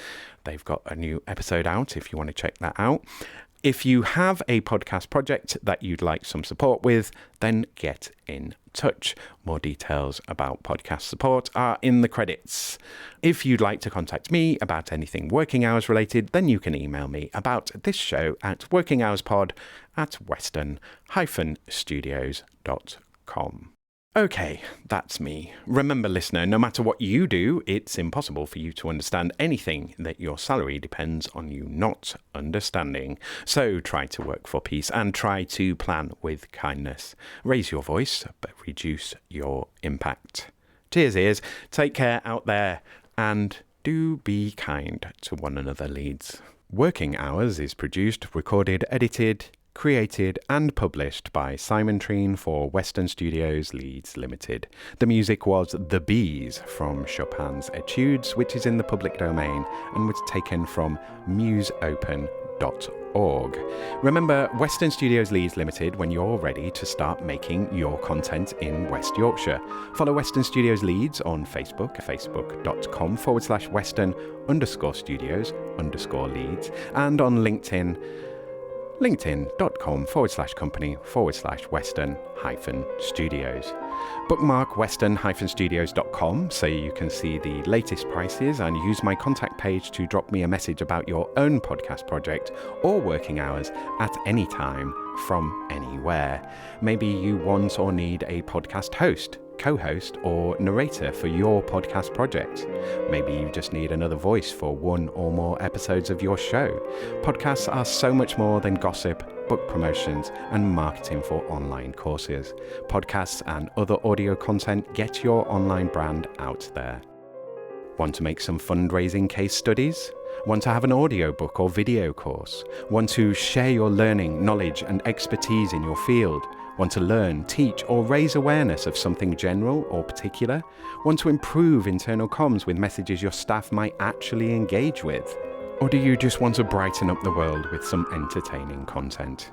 They've got a new episode out if you want to check that out. If you have a podcast project that you'd like some support with, then get in touch. More details about podcast support are in the credits. If you'd like to contact me about anything Working Hours related, then you can email me about this show at workinghourspod@western-studios.com. Okay, that's me. Remember, listener, no matter what you do, it's impossible for you to understand anything that your salary depends on you not understanding. So try to work for peace and try to plan with kindness. Raise your voice, but reduce your impact. Cheers, ears. Take care out there, and do be kind to one another, Leeds. Working Hours is produced, recorded, edited, created and published by Simon Treen for Western Studios Leeds Limited. The music was The Bees from Chopin's Etudes, which is in the public domain and was taken from museopen.org. Remember Western Studios Leeds Limited when you're ready to start making your content in West Yorkshire. Follow Western Studios Leeds on Facebook, facebook.com/Western_Studios_Leeds, and on LinkedIn, linkedin.com/company/Western-Studios. Bookmark western-studios.com so you can see the latest prices and use my contact page to drop me a message about your own podcast project or Working Hours at any time from anywhere. Maybe you want or need a podcast host. co-host or narrator for your podcast project. Maybe you just need another voice for one or more episodes of your show. Podcasts are so much more than gossip, book promotions, and marketing for online courses. Podcasts and other audio content get your online brand out there. Want to make some fundraising case studies? Want to have an audiobook or video course? Want to share your learning, knowledge, and expertise in your field? Want to learn, teach, or raise awareness of something general or particular? Want to improve internal comms with messages your staff might actually engage with? Or do you just want to brighten up the world with some entertaining content?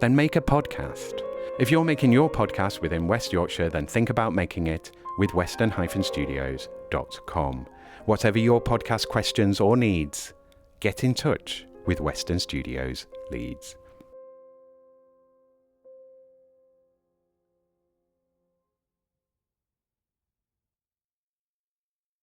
Then make a podcast. If you're making your podcast within West Yorkshire, then think about making it with western-studios.com. Whatever your podcast questions or needs, get in touch with Western Studios Leeds.